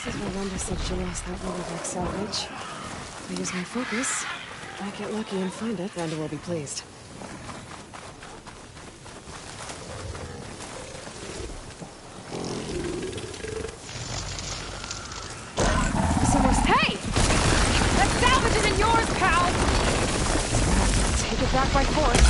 This is where Linda said she lost that rubber duck salvage. If I use my focus, I get lucky and find it, Brenda will be pleased. Hey! That salvage isn't yours, pal! I have to take it back by force.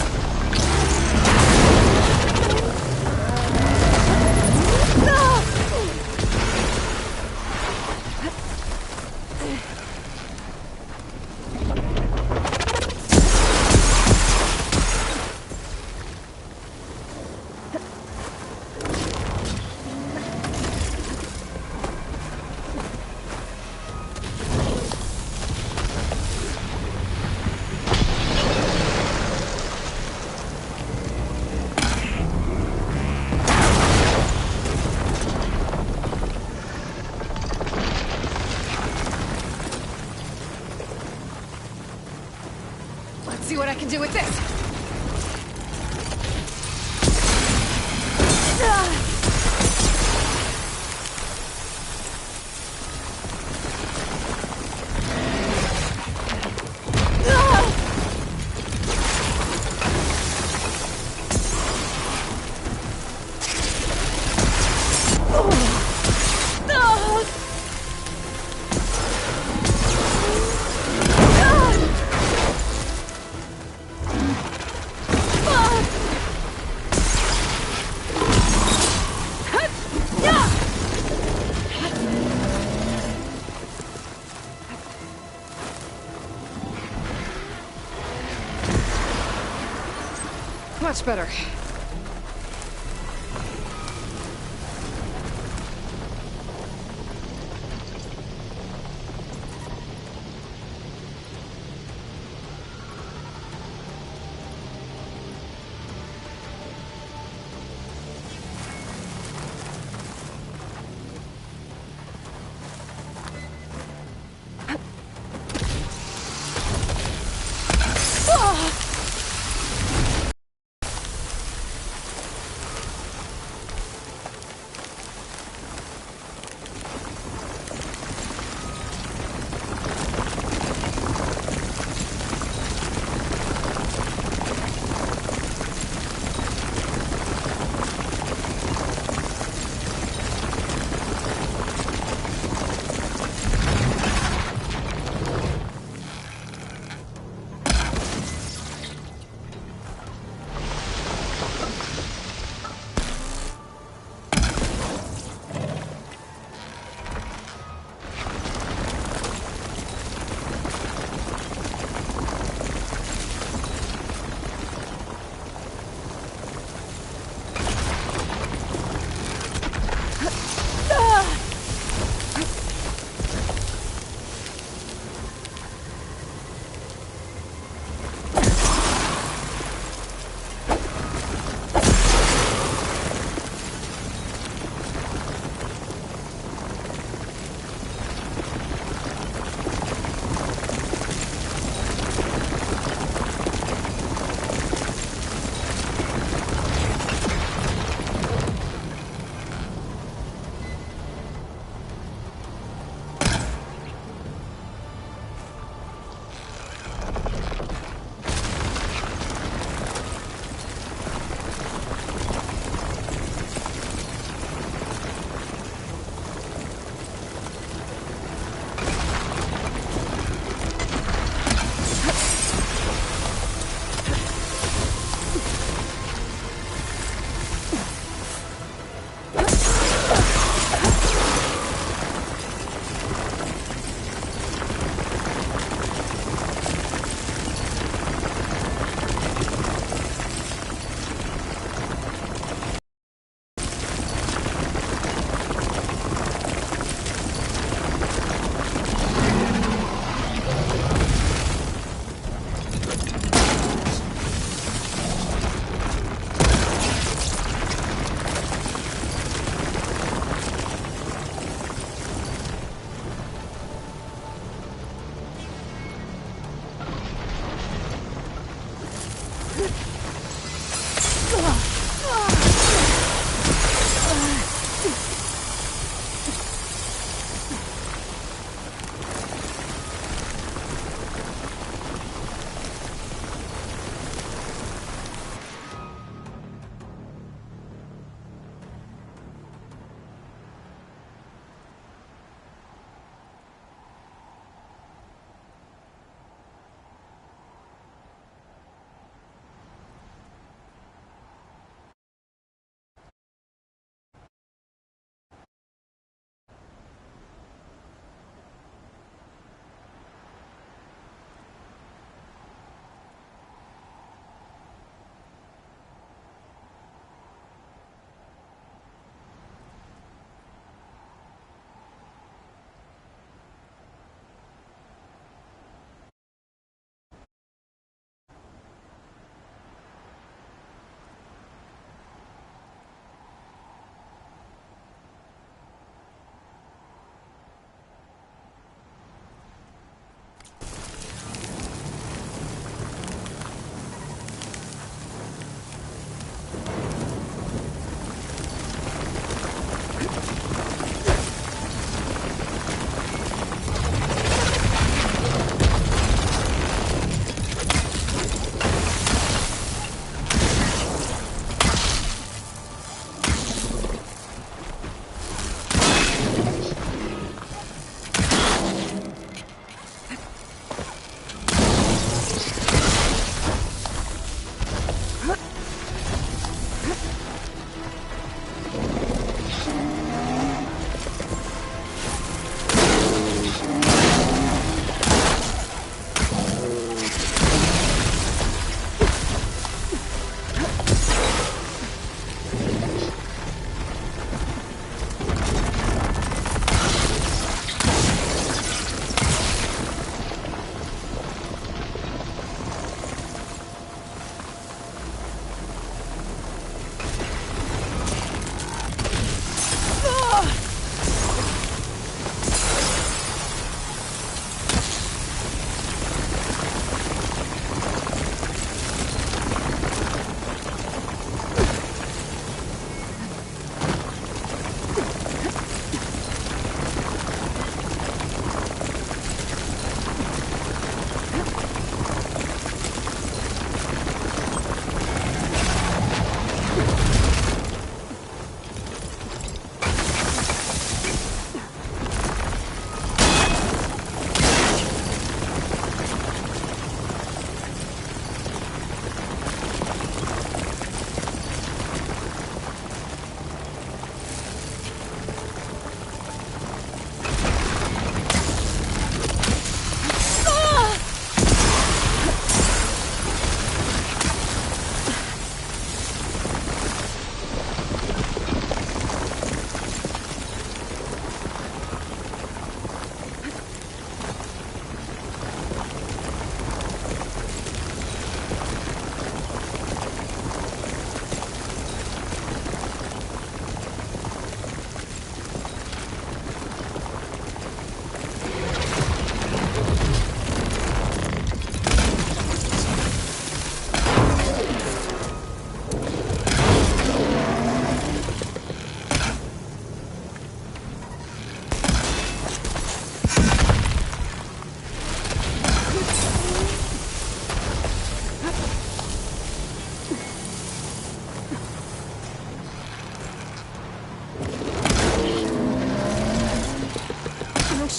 See what I can do with this. Much better.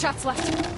shots left.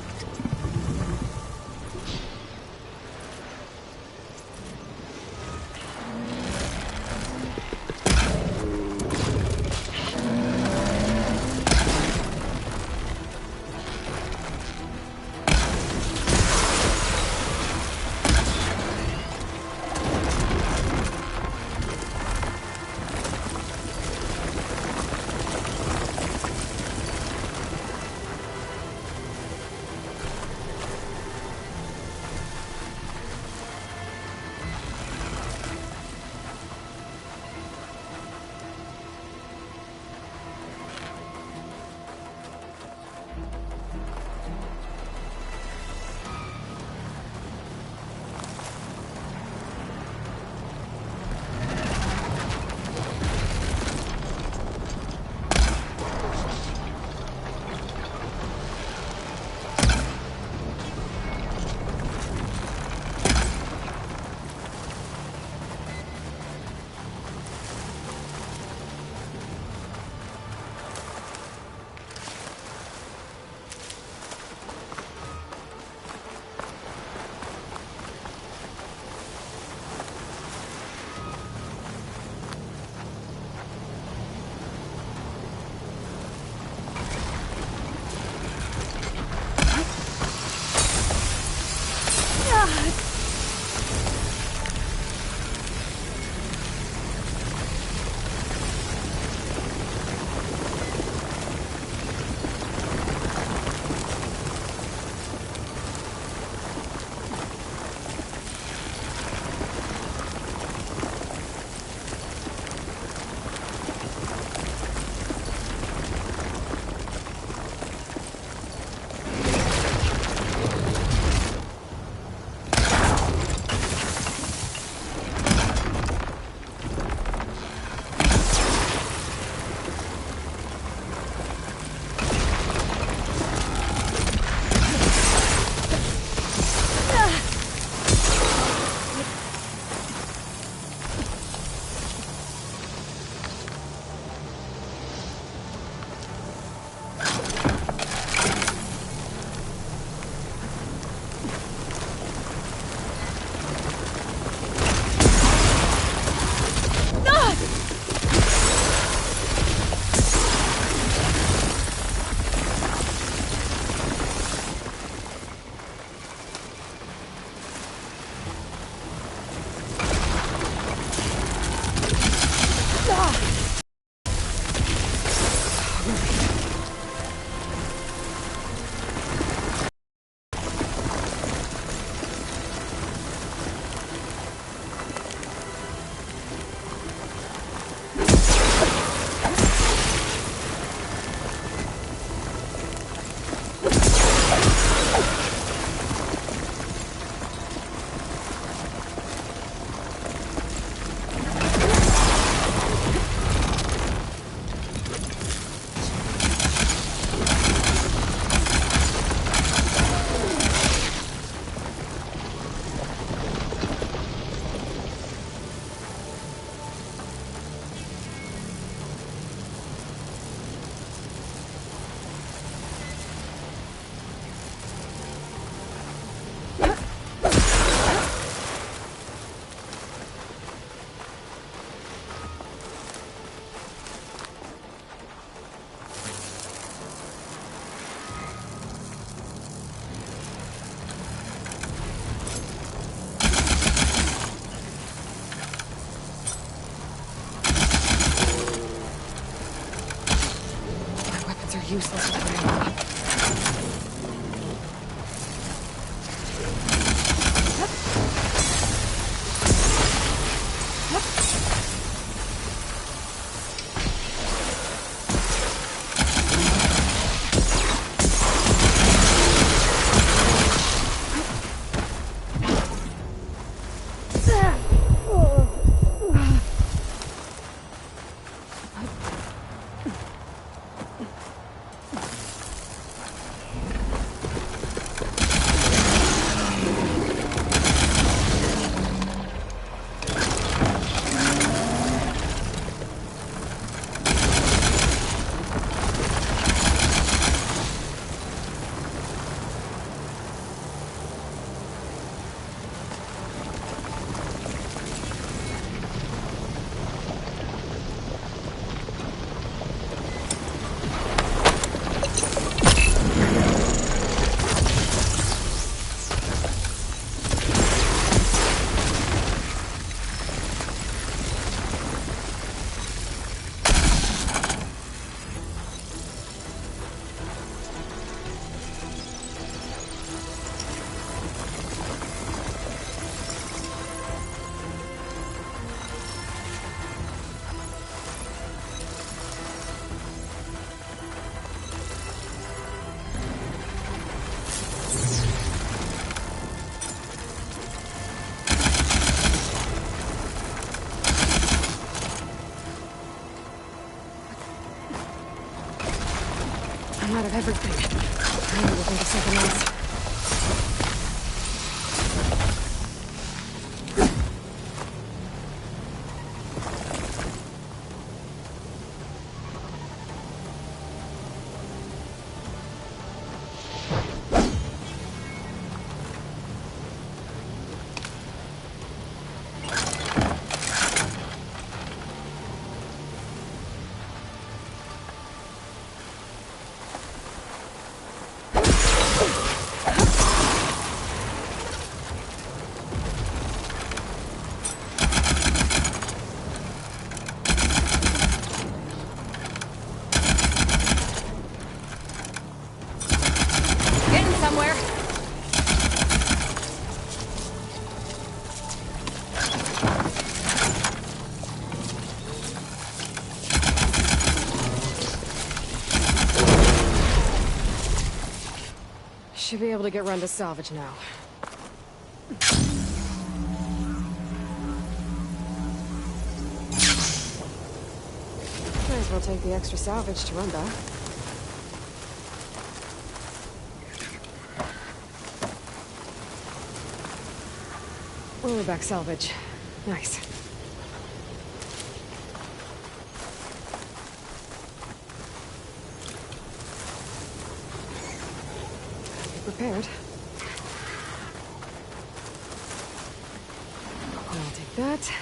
Useless already. I'm out of everything. I need to think of something else. Should be able to get run to salvage now. Might as well take the extra salvage to Runda. Back salvage. Nice. Be prepared. I'll take that.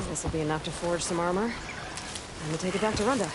This will be enough to forge some armor. I'm gonna take it back to Runda.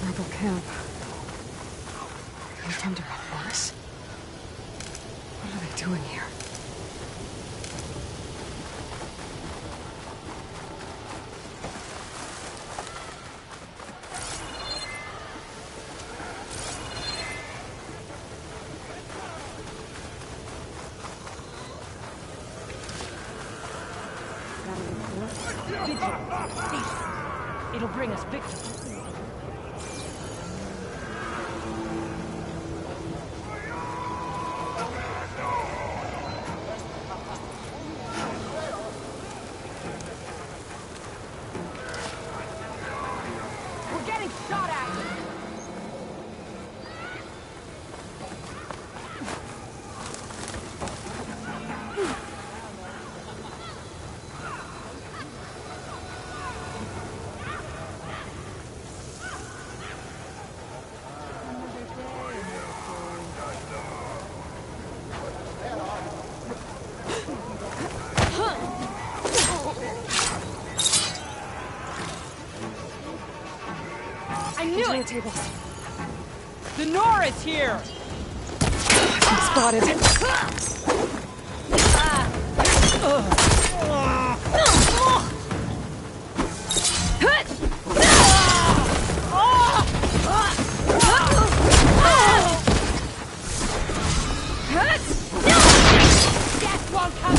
Rebel camp. They're under a force. What are they doing here? It'll bring us victory. We're getting shot at! I knew it! Tables. The Nora's here! Spotted. Death won't come!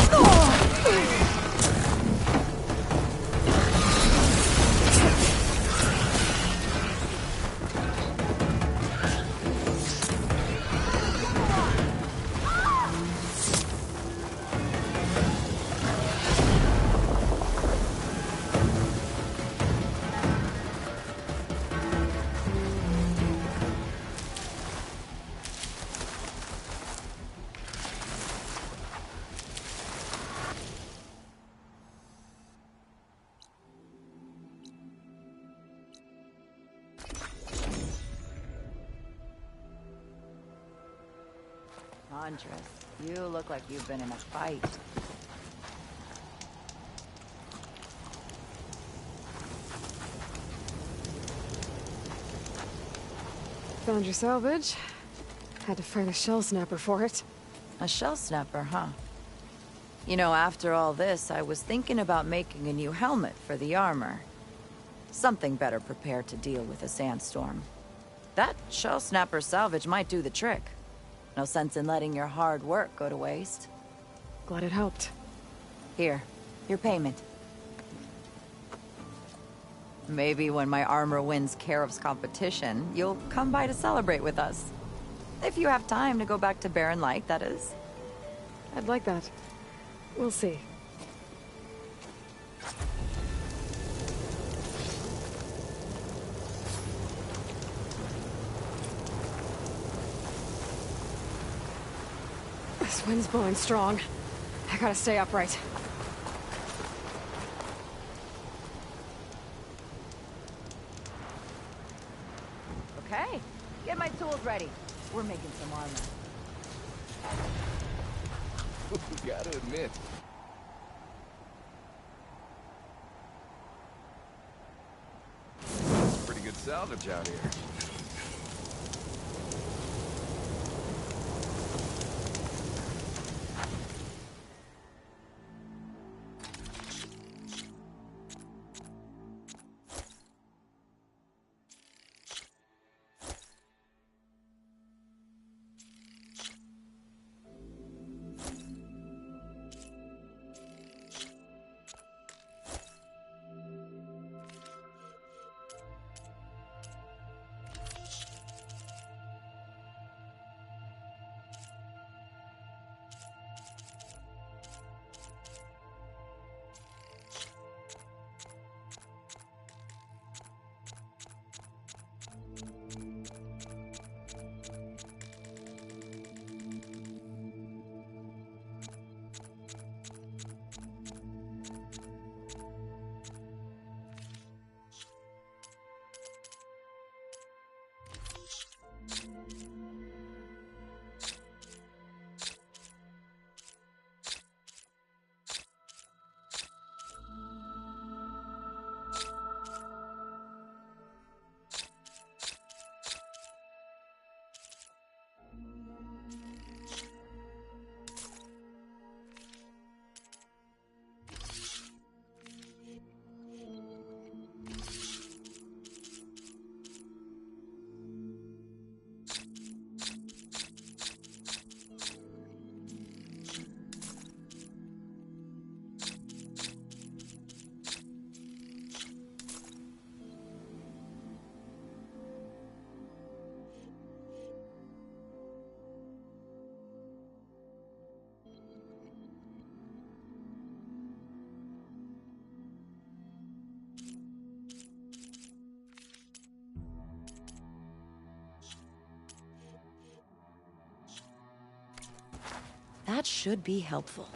Huntress, you look like you've been in a fight. Found your salvage. Had to fight a shell snapper for it. A shell snapper, huh? You know, after all this, I was thinking about making a new helmet for the armor. Something better prepared to deal with a sandstorm. That shell snapper salvage might do the trick. No sense in letting your hard work go to waste. Glad it helped. Here, your payment. Maybe when my armor wins Karof's competition, you'll come by to celebrate with us. If you have time to go back to Barren Light, that is. I'd like that. We'll see. This wind's blowing strong. I gotta stay upright. Okay, get my tools ready. We're making some armor. Gotta admit. Pretty good salvage out here. That should be helpful.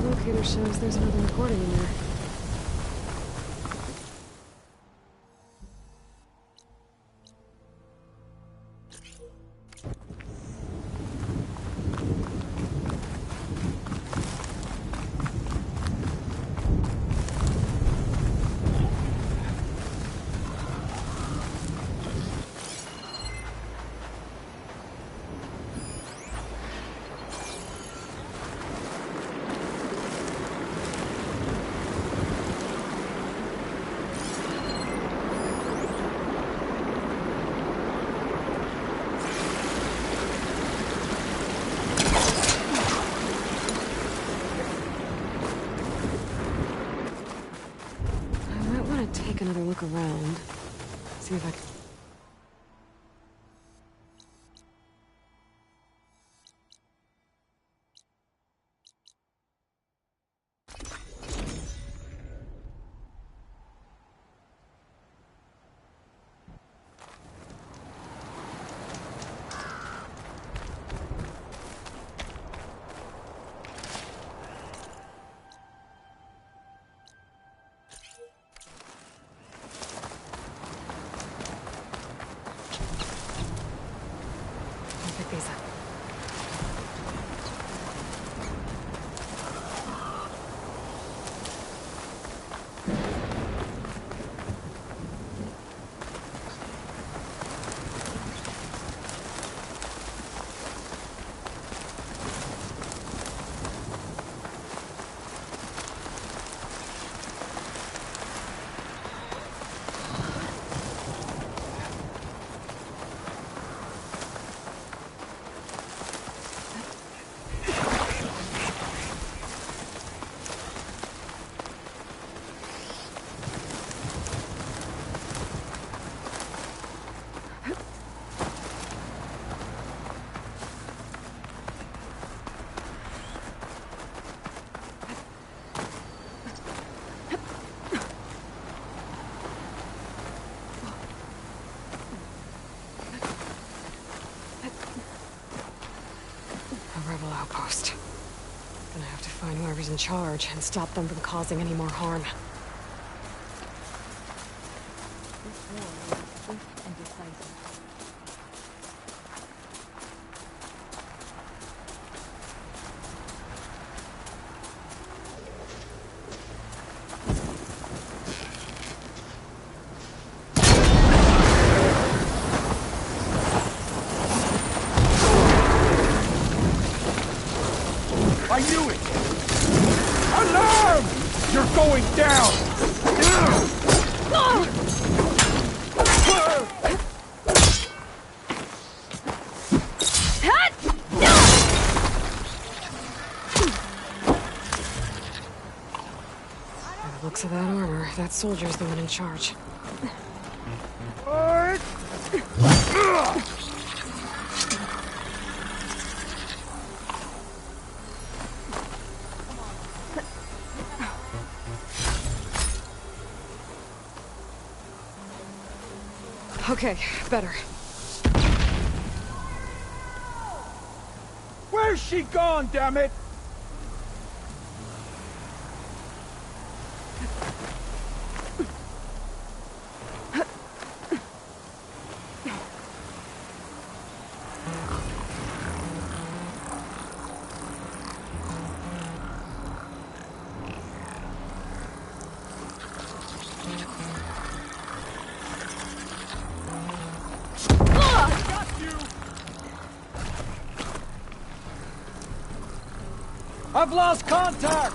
Locator shows there's another recording in there. Take another look around. See if I can... whoever's in charge and stop them from causing any more harm. I knew it! Alarm! You're going down! By the looks of that armor, that soldier's the one in charge. Okay, better. Where's she gone, damn it? I've lost contact!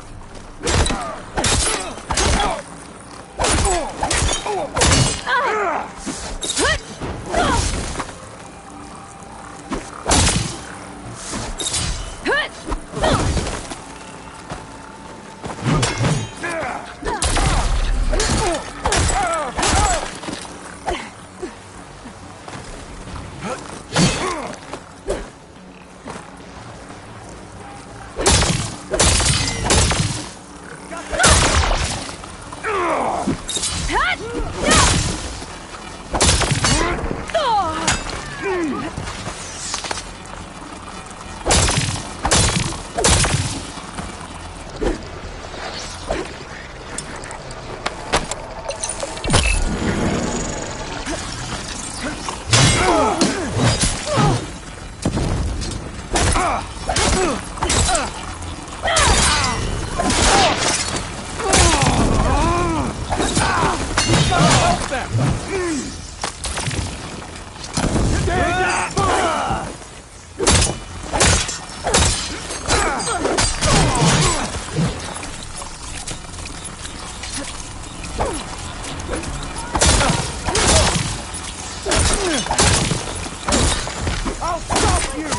I'll stop you!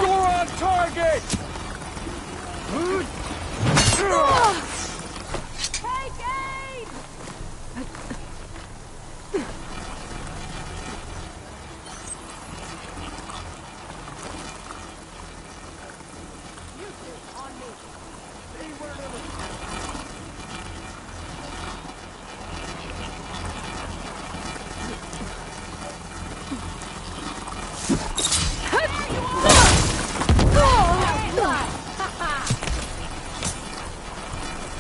You're on target! Take aim!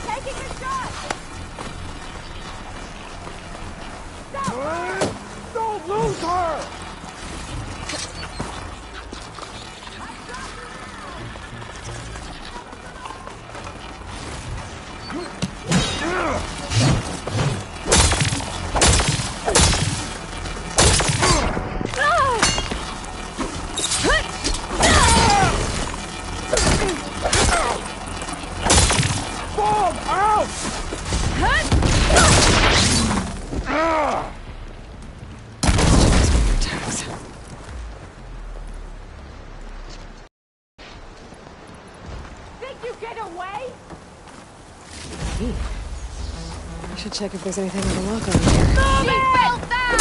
Taking a shot! Don't lose her! Bomb out! Attacks. Think you get away? I should check if there's anything on the lock over here. She felt that!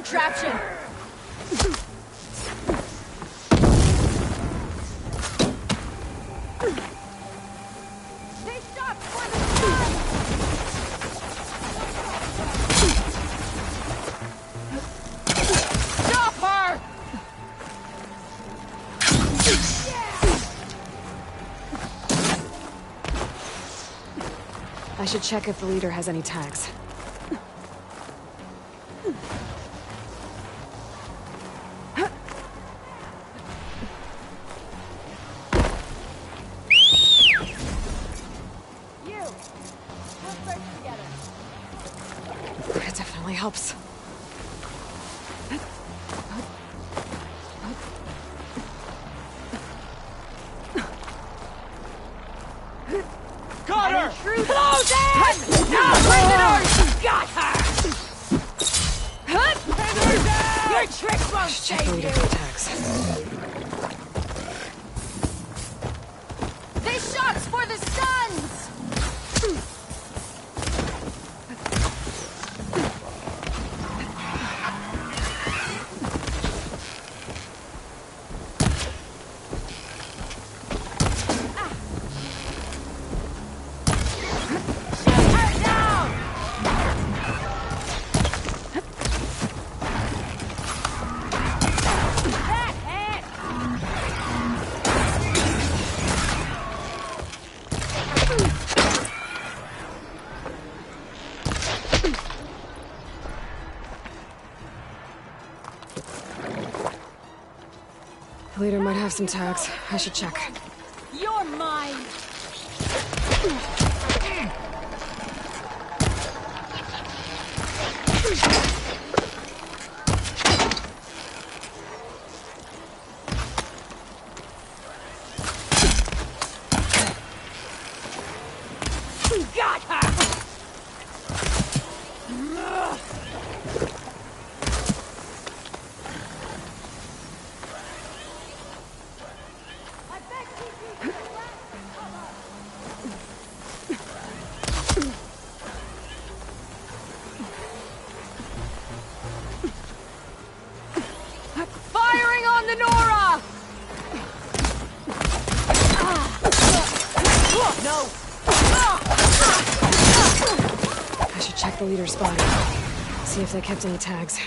contraption! These shots for the sun! Stop her! I should check if the leader has any tags. You! We'll search together. It definitely helps. Got her! Close in! Now bring the doors! Got her! Your tricks won't Check the save leader you! for tags. These shots for the Suns! Her down! That hit! The leader might have some tags. I should check. You're mine! Got her! I bet you can Firing on the Nora! No! I should check the leader's body. See if they kept any tags.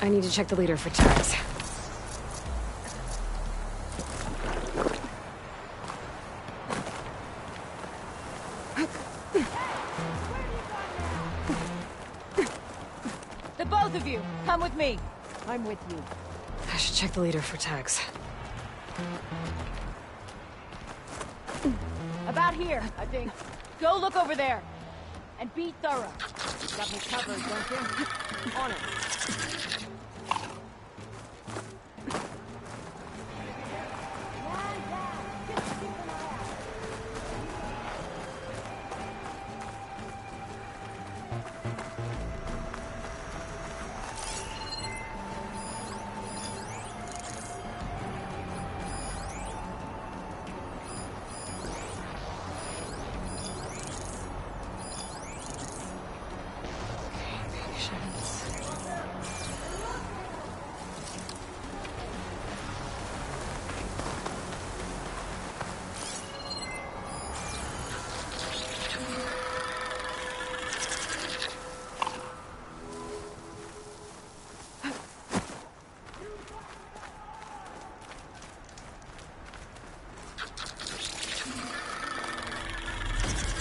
I need to check the leader for tags. The both of you, come with me. I'm with you. I should check the leader for tags. About here, I think. Go look over there. And be thorough. Got me covered, don't you? On it.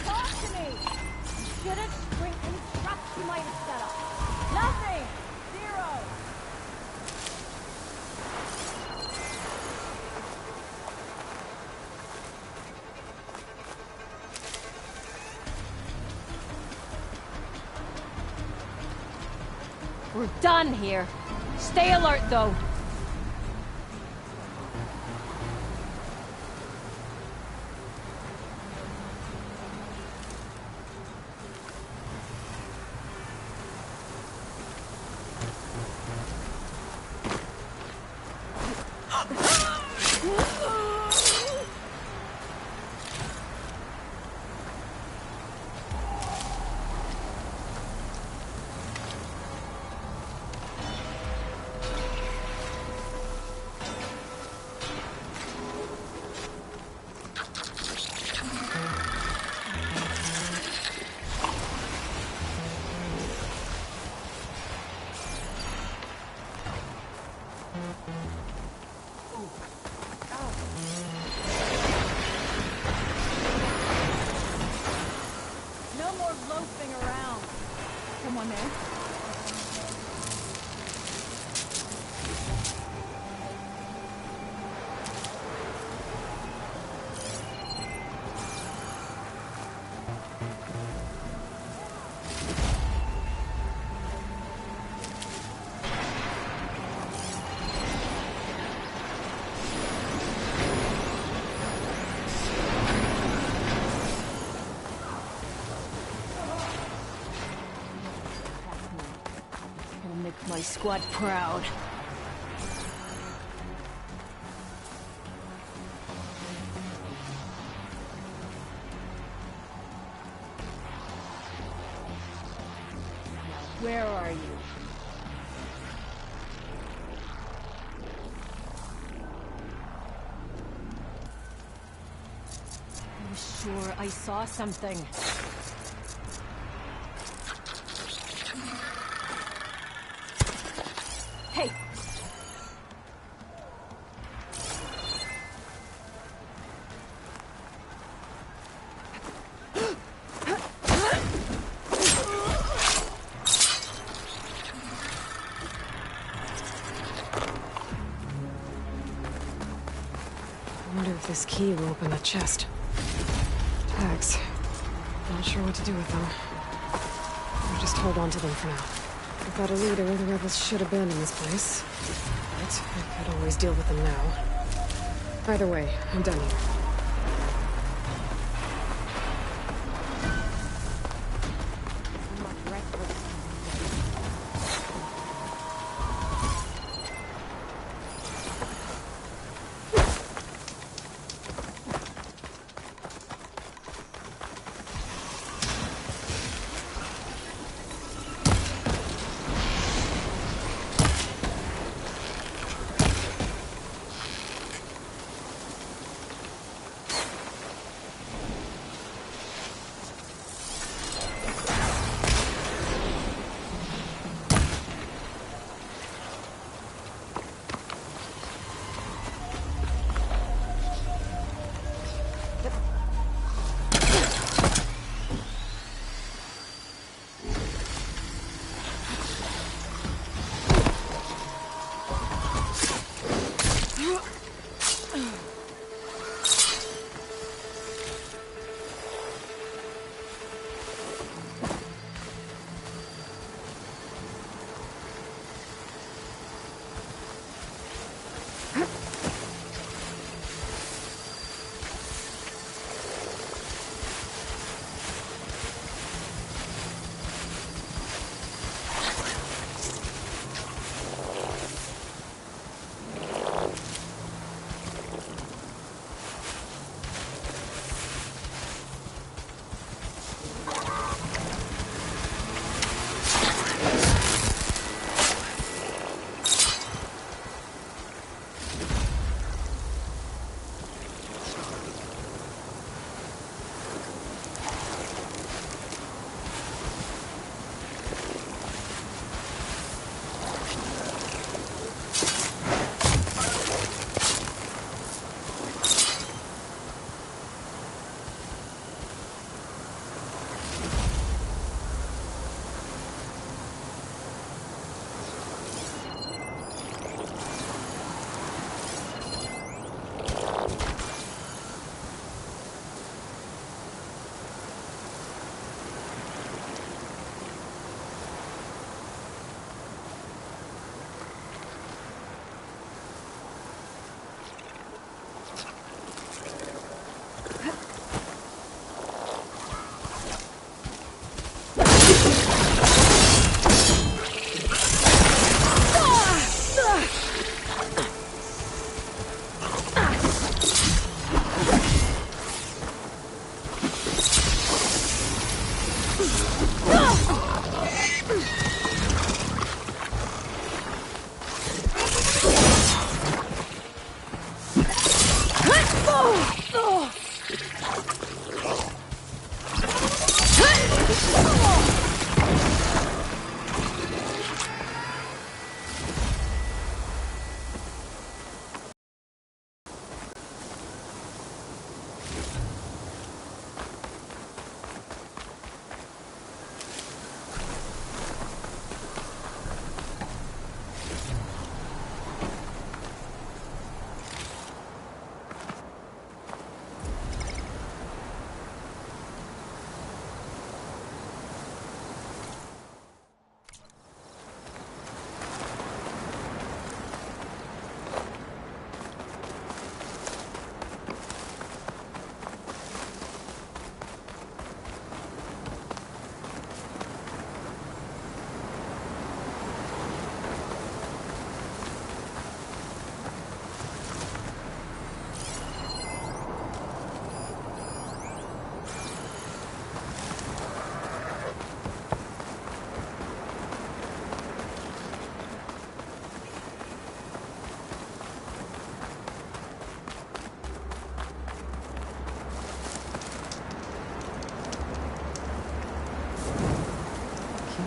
talk to me! You shouldn't bring any traps you might have set up. Nothing! Zero! We're done here. Stay alert, though. Someone there? Make my squad proud. Where are you? I'm sure I saw something. Hey! I wonder if this key will open the chest. Tags. Not sure what to do with them. I'll just hold on to them for now. I've got a leader the rebels should abandon this place. But I could always deal with them now. Either way, I'm done here.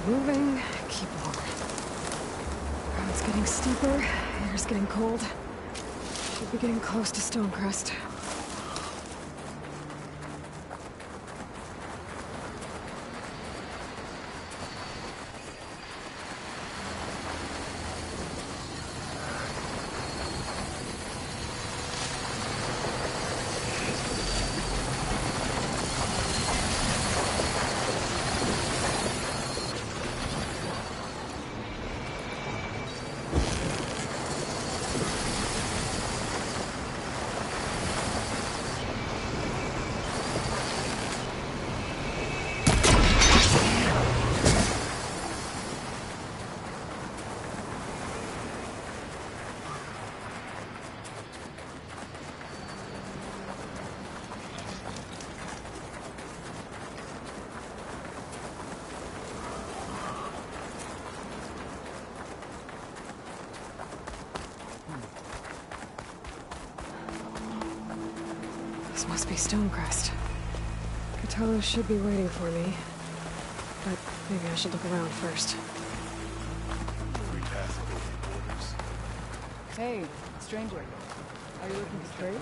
moving, keep warm. Road's getting steeper, air's getting cold. Should be getting close to Stonecrest. This must be Stonecrest. Catello should be waiting for me. But maybe I should look around first. Hey, stranger. Are you looking to trade?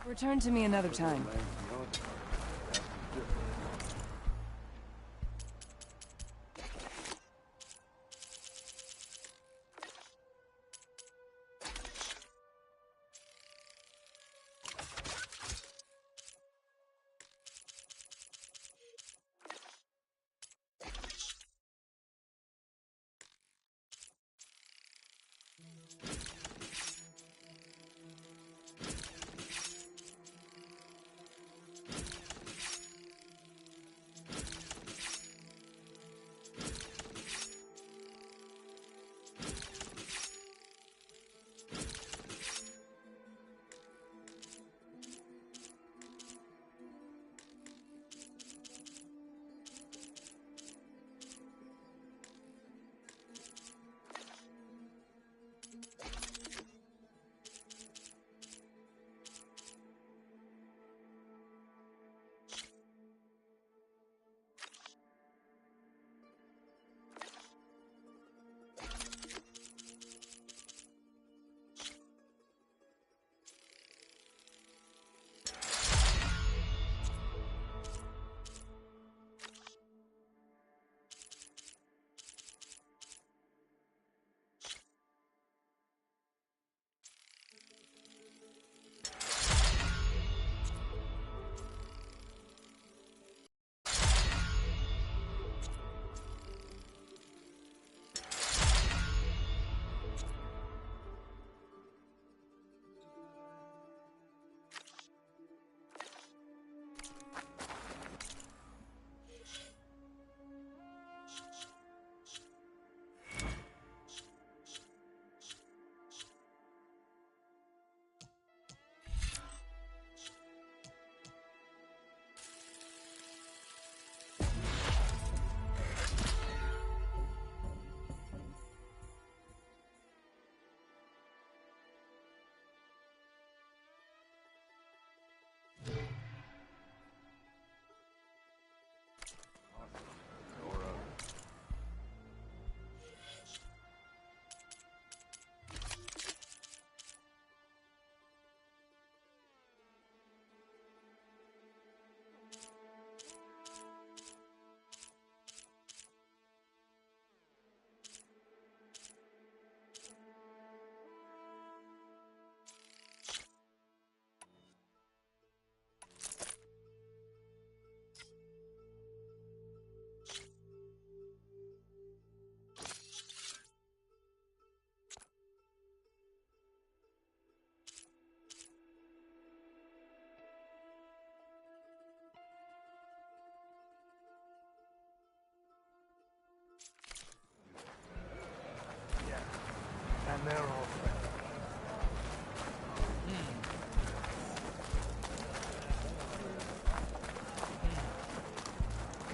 Return to me another time.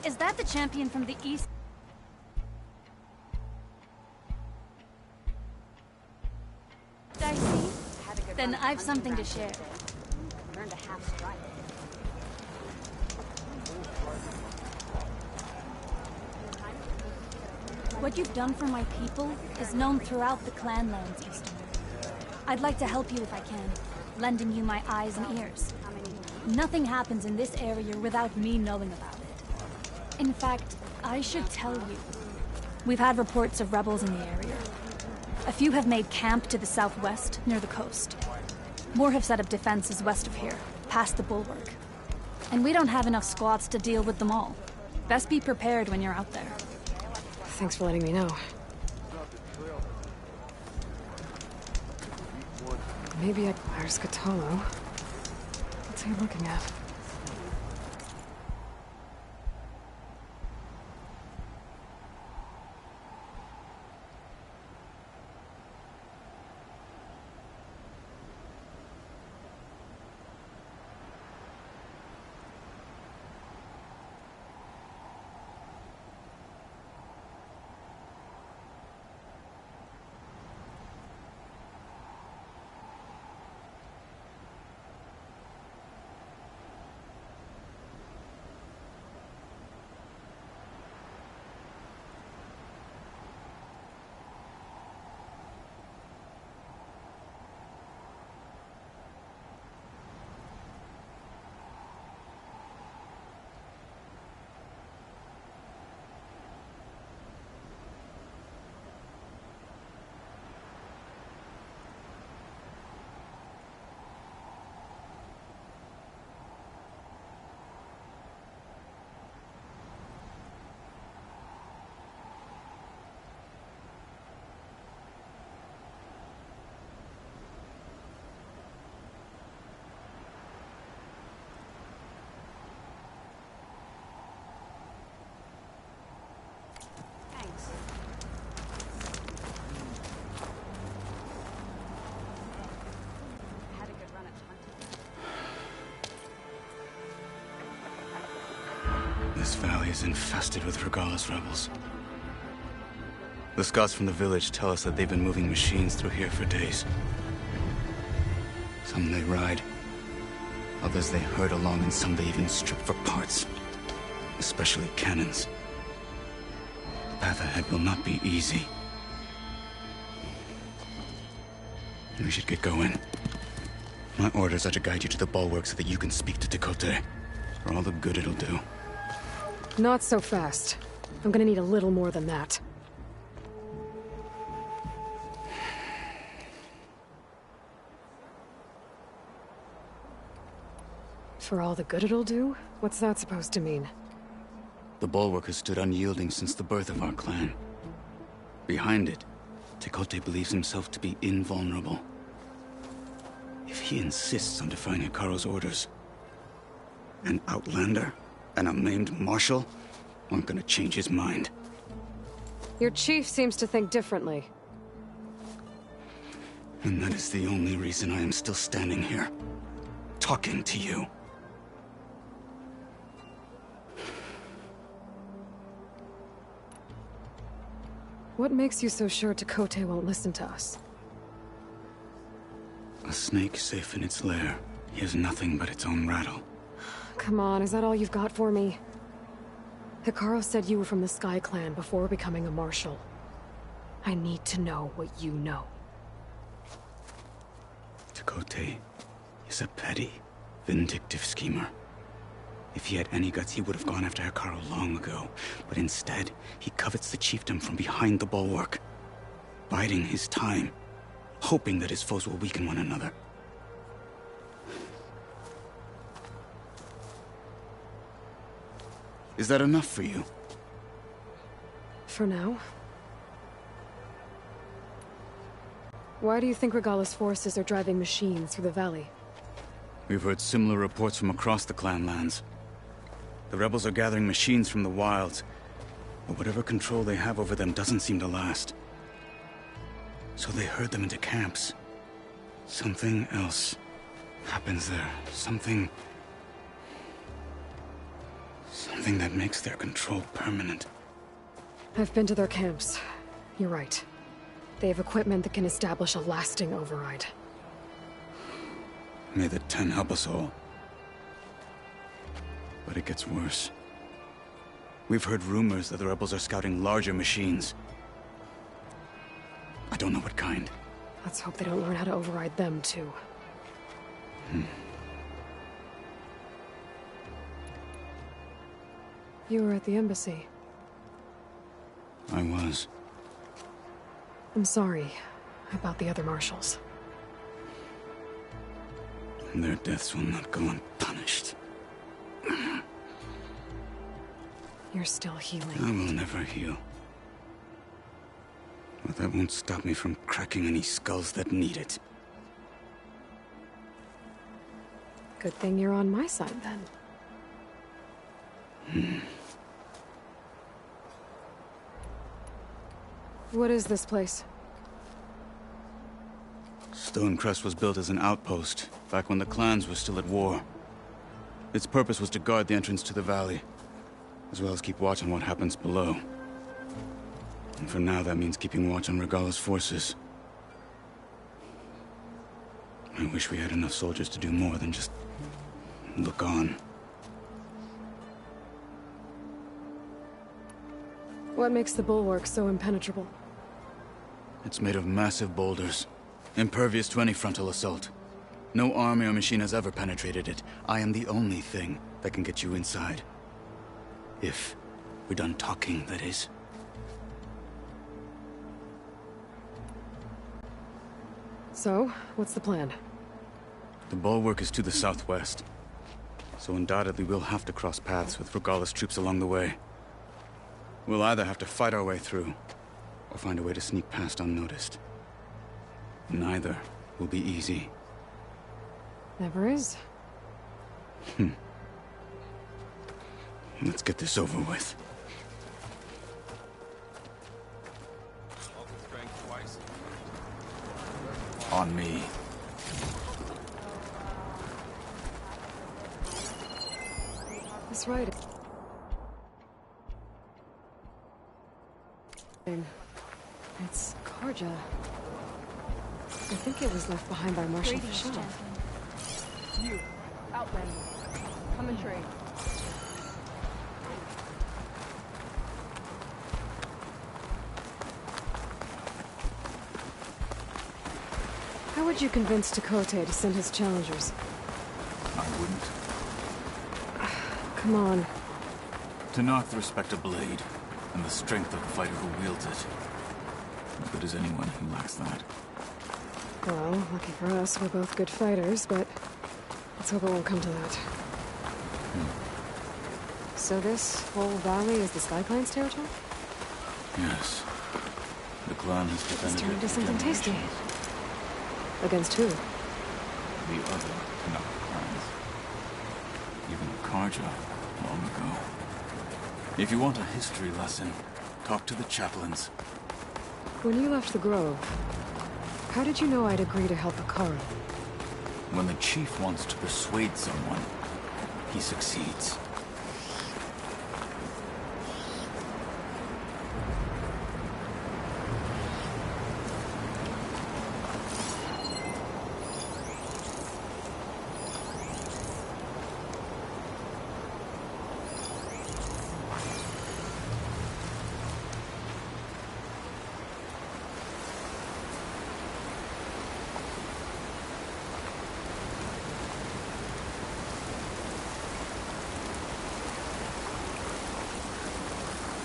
Is that the champion from the east? I see. Then I've something to share. Learned a half strike. What you've done for my people is known throughout the clanlands, Easterner. I'd like to help you if I can, lending you my eyes and ears. Nothing happens in this area without me knowing about it. In fact, I should tell you. We've had reports of rebels in the area. A few have made camp to the southwest, near the coast. More have set up defenses west of here, past the bulwark. And we don't have enough squads to deal with them all. Best be prepared when you're out there. Thanks for letting me know. Maybe there's Cthulhu. What's he looking at? This valley is infested with Regalla's rebels. The scouts from the village tell us that they've been moving machines through here for days. Some they ride, others they herd along, and some they even strip for parts. Especially cannons. The path ahead will not be easy. We should get going. My orders are to guide you to the bulwark so that you can speak to Tekote. For all the good it'll do. Not so fast. I'm gonna need a little more than that. For all the good it'll do? What's that supposed to mean? The bulwark has stood unyielding since the birth of our clan. Behind it, Tekote believes himself to be invulnerable. If he insists on defying Hikaru's orders, an outlander, an unnamed marshal, aren't gonna change his mind. Your chief seems to think differently. And that is the only reason I am still standing here, talking to you. What makes you so sure Tekote won't listen to us? A snake safe in its lair hears nothing but its own rattle. Come on, is that all you've got for me? Hikaru said you were from the Sky Clan before becoming a marshal. I need to know what you know. Tekote is a petty, vindictive schemer. If he had any guts, he would have gone after Hikaru long ago. But instead, he covets the chiefdom from behind the bulwark, biding his time, hoping that his foes will weaken one another. Is that enough for you? For now. Why do you think Regalla's forces are driving machines through the valley? We've heard similar reports from across the clan lands. The rebels are gathering machines from the wilds, but whatever control they have over them doesn't seem to last. So they herd them into camps. Something else happens there. Something Something that makes their control permanent. I've been to their camps. You're right. They have equipment that can establish a lasting override. May the Ten help us all. But it gets worse. We've heard rumors that the rebels are scouting larger machines. I don't know what kind. Let's hope they don't learn how to override them, too. You were at the embassy. I was. I'm sorry about the other marshals. Their deaths will not go unpunished. You're still healing. I will never heal. But that won't stop me from cracking any skulls that need it. Good thing you're on my side, then. What is this place? Stonecrest was built as an outpost, back when the clans were still at war. Its purpose was to guard the entrance to the valley, as well as keep watch on what happens below. And for now, that means keeping watch on Regalla's forces. I wish we had enough soldiers to do more than just look on. What makes the bulwark so impenetrable? It's made of massive boulders, impervious to any frontal assault. No army or machine has ever penetrated it. I am the only thing that can get you inside. If we're done talking, that is. So, what's the plan? The bulwark is to the southwest, so undoubtedly we'll have to cross paths with Regalla's troops along the way. We'll either have to fight our way through, or find a way to sneak past unnoticed. Neither will be easy. Never is. Let's get this over with. On me. That's right. It's Karja. I think it was left behind by Marshal Greetings, Fischel. champion. You, Outlander. Come and trade. How would you convince Tekote to send his challengers? I wouldn't. Come on. To knock the respect of blade, and the strength of the fighter who wields it. No good as anyone who lacks that. Well, lucky for us, we're both good fighters, but let's hope it won't come to that. So this whole valley is the Sky Clan's territory? Yes. The clan has Let's defended turn it into for something tasty. generations. Against who? The other Tanaka clans. Even Karja, long ago. If you want a history lesson, talk to the chaplains. When you left the Grove, how did you know I'd agree to help Akara? When the chief wants to persuade someone, he succeeds.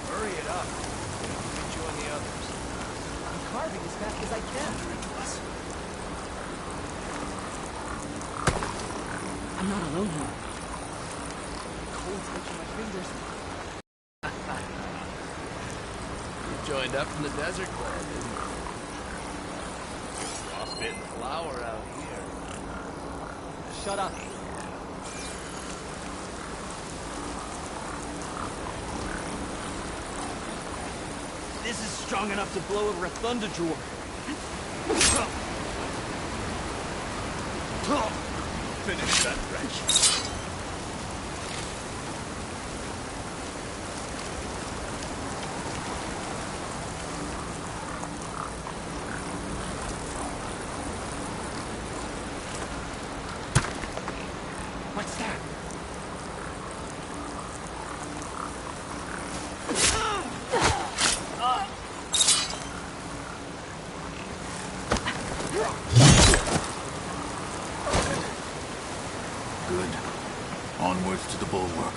Hurry it up. I'll join the others. I'm carving as fast as I can. I'm not alone here. Cold's touching my fingers. You joined up in the desert clan, didn't you? Frostbitten flower out here. Shut up. This is strong enough to blow over a Thunderjaw. Finish that wretch. What's that? Good. Onwards to the bulwark.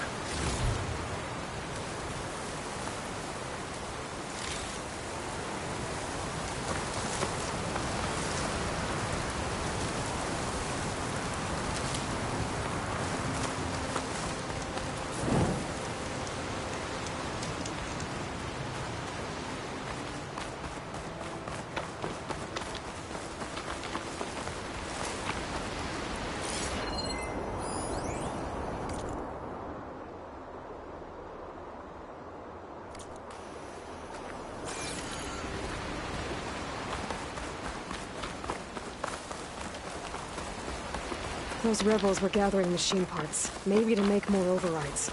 Those rebels were gathering machine parts, maybe to make more overrides.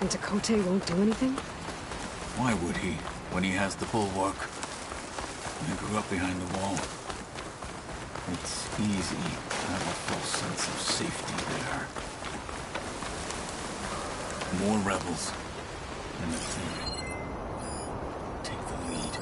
And Tekote won't do anything? Why would he, when he has the bulwark? I grew up behind the wall. It's easy to have a false sense of safety there. More rebels, and the thing take the lead.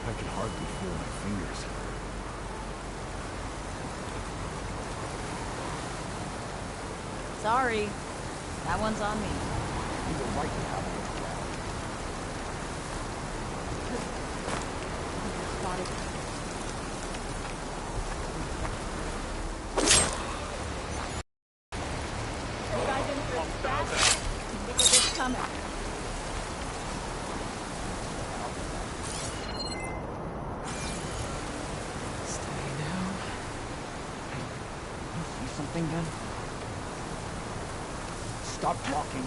I can hardly feel my fingers. Sorry. That one's on me. You were right to have it around. Spotted. Thing done? Stop talking.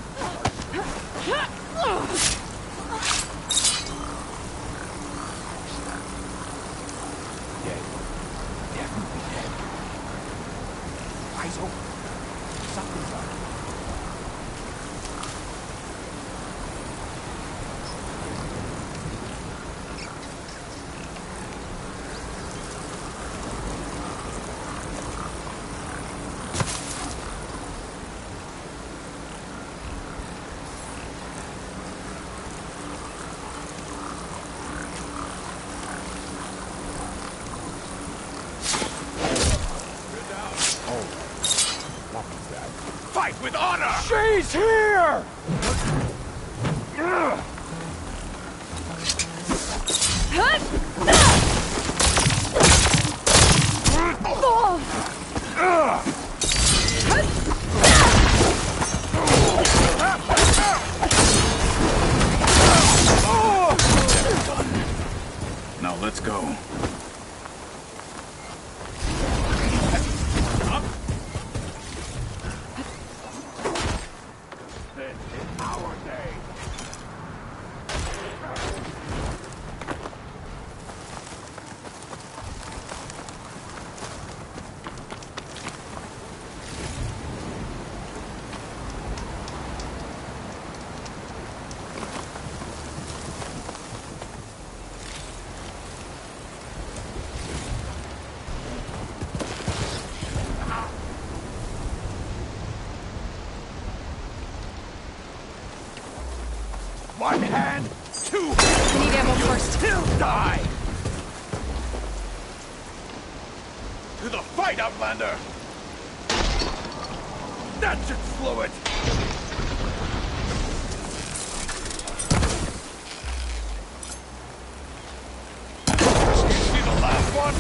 Dead. Definitely dead. Eyes open. Something's up. Fight with honor! She's here! Now let's go. This is our day. One hand, two hands. I need ammo first. Still die! To the fight, Outlander! That should slow it! See the last one?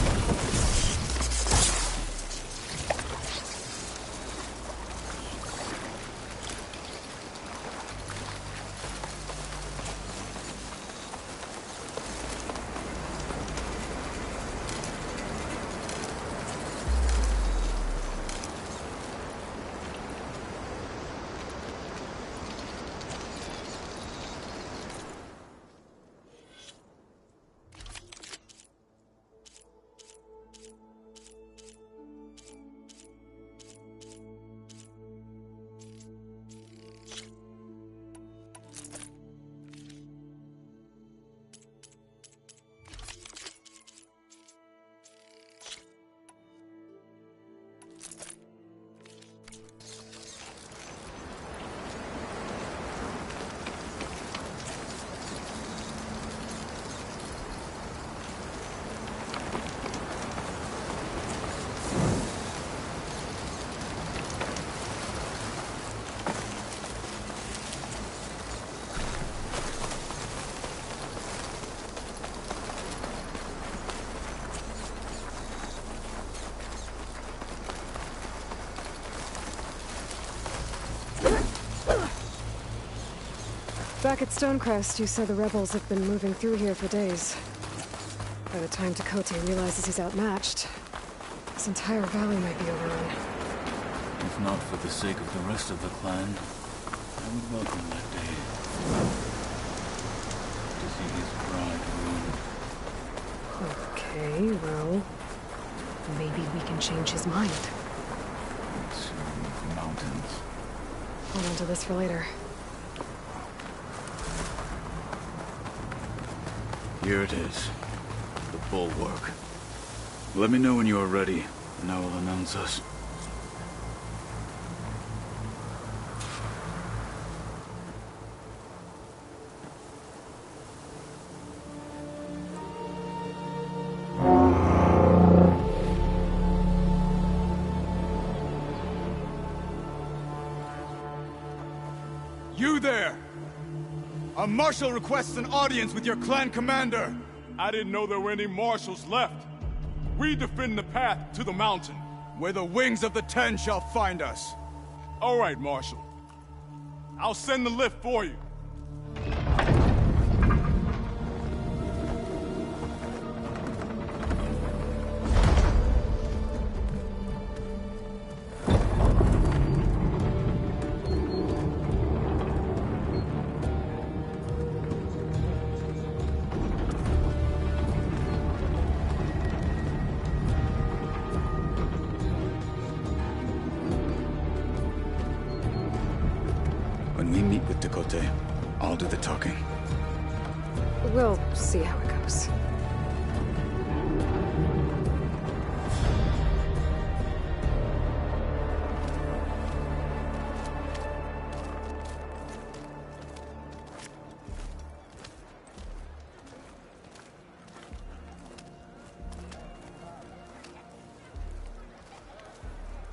Back at Stonecrest, you said the rebels have been moving through here for days. By the time Tekote realizes he's outmatched, this entire valley might be overrun. If not for the sake of the rest of the clan, I would welcome that day. To see his pride ruined. Okay, well, maybe we can change his mind. Let's move mountains. Hold on to this for later. Here it is. The bulwark. Let me know when you are ready, and I will announce us. You there! A marshal requests an audience with your clan commander! I didn't know there were any marshals left. We defend the path to the mountain. Where the wings of the Ten shall find us. All right, Marshal. I'll send the lift for you. When we meet with Dakota, I'll do the talking. We'll see how it goes.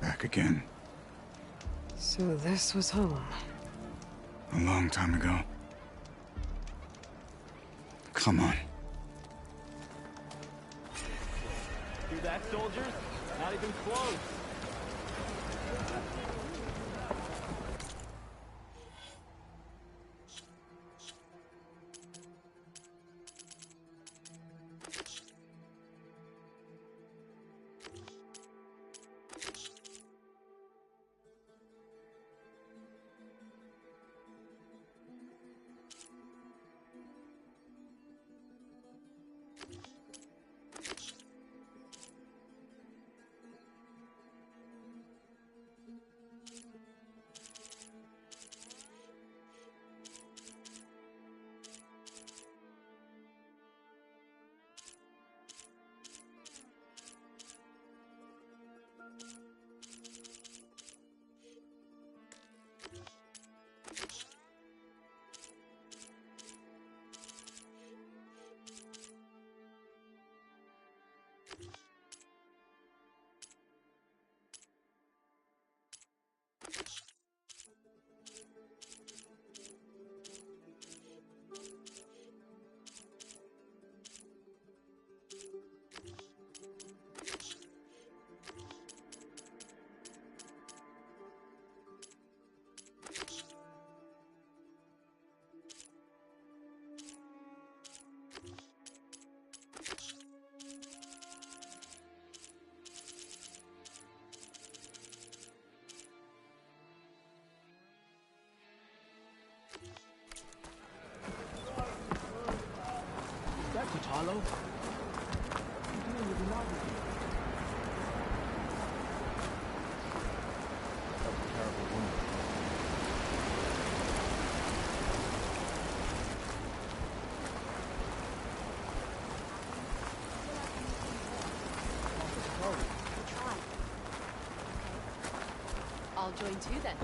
Back again. So this was home. A long time ago. Come on. See that, soldiers? Not even close. That's Italo. I'll join too then.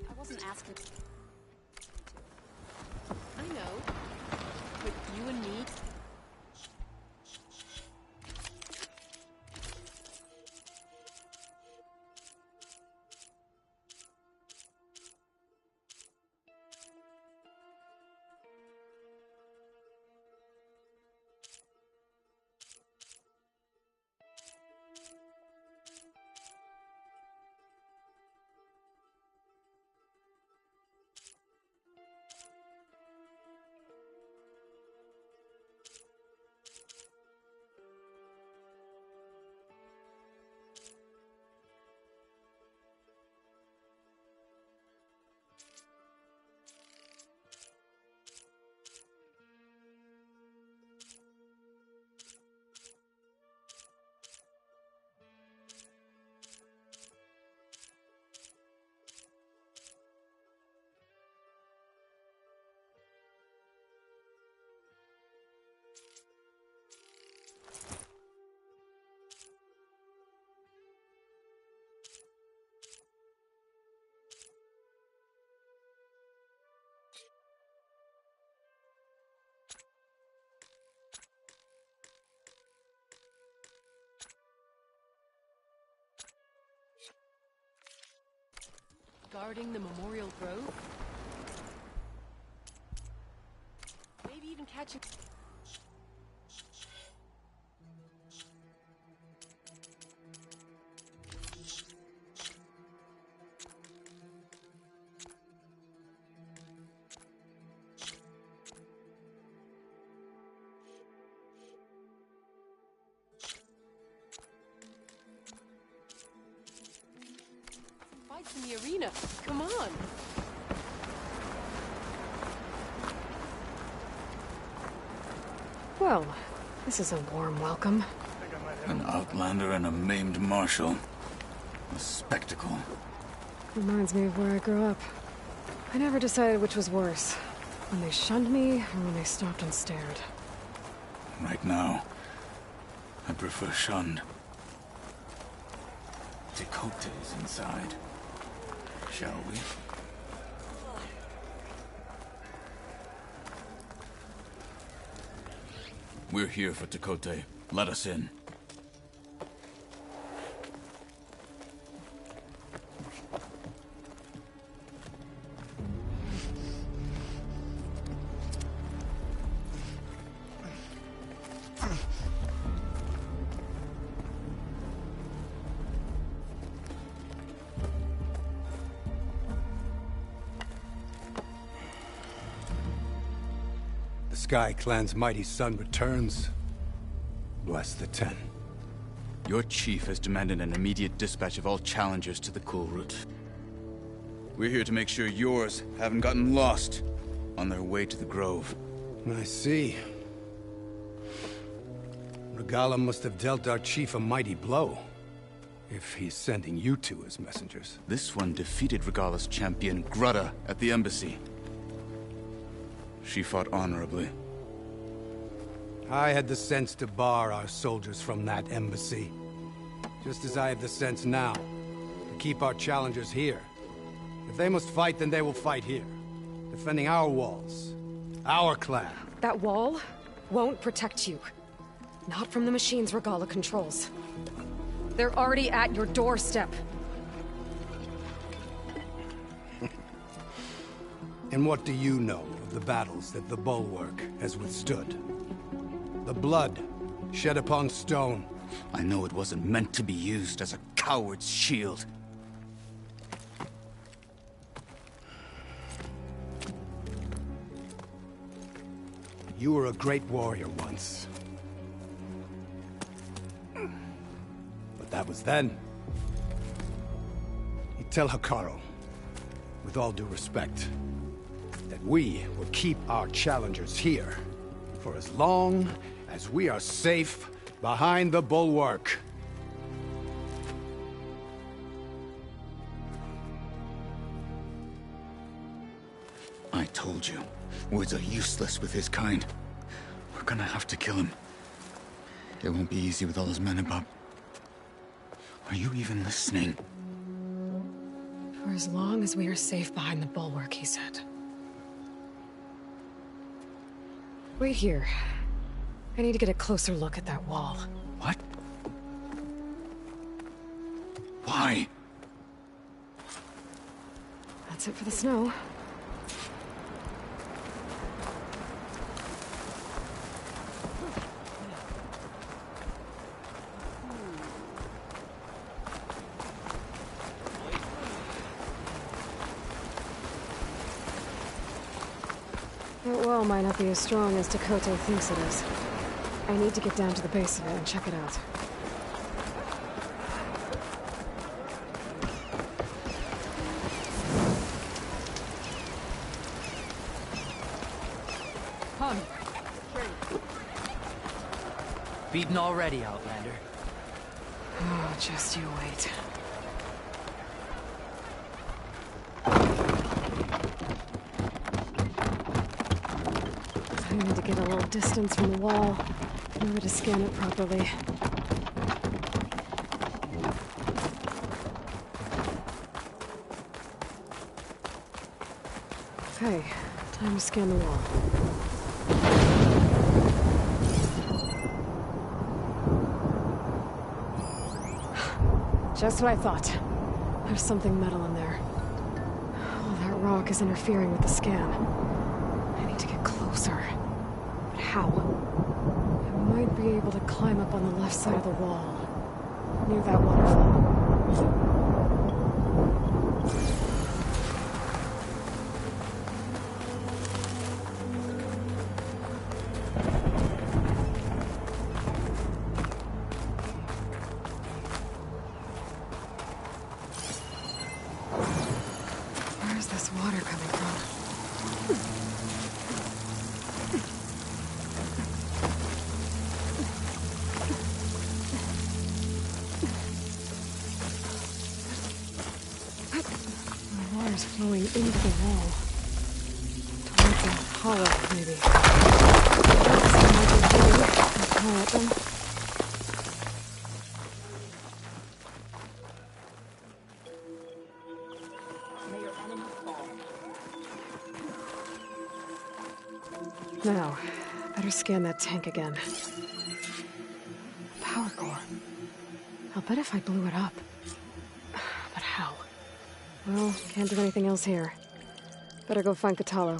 I wasn't asking. I know. But you and me... Guarding the Memorial Grove? Maybe even catching... the arena. Come on. Well, this is a warm welcome. An outlander and a maimed marshal. A spectacle. Reminds me of where I grew up. I never decided which was worse. When they shunned me, or when they stopped and stared. Right now, I prefer shunned. Tekote's inside. Shall we? We're here for Tekote. Let us in. The Sky Clan's mighty son returns. Bless the Ten. Your chief has demanded an immediate dispatch of all challengers to the Cool Route. We're here to make sure yours haven't gotten lost on their way to the Grove. I see. Regala must have dealt our chief a mighty blow, if he's sending you two as messengers. This one defeated Regala's champion, Grudda, at the embassy. She fought honorably. I had the sense to bar our soldiers from that embassy. Just as I have the sense now, to keep our challengers here. If they must fight, then they will fight here. Defending our walls. Our clan. That wall won't protect you. Not from the machines Regala controls. They're already at your doorstep. And what do you know of the battles that the Bulwark has withstood? The blood shed upon stone. I know it wasn't meant to be used as a coward's shield. You were a great warrior once. But that was then. You tell Hikaru, with all due respect, that we will keep our challengers here for as long as we are safe behind the Bulwark. I told you, words are useless with his kind. We're gonna have to kill him. It won't be easy with all his men about. Are you even listening? For as long as we are safe behind the Bulwark, he said. Wait here. I need to get a closer look at that wall. What? Why? That's it for the snow. That wall might not be as strong as Tekote thinks it is. I need to get down to the base of it and check it out. Come. Beaten already, Outlander. Oh, just you wait. I need to get a little distance from the wall in order to scan it properly. Okay, time to scan the wall. Just what I thought. There's something metal in there. Oh, that rock is interfering with the scan. I need to get closer. But how? I might be able to climb up on the left side of the wall, near that waterfall. this water coming from? The water's flowing into the wall. Towards a hollow, maybe. Let's call it them. Now, better scan that tank again. Power core. I'll bet if I blew it up. But how? Well, can't do anything else here. Better go find Katalo.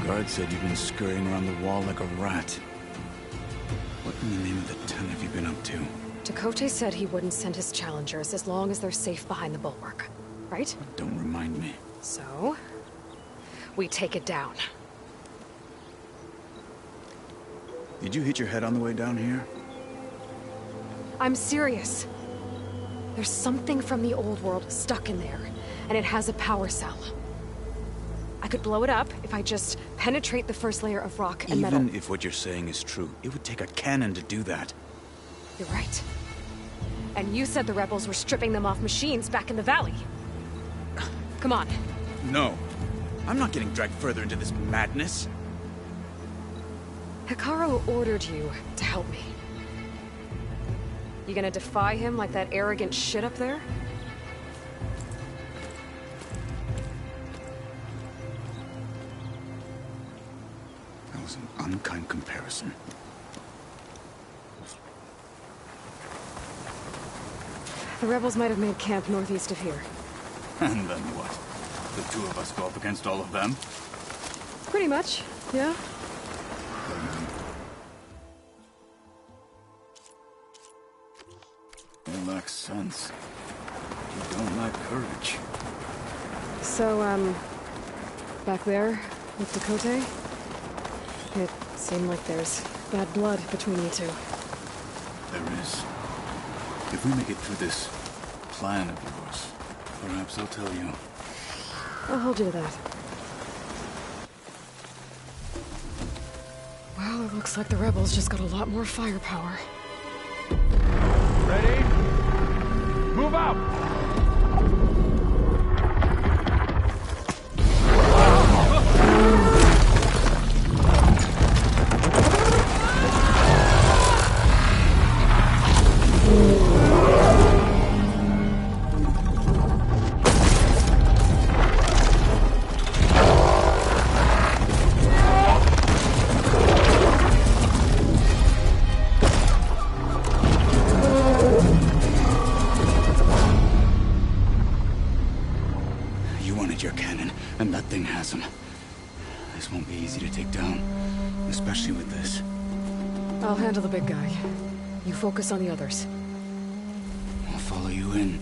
Guard said you've been scurrying around the wall like a rat. What in the name of the ton have you been up to? Chakotay said he wouldn't send his challengers as long as they're safe behind the bulwark. Right? Don't remind me. So, we take it down. Did you hit your head on the way down here? I'm serious. There's something from the old world stuck in there, and it has a power cell. I could blow it up if I just penetrate the first layer of rock and metal. Even if what you're saying is true, it would take a cannon to do that. You're right. And you said the rebels were stripping them off machines back in the valley. Come on. No. I'm not getting dragged further into this madness. Hikaru ordered you to help me. You gonna defy him like that arrogant shit up there? That was an unkind comparison. The rebels might have made camp northeast of here. And then what? The two of us go up against all of them? Pretty much, yeah. You lack sense. You don't lack courage. So, back there with Chakotay, it seemed like there's bad blood between you two. There is. If we make it through this plan of yours, perhaps I'll tell you. I'll hold you to that. Well, it looks like the rebels just got a lot more firepower. Ready? Move out! Your cannon, and that thing has him. This won't be easy to take down, especially with this. I'll handle the big guy. You focus on the others. I'll follow you in.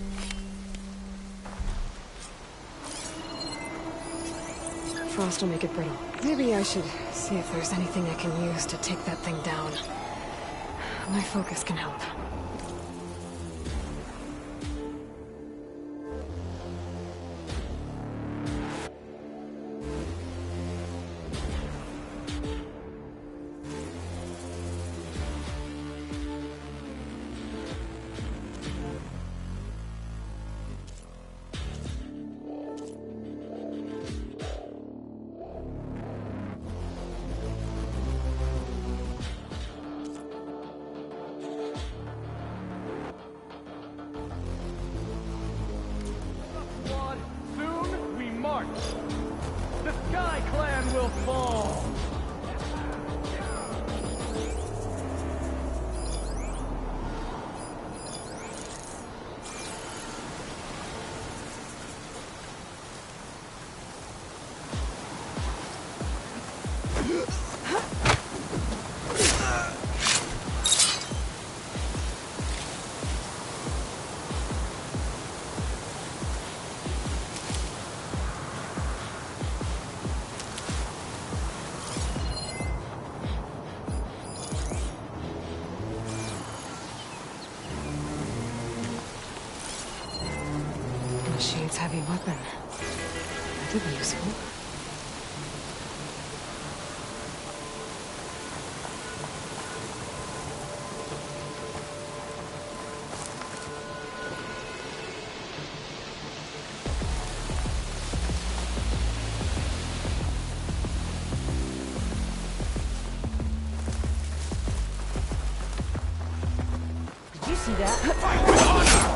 Frost will make it brittle. Maybe I should see if there's anything I can use to take that thing down. My focus can help. Soon we march. The Sky Clan will fall. Machine's heavy weapon. Could be useful. Did you see that?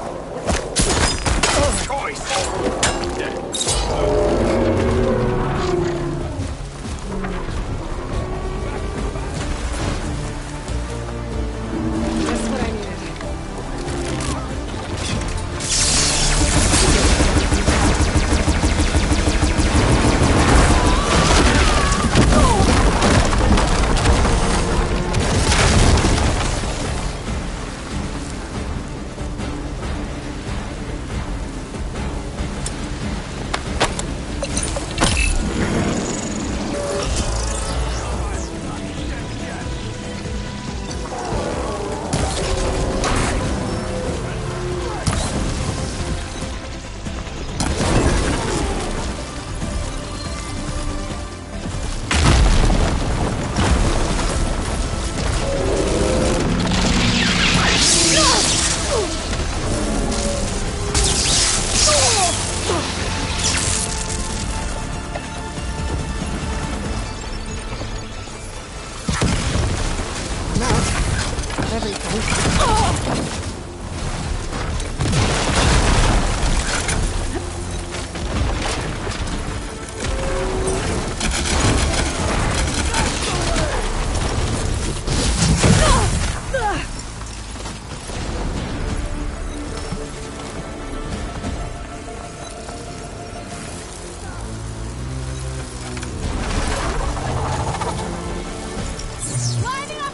Just what I needed.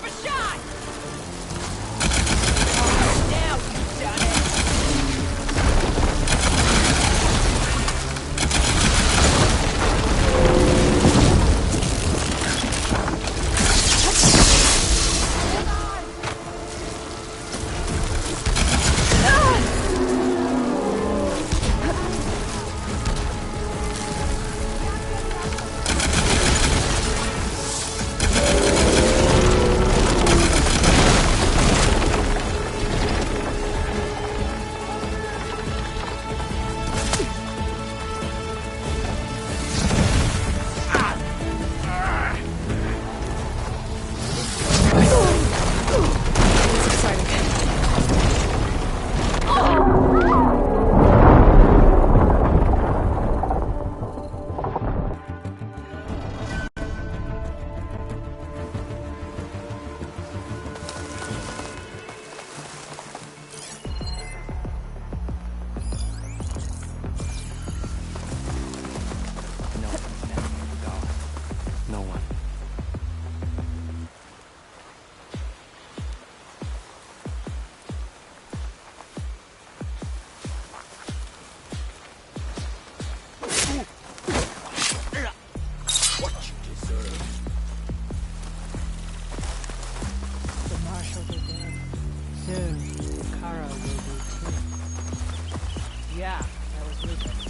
Yeah, that was Lucas.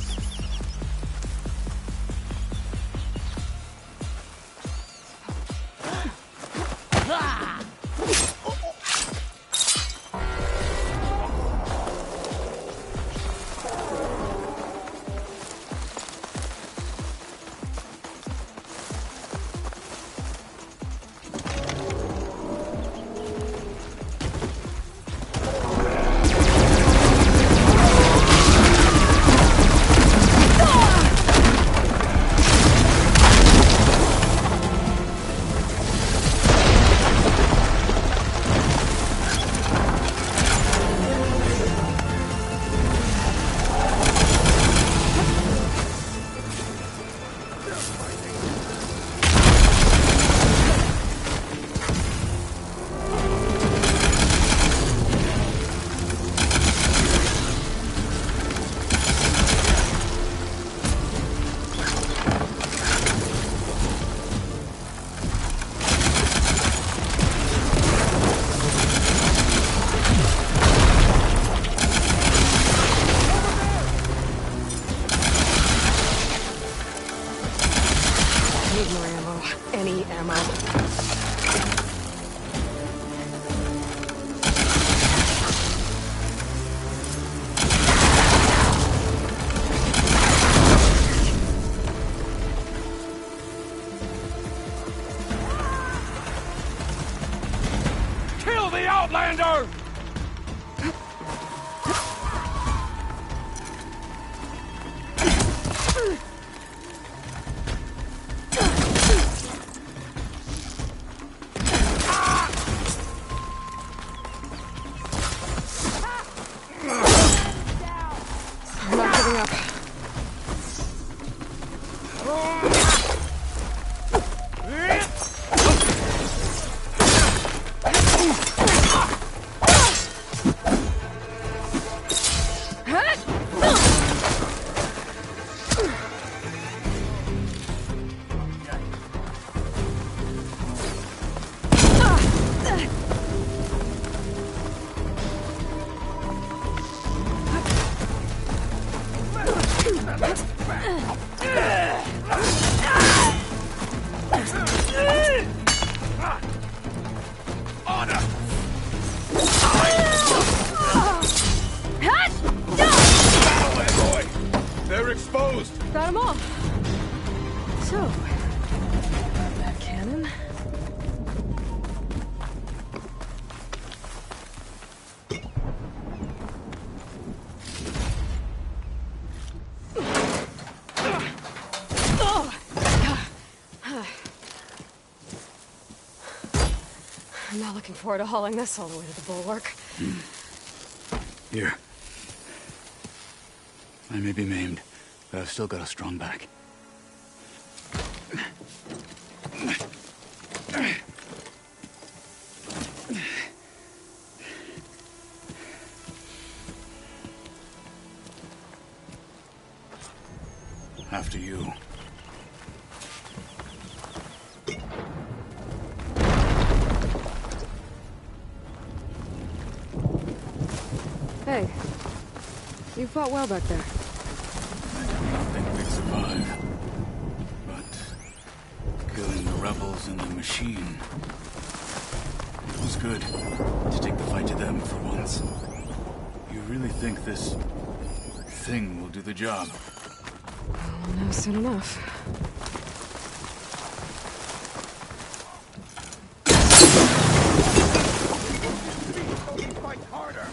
need more ammo. Any ammo. Kill the Outlander! I'm not giving up. They're exposed! Got them all. So, that cannon. I'm not looking forward to hauling this all the way to the bulwark. Here. I may be maimed, but I've still got a strong back. After you. Hey, you fought well back there. I did not think we'd survive. But killing the rebels and the machine, it was good to take the fight to them for once. You really think this thing will do the job? We'll know soon enough. Fight harder!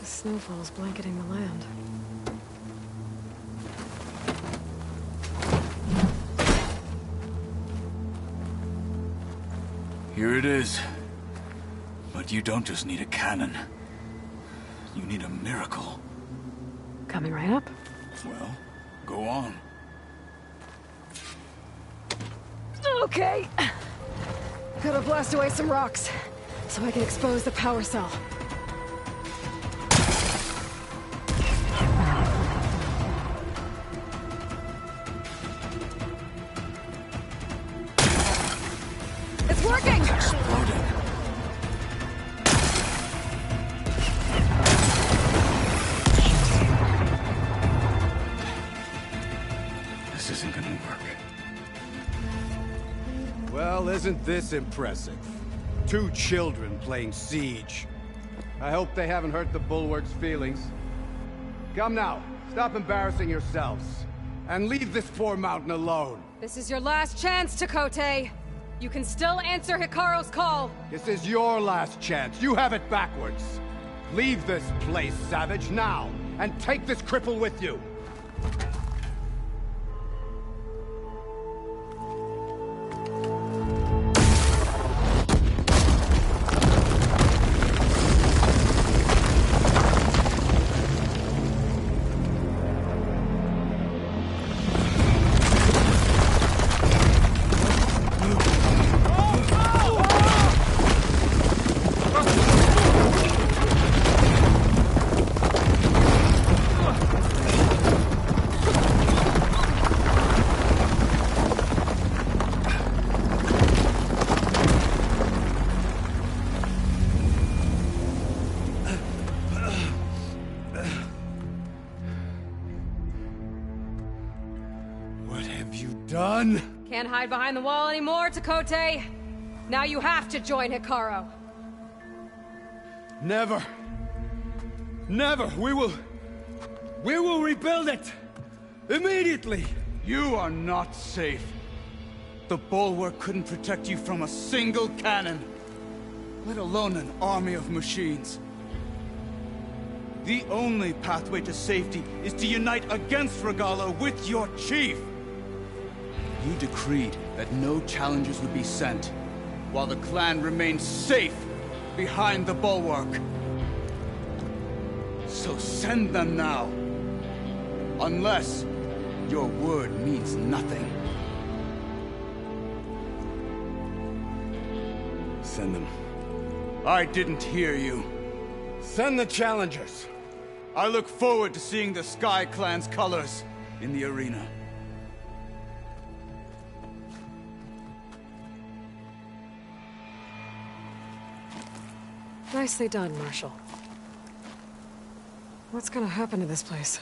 The snowfall's blanketing the land. Here it is. But you don't just need a cannon. You need a miracle. Coming right up. Well, go on. Okay. Gotta blast away some rocks, so I can expose the power cell. It's working! Exploding. This isn't gonna work. Well, isn't this impressive? 2 children playing siege. I hope they haven't hurt the Bulwark's feelings. Come now, stop embarrassing yourselves. And leave this poor mountain alone. This is your last chance, Chakotay. You can still answer Hikaru's call. This is your last chance. You have it backwards. Leave this place, Savage, now. And take this cripple with you. Done? Can't hide behind the wall anymore, Chakotay. Now you have to join Hikaru. Never. Never. We will rebuild it. Immediately. You are not safe. The Bulwark couldn't protect you from a single cannon, let alone an army of machines. The only pathway to safety is to unite against Regalo with your chief. You decreed that no challengers would be sent, while the clan remained safe behind the Bulwark. So send them now. Unless your word means nothing. Send them. I didn't hear you. Send the challengers. I look forward to seeing the Sky Clan's colors in the arena. Nicely done, Marshal. What's gonna happen to this place?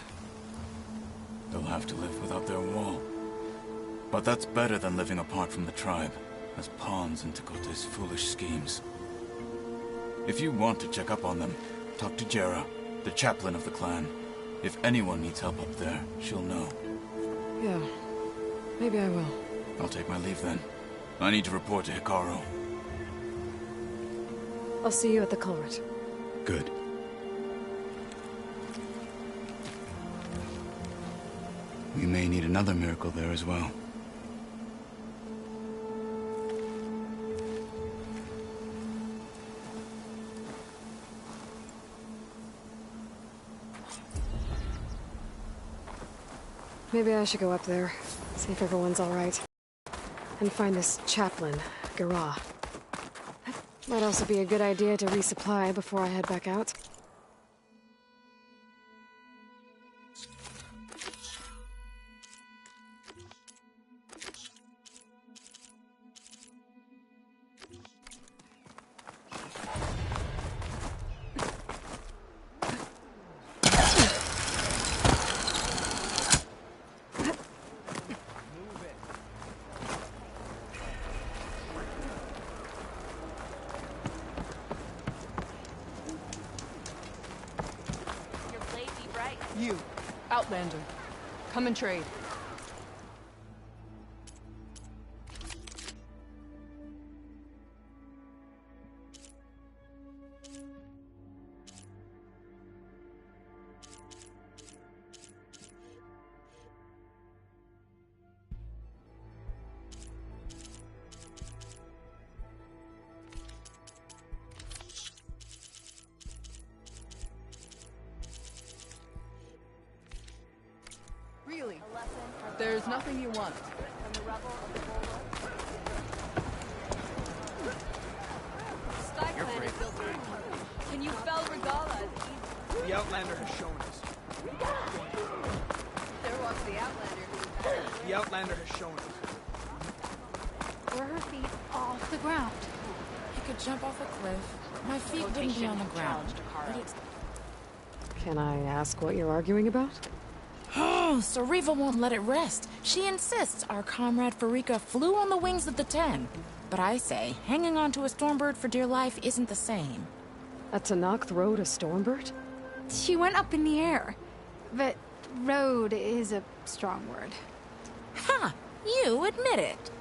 They'll have to live without their wall. But that's better than living apart from the tribe, as pawns in Chakotay's foolish schemes. If you want to check up on them, talk to Jera, the chaplain of the clan. If anyone needs help up there, she'll know. Yeah, maybe I will. I'll take my leave then. I need to report to Hikaru. I'll see you at the culvert. Good. We may need another miracle there as well. Maybe I should go up there, see if everyone's all right. And find this chaplain, Garah. Might also be a good idea to resupply before I head back out. You, Outlander. Come and trade. There's nothing you want. You're brave. Can you fell Regala? The Outlander has shown us. There walks the Outlander. The Outlander has shown us. Were her feet off the ground? I could jump off a cliff. My feet wouldn't be on the ground. Can I ask what you're arguing about? Oh, Sariva won't let it rest. She insists our comrade Farika flew on the wings of the 10. But I say, hanging on to a Stormbird for dear life isn't the same. A Tanakh rode a Stormbird? She went up in the air. But rode is a strong word. Ha! You admit it.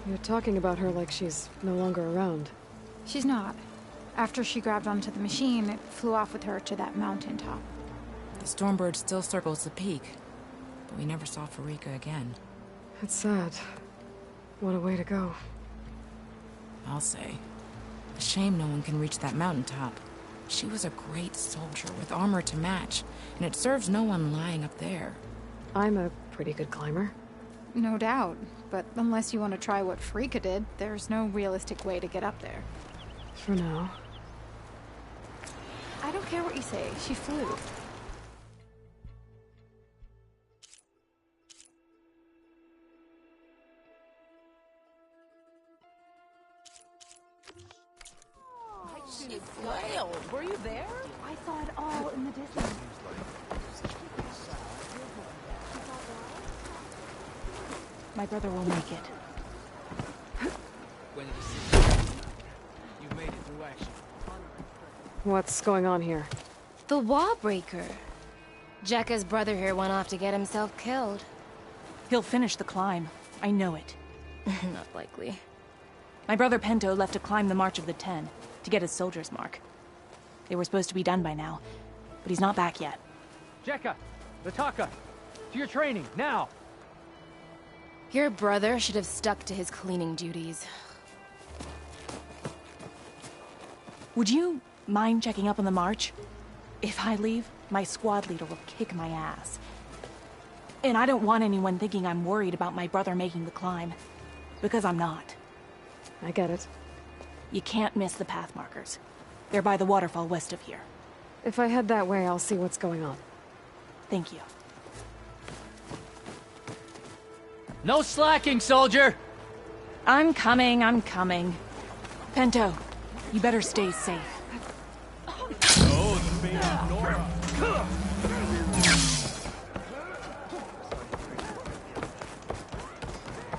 You're talking about her like she's no longer around. She's not. After she grabbed onto the machine, it flew off with her to that mountaintop. The Stormbird still circles the peak, but we never saw Farika again. It's sad. What a way to go. I'll say. A shame no one can reach that mountaintop. She was a great soldier with armor to match, and it serves no one lying up there. I'm a pretty good climber. No doubt, but unless you want to try what Farika did, there's no realistic way to get up there. For now. I don't care what you say, she flew. She flailed. Were you there? I saw it all in the distance. My brother will make it. When it is you've made it through action. What's going on here? The wall breaker. Jekka's brother here went off to get himself killed. He'll finish the climb. I know it. Not likely. My brother Pento left to climb the March of the 10, to get his soldier's mark. They were supposed to be done by now, but he's not back yet. Jekka! Lataka! To your training, now! Your brother should have stuck to his cleaning duties. Would you mind checking up on the march? If I leave, my squad leader will kick my ass. And I don't want anyone thinking I'm worried about my brother making the climb. Because I'm not. I get it. You can't miss the path markers. They're by the waterfall west of here. If I head that way, I'll see what's going on. Thank you. No slacking, soldier! I'm coming. Pento, you better stay safe. Oh, the fate of Nora.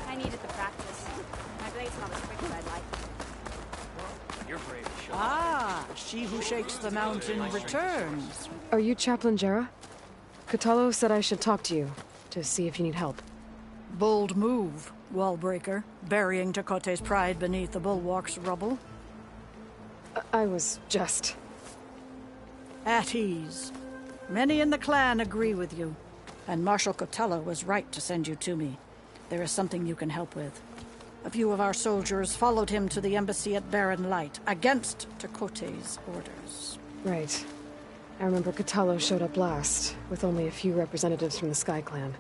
I needed the practice. My blade's not as quick as I'd like. You're brave. Ah, she who shakes the mountain returns. Are you Chaplain Jera? Kutalo said I should talk to you, to see if you need help. Bold move, Wallbreaker, burying Tekote's pride beneath the bulwark's rubble. I was just... At ease. Many in the clan agree with you, and Marshal Kutalo was right to send you to me. There is something you can help with. A few of our soldiers followed him to the embassy at Barren Light, against Tekote's orders. Right. I remember Kutalo showed up last, with only a few representatives from the Sky Clan.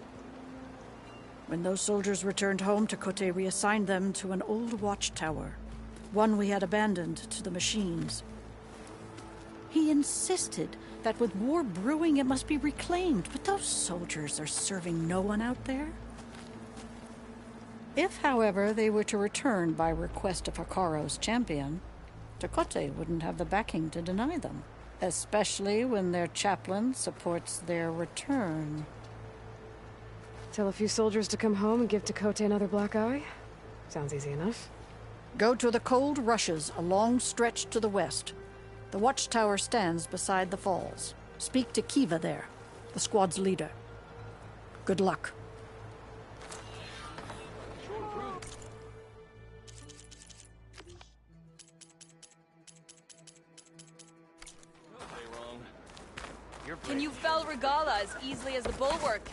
When those soldiers returned home, Tekote reassigned them to an old watchtower, one we had abandoned to the machines. He insisted that with war brewing it must be reclaimed, but those soldiers are serving no one out there. If, however, they were to return by request of Hakaro's champion, Tekote wouldn't have the backing to deny them, especially when their chaplain supports their return. Tell a few soldiers to come home and give Tekote another black eye? Sounds easy enough. Go to the cold rushes, a long stretch to the west. The watchtower stands beside the falls. Speak to Kiva there, the squad's leader. Good luck. Can you fell Regala as easily as the bulwark?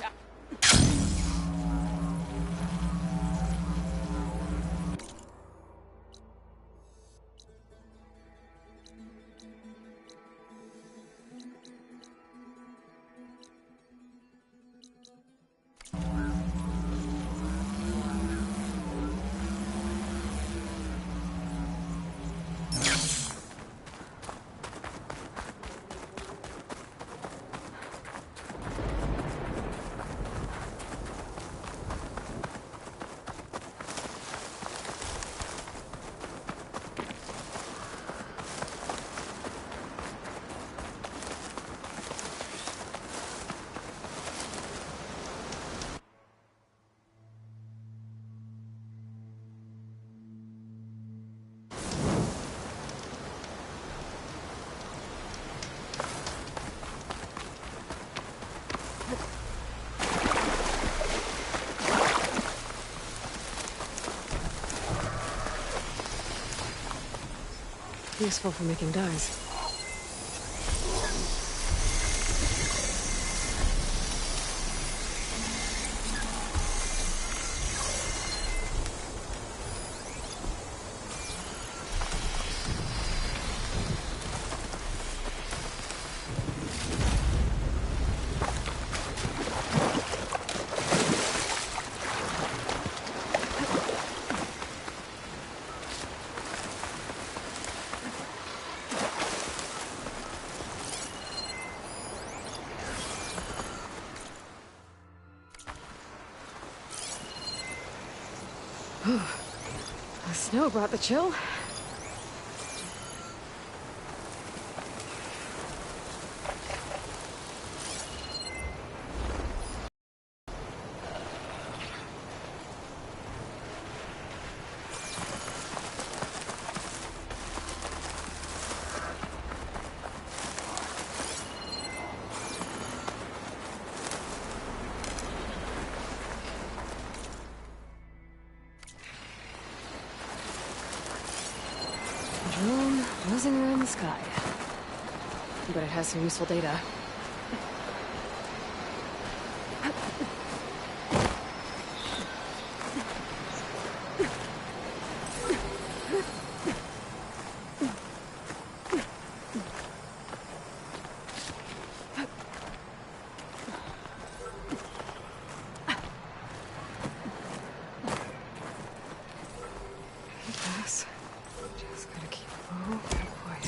Useful for making dyes. The snow brought the chill. Drone buzzing around the sky. But it has some useful data. Pass. Just gotta keep low and quiet.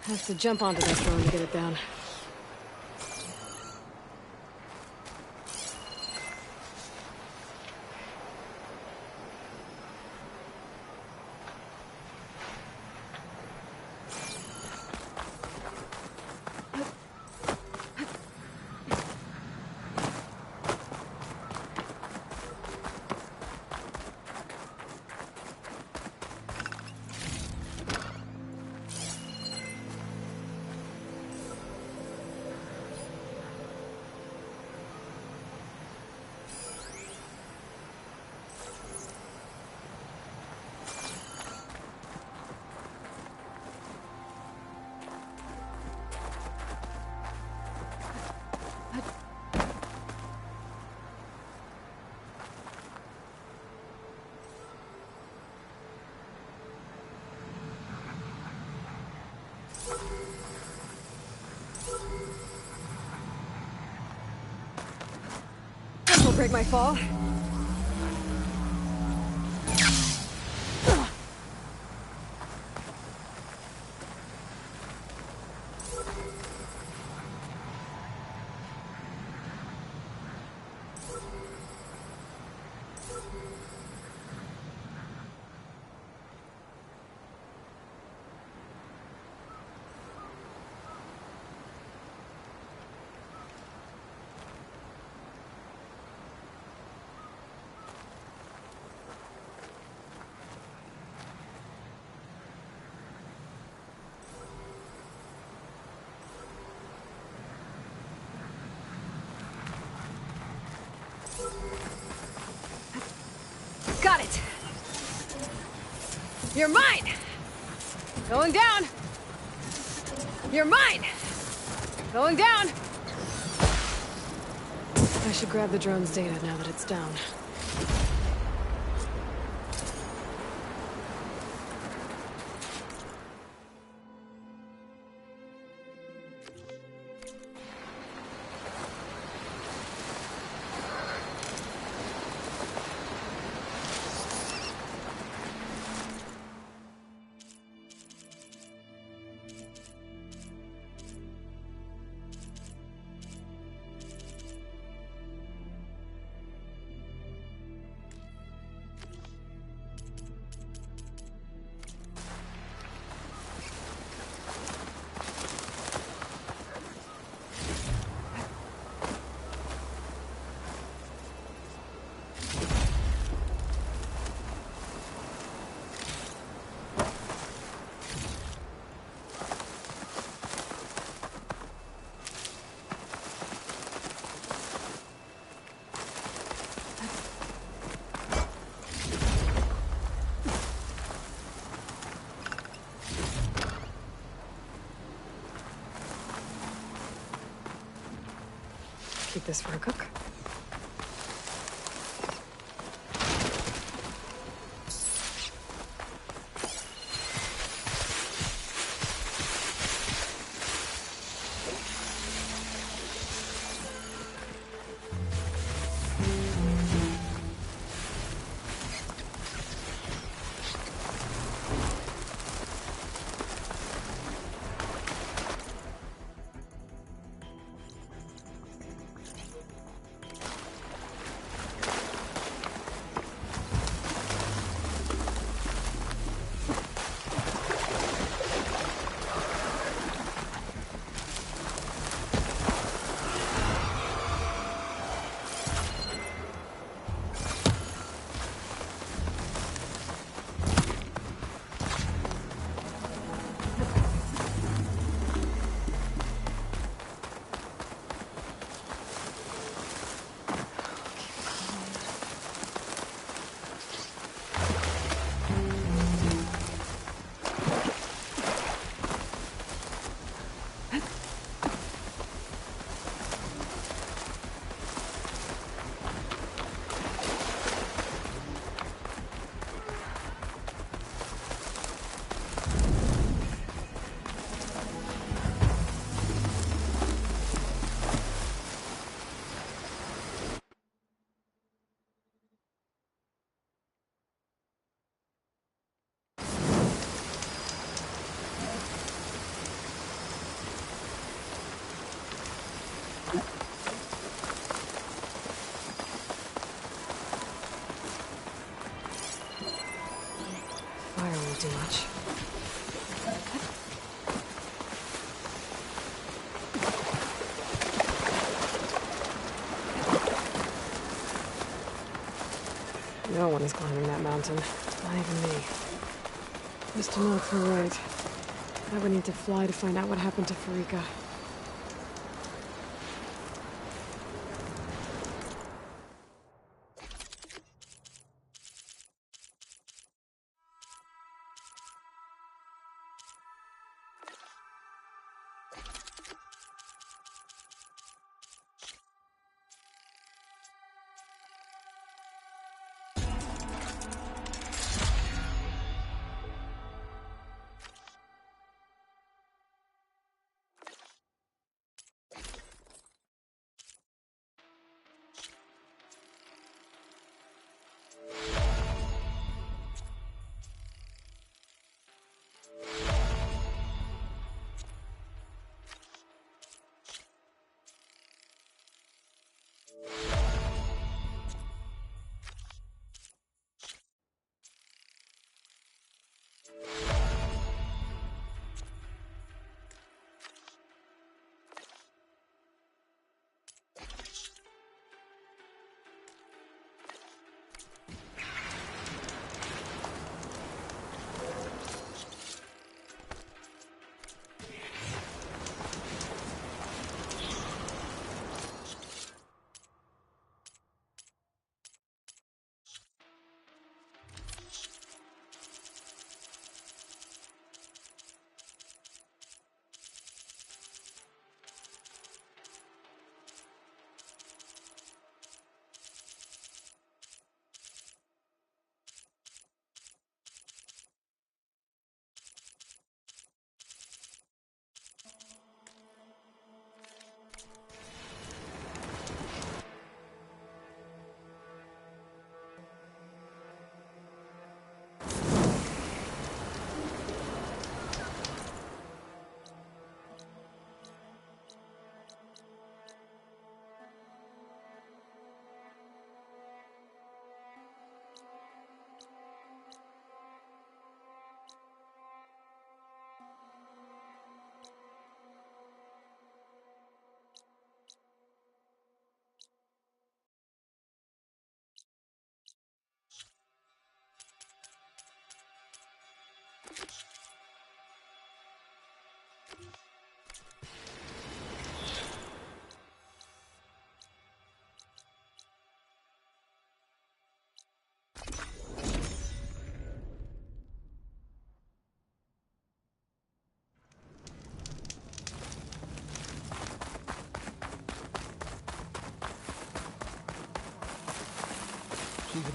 Have to jump onto this drone to get it down. This will break my fall. Got it! You're mine! Going down! You're mine! Going down! I should grab the drone's data now that it's down. keep this for a cook. Fire won't do much. No one is climbing that mountain. Not even me. Just to know if we're right, I would need to fly to find out what happened to Farika.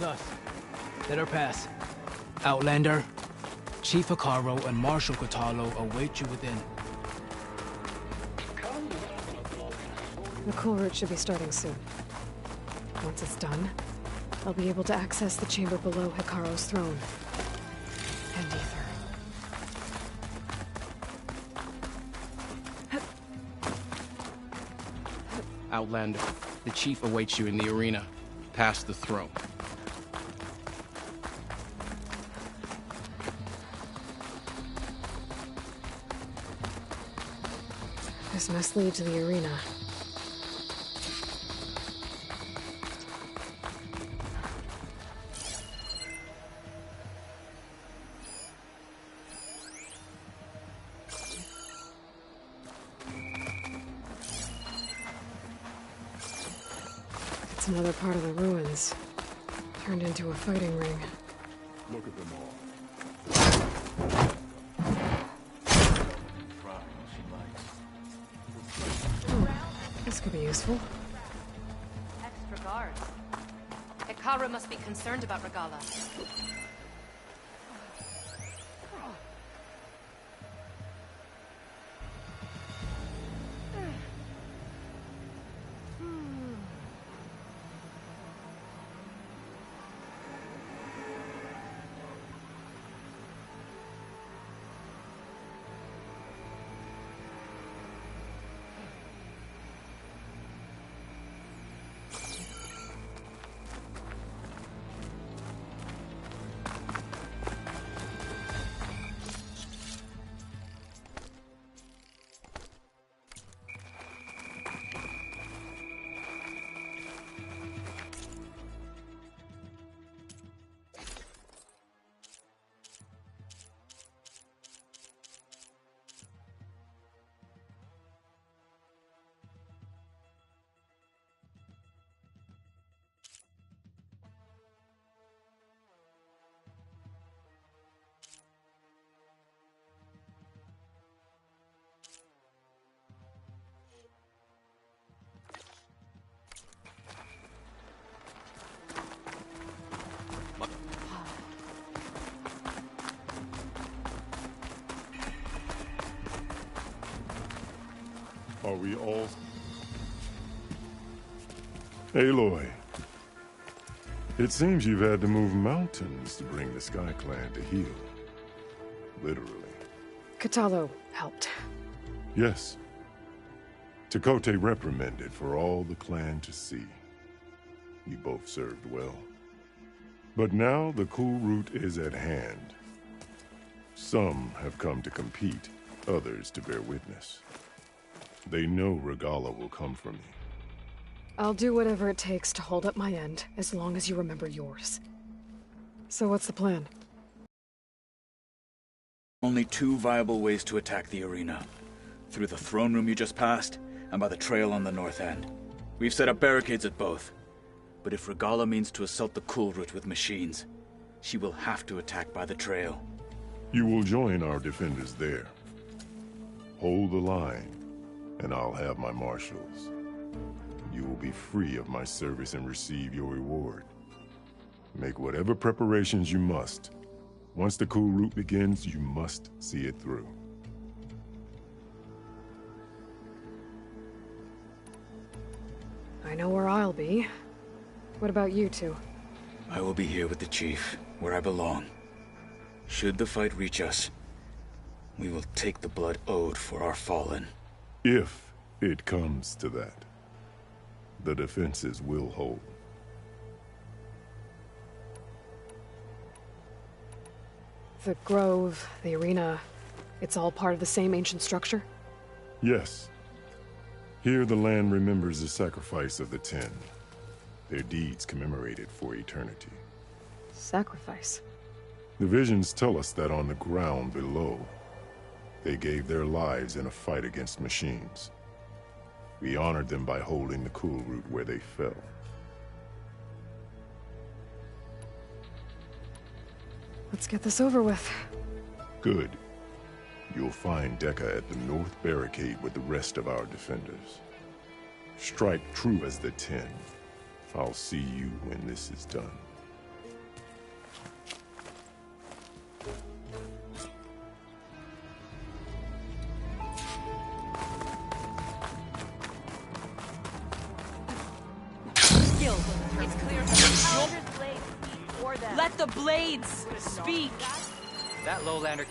us. Let her pass. Outlander, Chief Hikaru and Marshal Kotallo await you within. The cool route should be starting soon. Once it's done, I'll be able to access the chamber below Hikaru's throne. And Ether. Outlander, the Chief awaits you in the arena, past the throne. This must lead to the arena. It's another part of the ruins, turned into a fighting ring. Look at them all. This could be useful. Extra guards. Hikaru must be concerned about Regala. Are we all... Aloy, it seems you've had to move mountains to bring the Sky Clan to heel. Literally. Kotallo helped. Yes. Tekote reprimanded for all the clan to see. You both served well. But now the cool route is at hand. Some have come to compete, others to bear witness. They know Regala will come for me. I'll do whatever it takes to hold up my end, as long as you remember yours. So what's the plan? Only two viable ways to attack the arena. Through the throne room you just passed, and by the trail on the north end. We've set up barricades at both. But if Regala means to assault the cool route with machines, she will have to attack by the trail. You will join our defenders there. Hold the line, and I'll have my marshals. You will be free of my service and receive your reward. Make whatever preparations you must. Once the cool route begins, you must see it through. I know where I'll be. What about you two? I will be here with the chief, where I belong. Should the fight reach us, we will take the blood owed for our fallen. If it comes to that, the defenses will hold. The grove, the arena, it's all part of the same ancient structure? Yes. Here the land remembers the sacrifice of the 10. Their deeds commemorated for eternity. Sacrifice? The visions tell us that on the ground below, they gave their lives in a fight against machines. We honored them by holding the cool route where they fell. Let's get this over with. Good. You'll find Dekka at the north barricade with the rest of our defenders. Strike true as the 10. I'll see you when this is done. Let the blades speak! That lowlander...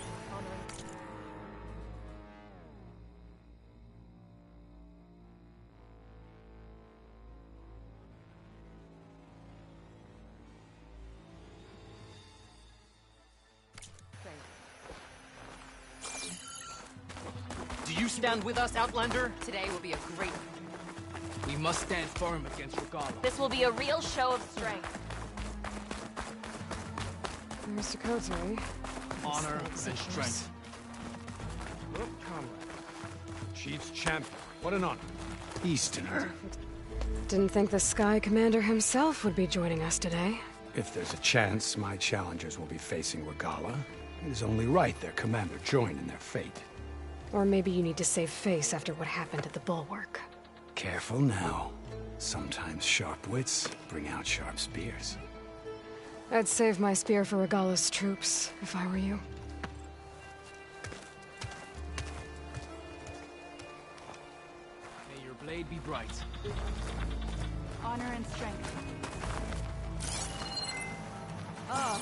Do you stand with us, Outlander? Today will be a great... We must stand firm against Regala. This will be a real show of strength. There's Dakota. Honor and strength. Look, comrade. Chief's champion. What an honor. Easterner. Didn't think the Sky Commander himself would be joining us today. If there's a chance my challengers will be facing Regala, it is only right their commander join in their fate. Or maybe you need to save face after what happened at the Bulwark. Careful now. Sometimes sharp wits bring out sharp spears. I'd save my spear for Regala's troops, if I were you. May your blade be bright. Honor and strength. Oh.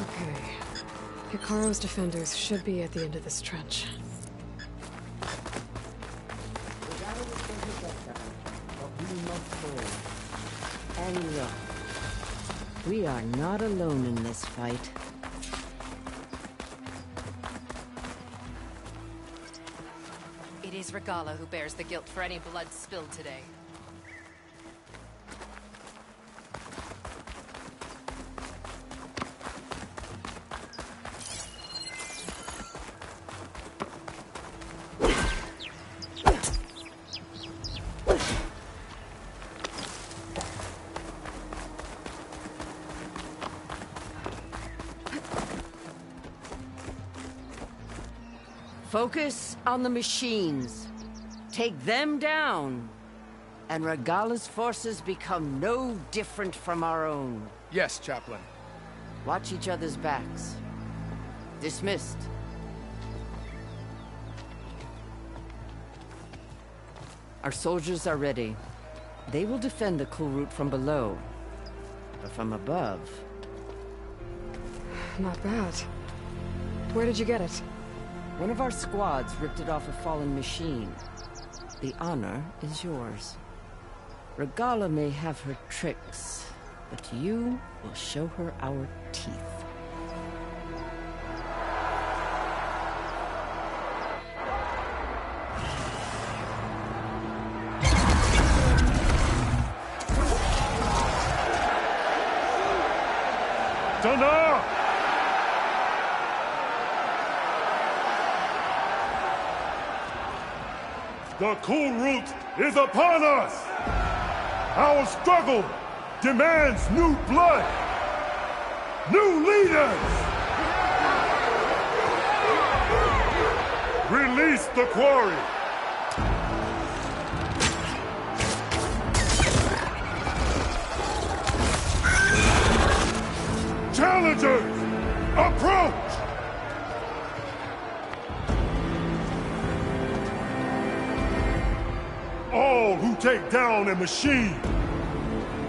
Okay. Hikaru's defenders should be at the end of this trench. And look, we are not alone in this fight. It is Regala who bears the guilt for any blood spilled today. Focus on the machines. Take them down. And Regala's forces become no different from our own. Yes, Chaplain. Watch each other's backs. Dismissed. Our soldiers are ready. They will defend the cool route from below. But from above... Not bad. Where did you get it? One of our squads ripped it off a fallen machine. The honor is yours. Regala may have her tricks, but you will show her our teeth. Dana! The cool route is upon us! Our struggle demands new blood! New leaders! Release the quarry! Challengers, approach! All who take down a machine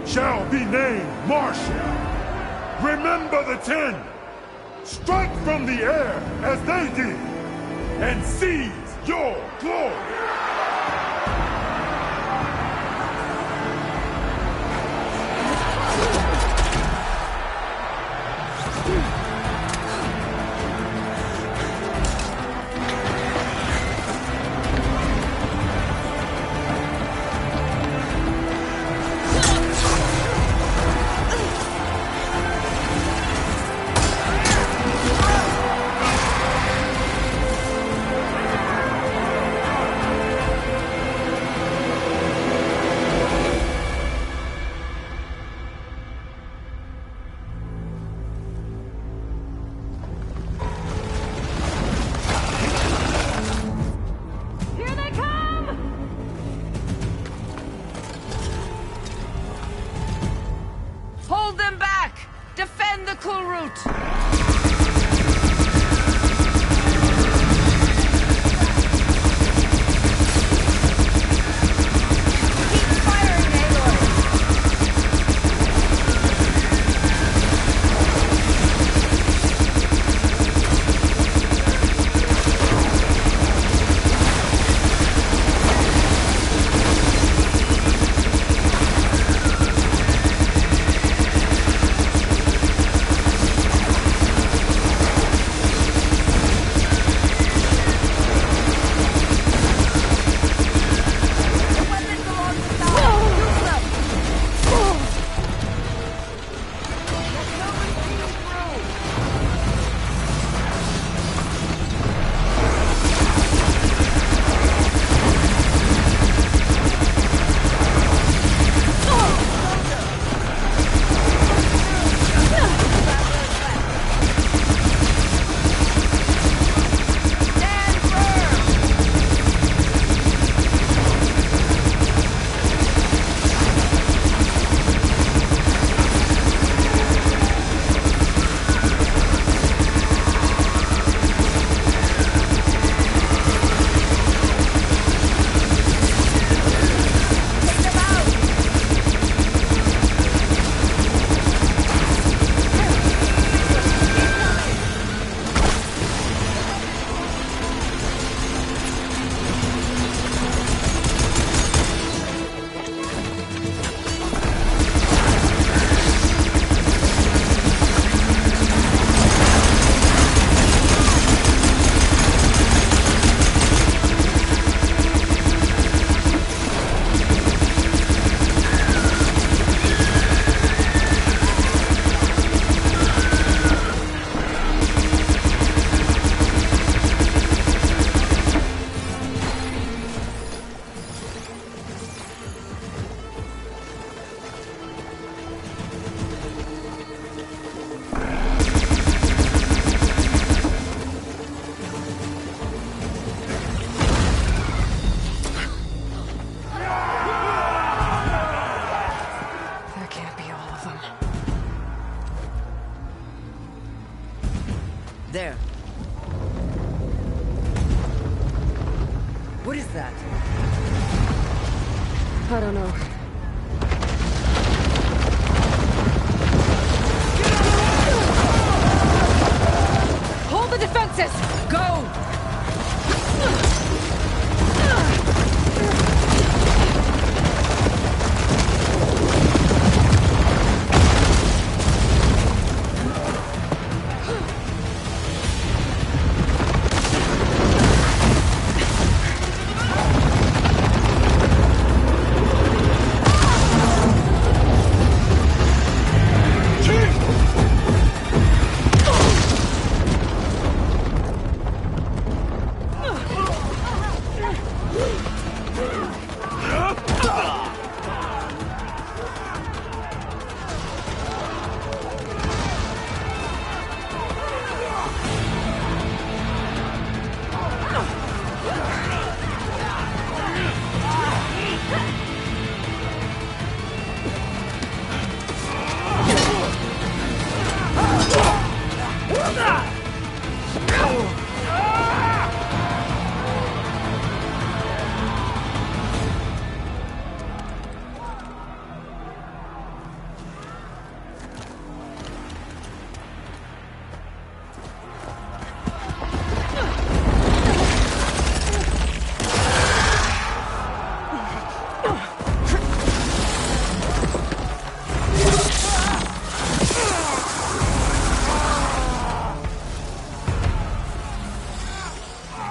shall be named Marshal. Remember the 10. Strike from the air as they did, and seize your glory. I don't know. Hold the defenses! Go!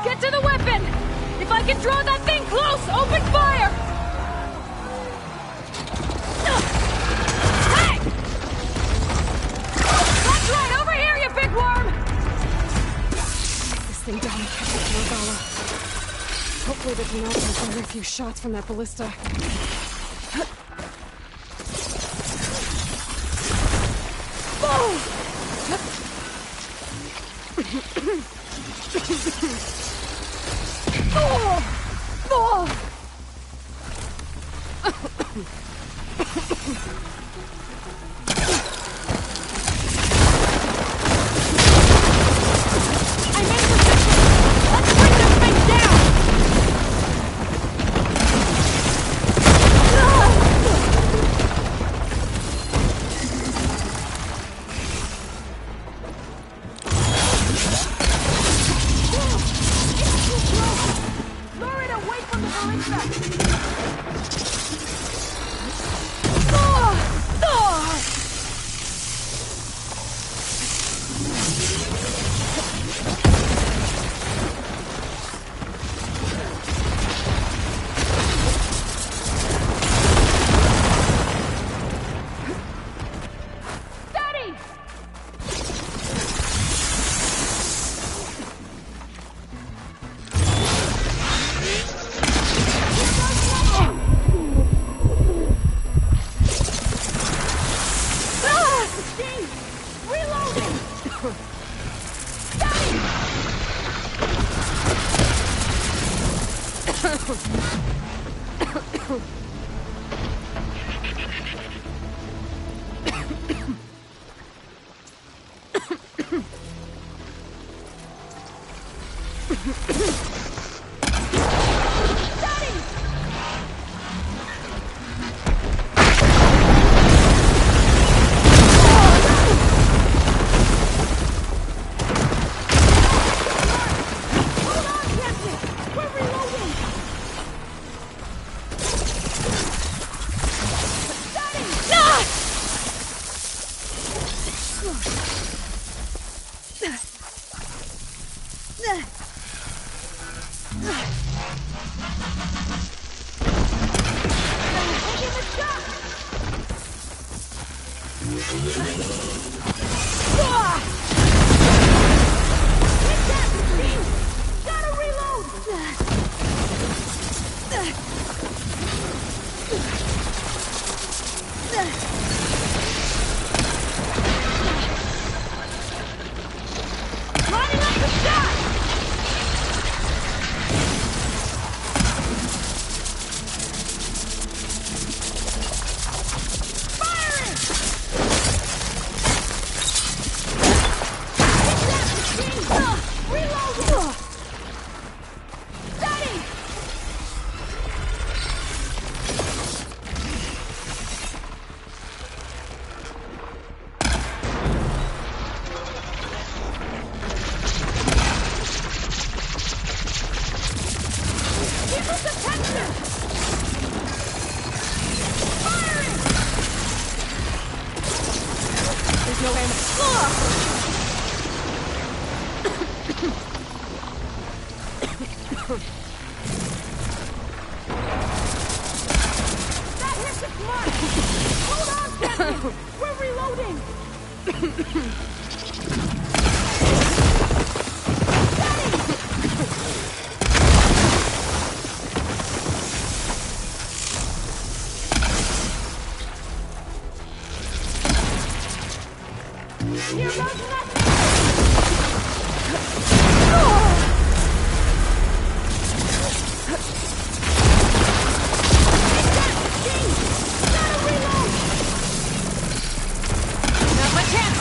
Get to the weapon! If I can draw that thing close, open fire! Hey! That's right, over here, you big worm! This thing down and catch up to Regala. Hopefully they can also fire a few shots from that ballista. We're reloading! Here goes Not my chance!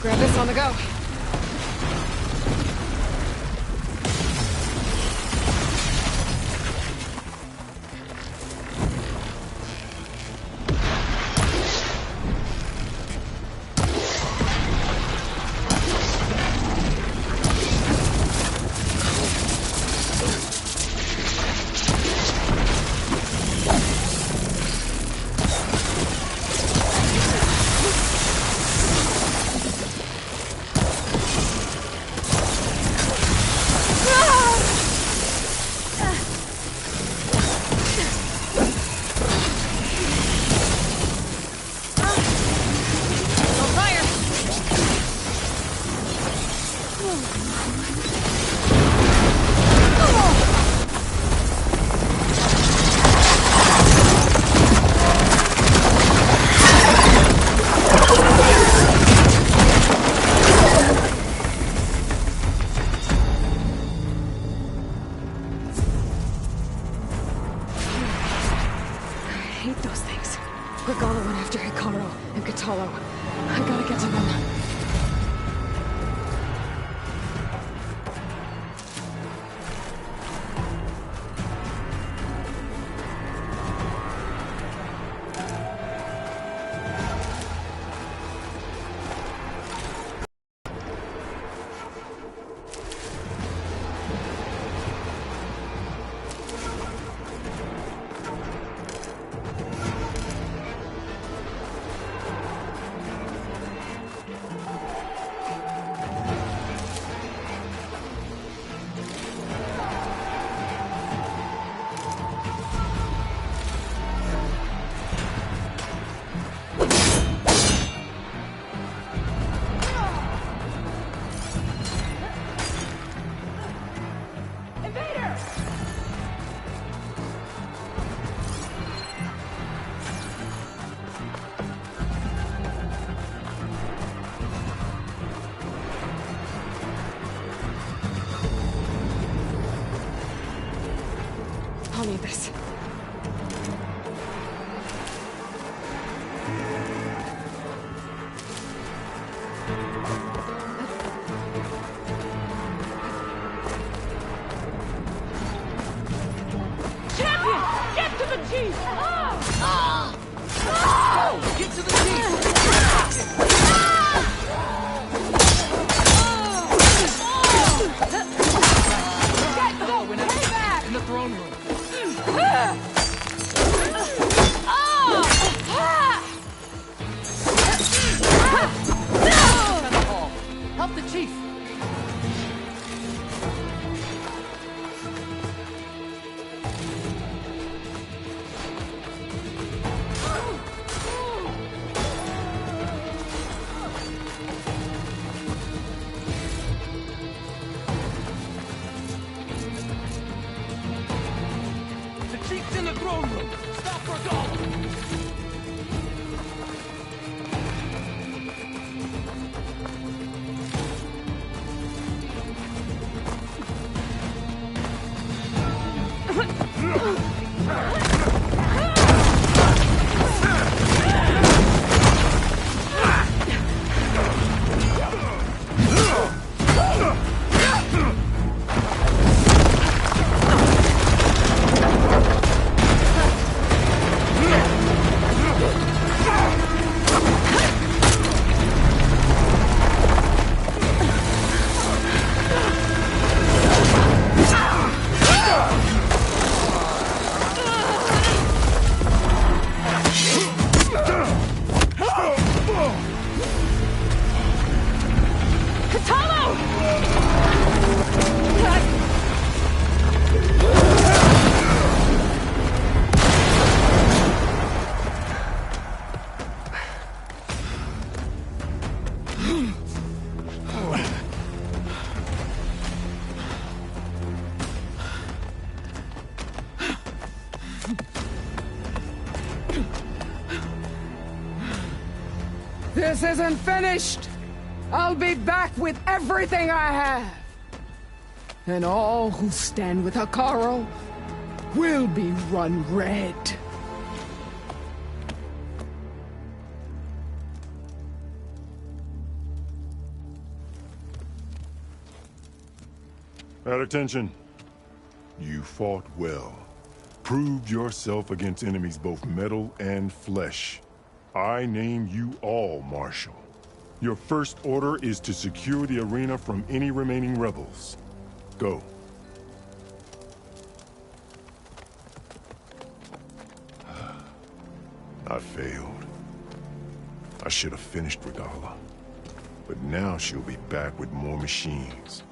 Grab this on the go. I hate those things. Regala went after Hikaru and Katalo. I gotta get to them. This isn't finished! I'll be back with everything I have! And all who stand with Hekarro will be run red. At attention. You fought well. Proved yourself against enemies both metal and flesh. I name you all Marshal. Your first order is to secure the arena from any remaining rebels. Go. I failed. I should have finished Regala. But now she'll be back with more machines.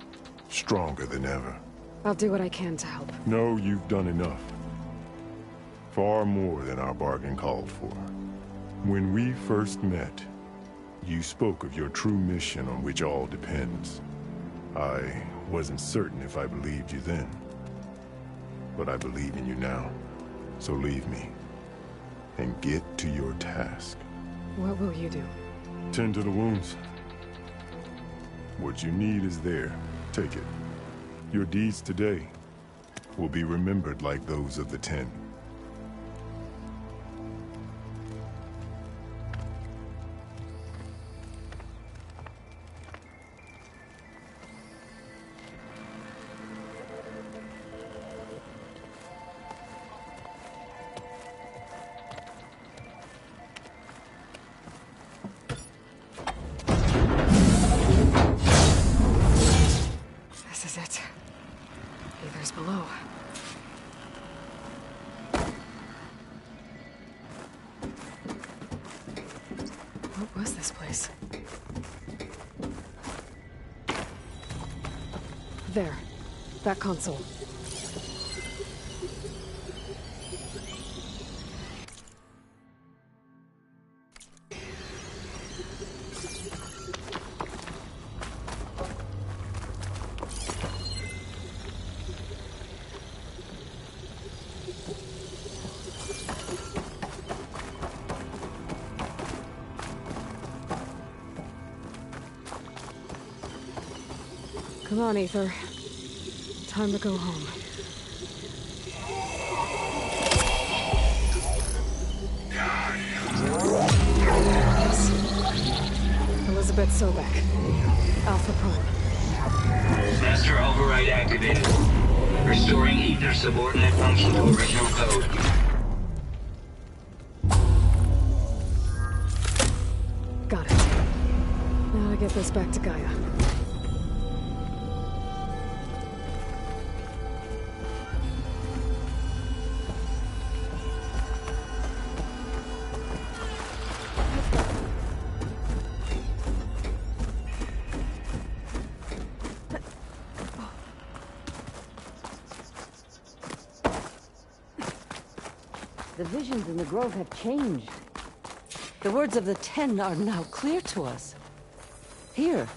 Stronger than ever. I'll do what I can to help. No, you've done enough. Far more than our bargain called for. When we first met, you spoke of your true mission on which all depends. I wasn't certain if I believed you then. But I believe in you now. So leave me. And get to your task. What will you do? Tend to the wounds. What you need is there. Take it. Your deeds today will be remembered like those of the 10. This is it. Aether's below. What was this place? There. That console. Come on, Aether. Time to go home. Yes. Elizabeth Sobek. Alpha Prime. Master override activated. Restoring Aether subordinate function to original code. Got it. Now to get this back to Gaia. The visions in the grove have changed. The words of the 10 are now clear to us. Here,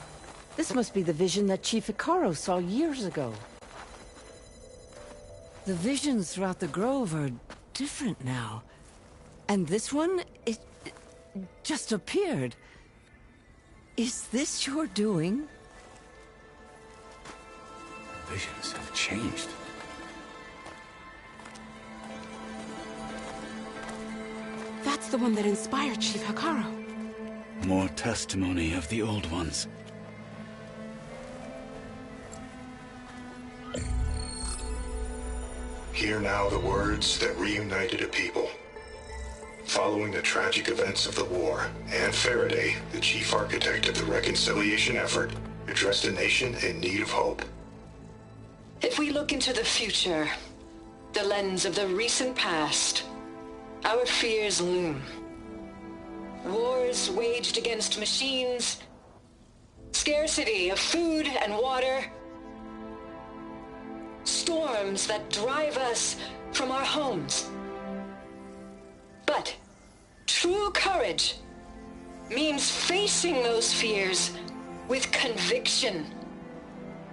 this must be the vision that Chief Hekarro saw years ago. The visions throughout the grove are different now. And this one, it just appeared. Is this your doing? Visions have changed. That's the one that inspired Chief Hekarro. More testimony of the old ones. Hear now the words that reunited a people. Following the tragic events of the war, Anne Faraday, the chief architect of the reconciliation effort, addressed a nation in need of hope. If we look into the future, the lens of the recent past, our fears loom. Wars waged against machines, scarcity of food and water, storms that drive us from our homes. But true courage means facing those fears with conviction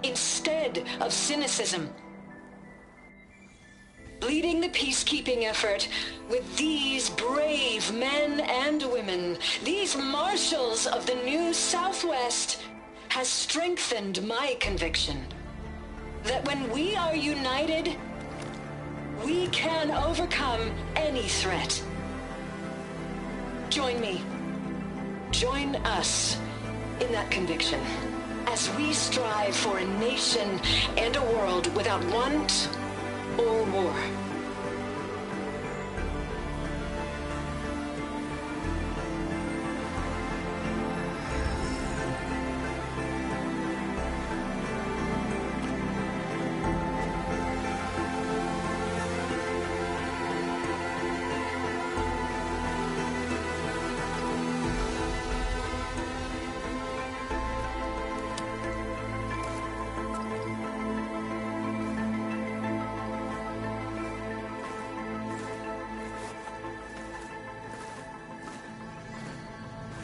instead of cynicism. Leading the peacekeeping effort with these brave men and women, these marshals of the new Southwest, has strengthened my conviction that when we are united, we can overcome any threat. Join me. Join us in that conviction as we strive for a nation and a world without want or war.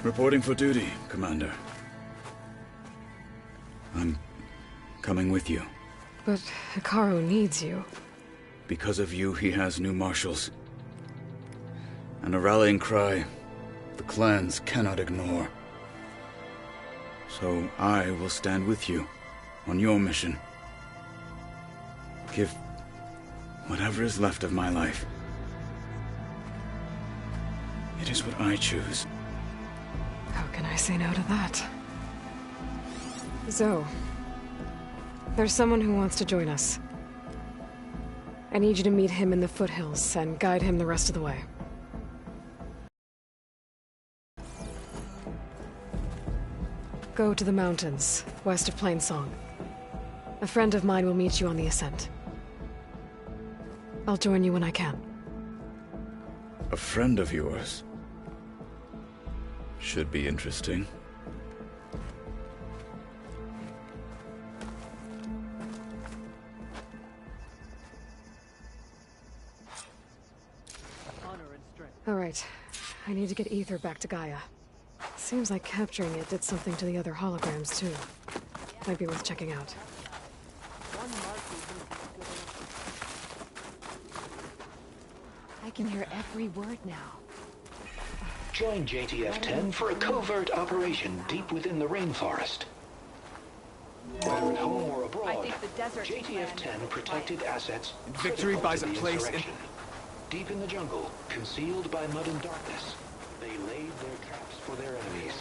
Reporting for duty, Commander. I'm coming with you. But Hikaru needs you. Because of you, he has new marshals. And a rallying cry the clans cannot ignore. So I will stand with you on your mission. Give whatever is left of my life. It is what I choose. How can I say no to that? Zoe, there's someone who wants to join us. I need you to meet him in the foothills and guide him the rest of the way. Go to the mountains, west of Plainsong. A friend of mine will meet you on the ascent. I'll join you when I can. A friend of yours? Should be interesting. All right. I need to get Ether back to Gaia. Seems like capturing it did something to the other holograms, too. Might be worth checking out. I can hear every word now. Join JTF-10 for a covert operation deep within the rainforest. Whether at home or abroad, JTF-10 protected assets. Victory buys a place in... Deep in the jungle, concealed by mud and darkness, they laid their traps for their enemies.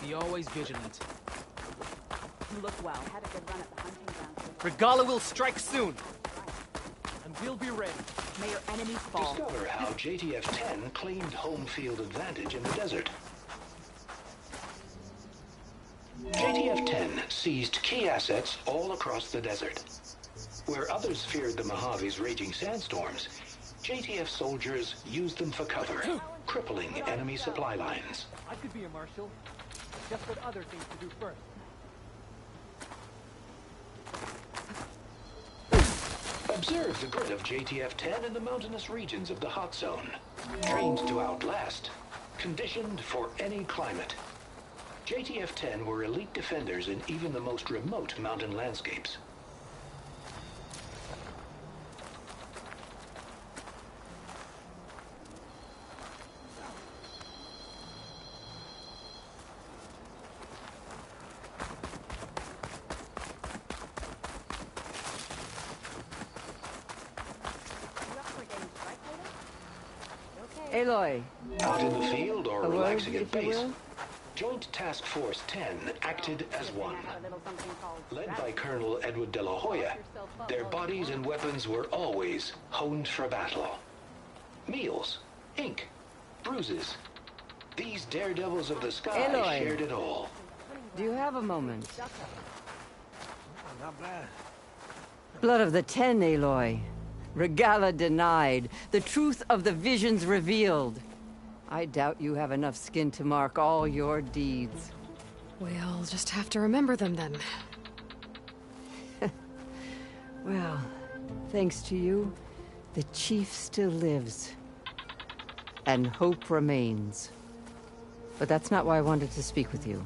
Be always vigilant. You look well. Had a good run at the hunting grounds. Regala will strike soon. And we'll be ready. May your enemies fall. Discover how JTF-10 claimed home field advantage in the desert. JTF-10 seized key assets all across the desert. Where others feared the Mojave's raging sandstorms, JTF soldiers used them for cover, crippling enemy supply lines. I could be a marshal. Just what other things to do first. Observe the grit of JTF-10 in the mountainous regions of the hot zone. Trained to outlast, conditioned for any climate. JTF-10 were elite defenders in even the most remote mountain landscapes. Aloy. Out in the field or relaxing at base, Joint Task Force 10 acted as one. Led by Colonel Edward de la Hoya, their bodies and weapons were always honed for battle. Meals, ink, bruises. These daredevils of the sky Aloy. shared it all. Do you have a moment? Not bad. Blood of the Ten, Aloy. Regala denied. The truth of the visions revealed. I doubt you have enough skin to mark all your deeds. We'll just have to remember them then. Well, thanks to you, the Chief still lives. And hope remains. But that's not why I wanted to speak with you.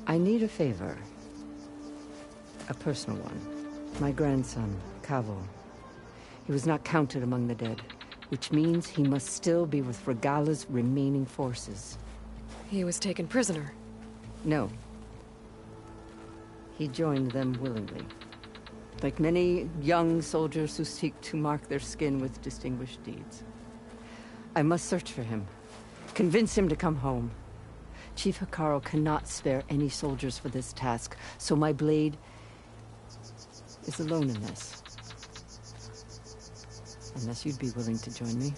I need a favor. A personal one. My grandson, Cavo. He was not counted among the dead, which means he must still be with Regala's remaining forces. He was taken prisoner? No. He joined them willingly. Like many young soldiers who seek to mark their skin with distinguished deeds. I must search for him. Convince him to come home. Chief Hekarro cannot spare any soldiers for this task, so my blade is alone in this. Unless you'd be willing to join me.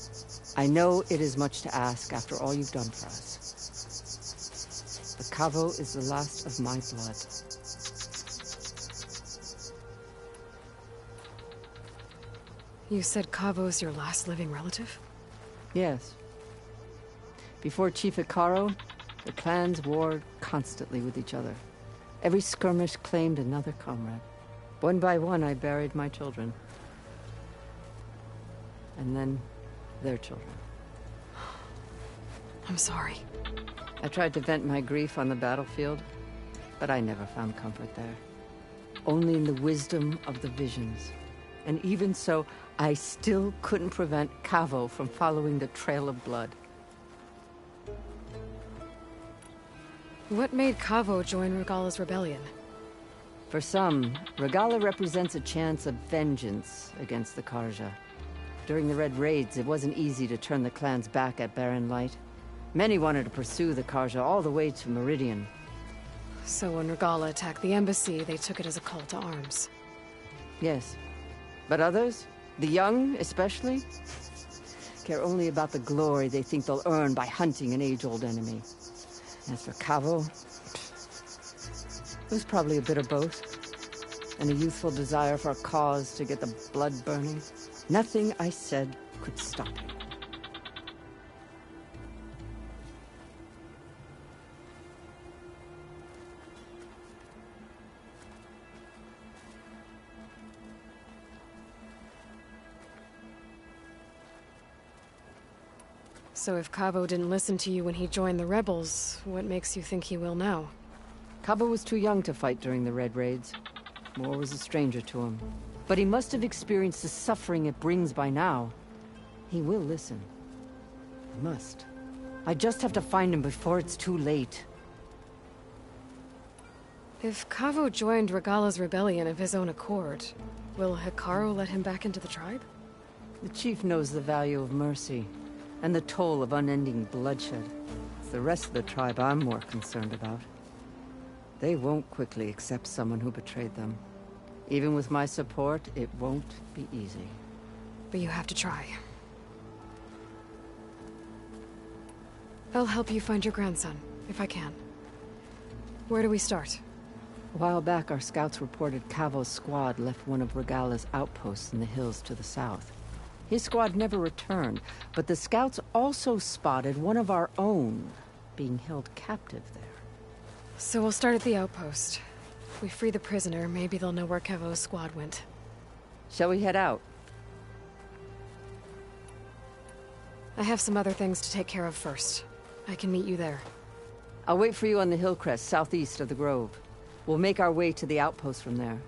I know it is much to ask after all you've done for us. But Cavo is the last of my blood. You said Cavo's your last living relative? Yes. Before Chief Hekarro, the clans warred constantly with each other. Every skirmish claimed another comrade. One by one, I buried my children. And then, their children. I'm sorry. I tried to vent my grief on the battlefield, but I never found comfort there. Only in the wisdom of the visions. And even so, I still couldn't prevent Cavo from following the trail of blood. What made Cavo join Regala's rebellion? For some, Regala represents a chance of vengeance against the Karja. During the Red Raids, it wasn't easy to turn the clans back at Barren Light. Many wanted to pursue the Karja all the way to Meridian. So when Regala attacked the embassy, they took it as a call to arms. Yes. But others, the young especially, care only about the glory they think they'll earn by hunting an age-old enemy. As for Cavo, it was probably a bit of both. And a youthful desire for a cause to get the blood burning. Nothing I said could stop him. So if Cavo didn't listen to you when he joined the rebels, what makes you think he will now? Cavo was too young to fight during the Red Raids. War was a stranger to him. But he must have experienced the suffering it brings by now. He will listen. He must. I just have to find him before it's too late. If Cavo joined Regala's rebellion of his own accord, will Hekarro let him back into the tribe? The chief knows the value of mercy, and the toll of unending bloodshed. It's the rest of the tribe I'm more concerned about. They won't quickly accept someone who betrayed them. Even with my support, it won't be easy. But you have to try. I'll help you find your grandson, if I can. Where do we start? A while back, our scouts reported Cavo's squad left one of Regala's outposts in the hills to the south. His squad never returned, but the scouts also spotted one of our own being held captive there. So we'll start at the outpost. If we free the prisoner, maybe they'll know where Cavo's squad went. Shall we head out? I have some other things to take care of first. I can meet you there. I'll wait for you on the hill crest southeast of the grove. We'll make our way to the outpost from there.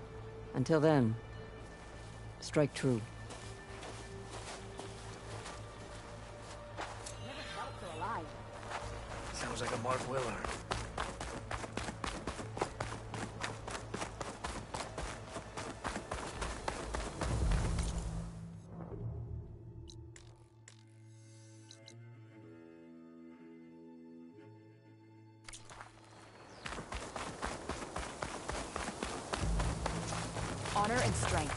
Until then, strike true. Sounds like a Mark Willard. Honor and strength.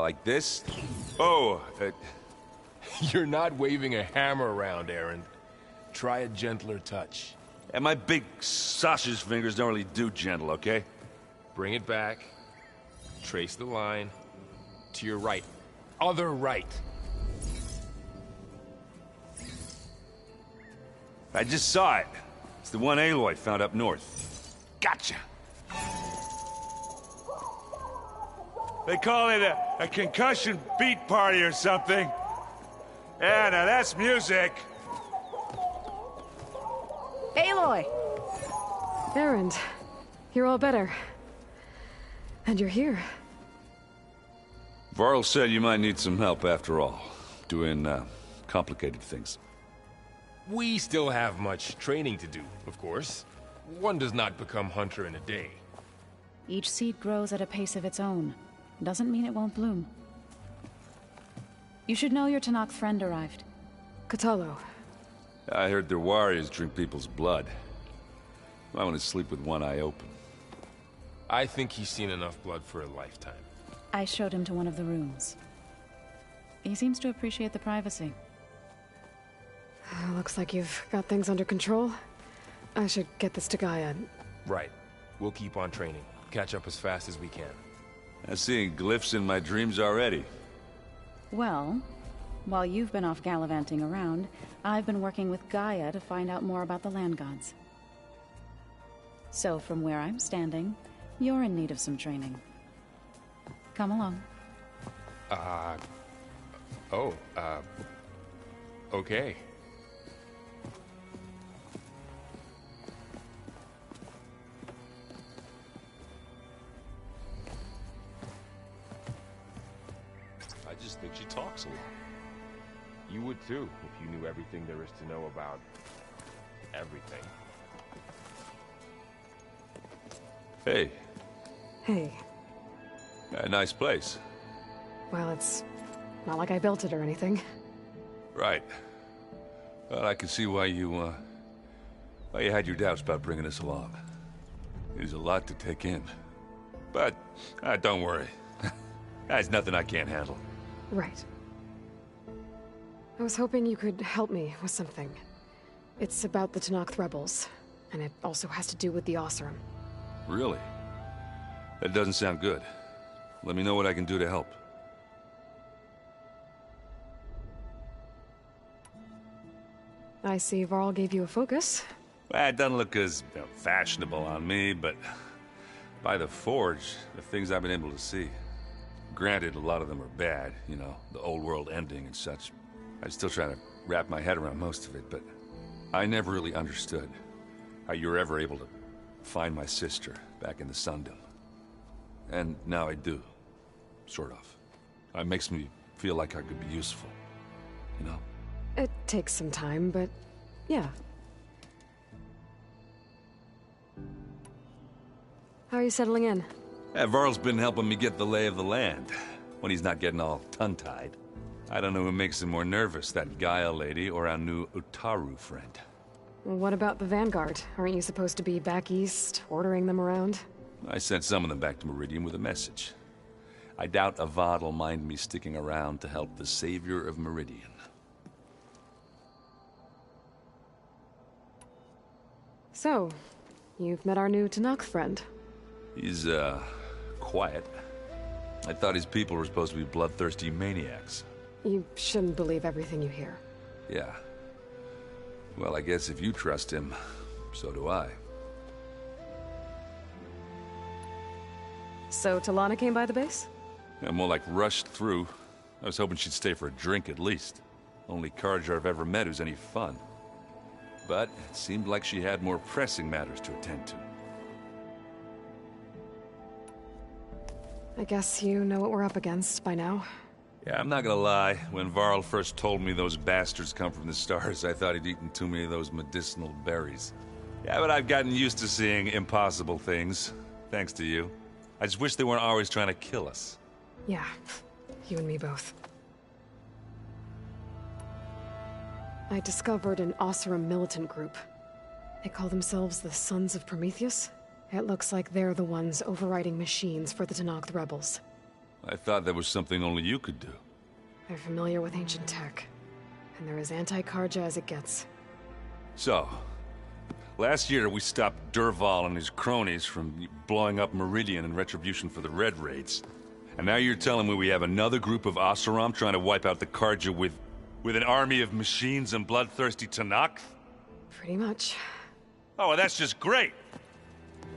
like this? Oh, You're not waving a hammer around, Aaron. Try a gentler touch. And my big sausage fingers don't really do gentle, okay? Bring it back. Trace the line. To your right. Other right. I just saw it. It's the one Aloy found up north. Gotcha! They call it a concussion beat party or something. Yeah, now that's music. Aloy! Erend, you're all better. And you're here. Varl said you might need some help after all. Doing, complicated things. We still have much training to do, of course. One does not become hunter in a day. Each seed grows at a pace of its own. Doesn't mean it won't bloom. You should know your Tanakh friend arrived. Katalo. I heard their warriors drink people's blood. I want to sleep with one eye open. I think he's seen enough blood for a lifetime. I showed him to one of the rooms. He seems to appreciate the privacy. Looks like you've got things under control. I should get this to Gaia. Right. We'll keep on training. Catch up as fast as we can. I'm seeing glyphs in my dreams already. Well, while you've been off gallivanting around, I've been working with Gaia to find out more about the land gods. So from where I'm standing, you're in need of some training. Come along. Okay. I just think she talks a lot. You would too, if you knew everything there is to know about everything. Hey. Hey. A nice place. Well, it's not like I built it or anything. Right. Well, I can see why you had your doubts about bringing us along. There's a lot to take in. But, don't worry. There's nothing I can't handle. Right. I was hoping you could help me with something. It's about the Tanakh rebels, and it also has to do with the Oseram. Really? That doesn't sound good. Let me know what I can do to help. I see Varl gave you a focus. Well, it doesn't look as fashionable on me, but by the Forge, the things I've been able to see. Granted, a lot of them are bad, you know, the old world ending and such. I'm still trying to wrap my head around most of it, but I never really understood how you were ever able to find my sister back in the Sundom. And now I do. Sort of. It makes me feel like I could be useful. You know? It takes some time, but yeah. How are you settling in? Varl's been helping me get the lay of the land, when he's not getting all tongue-tied. I don't know who makes him more nervous, that Gaia lady or our new Utaru friend. Well, what about the Vanguard? Aren't you supposed to be back east, ordering them around? I sent some of them back to Meridian with a message. I doubt Avad will mind me sticking around to help the savior of Meridian. So, you've met our new Tanakh friend. He's, quiet. I thought his people were supposed to be bloodthirsty maniacs. You shouldn't believe everything you hear. Yeah. Well, I guess if you trust him, so do I. So, Talana came by the base? Yeah, more like rushed through. I was hoping she'd stay for a drink at least. Only Carja I've ever met who's any fun. But it seemed like she had more pressing matters to attend to. I guess you know what we're up against by now. Yeah, I'm not gonna lie. When Varl first told me those bastards come from the stars, I thought he'd eaten too many of those medicinal berries. Yeah, but I've gotten used to seeing impossible things, thanks to you. I just wish they weren't always trying to kill us. Yeah, you and me both. I discovered an Oseram militant group. They call themselves the Sons of Prometheus. It looks like they're the ones overriding machines for the Tanakh rebels. I thought that was something only you could do. They're familiar with ancient tech, and they're as anti-Karja as it gets. So, last year we stopped Durval and his cronies from blowing up Meridian in retribution for the Red Raids. And now you're telling me we have another group of Oseram trying to wipe out the Karja with an army of machines and bloodthirsty Tanakh? Pretty much. Oh, well, that's just great!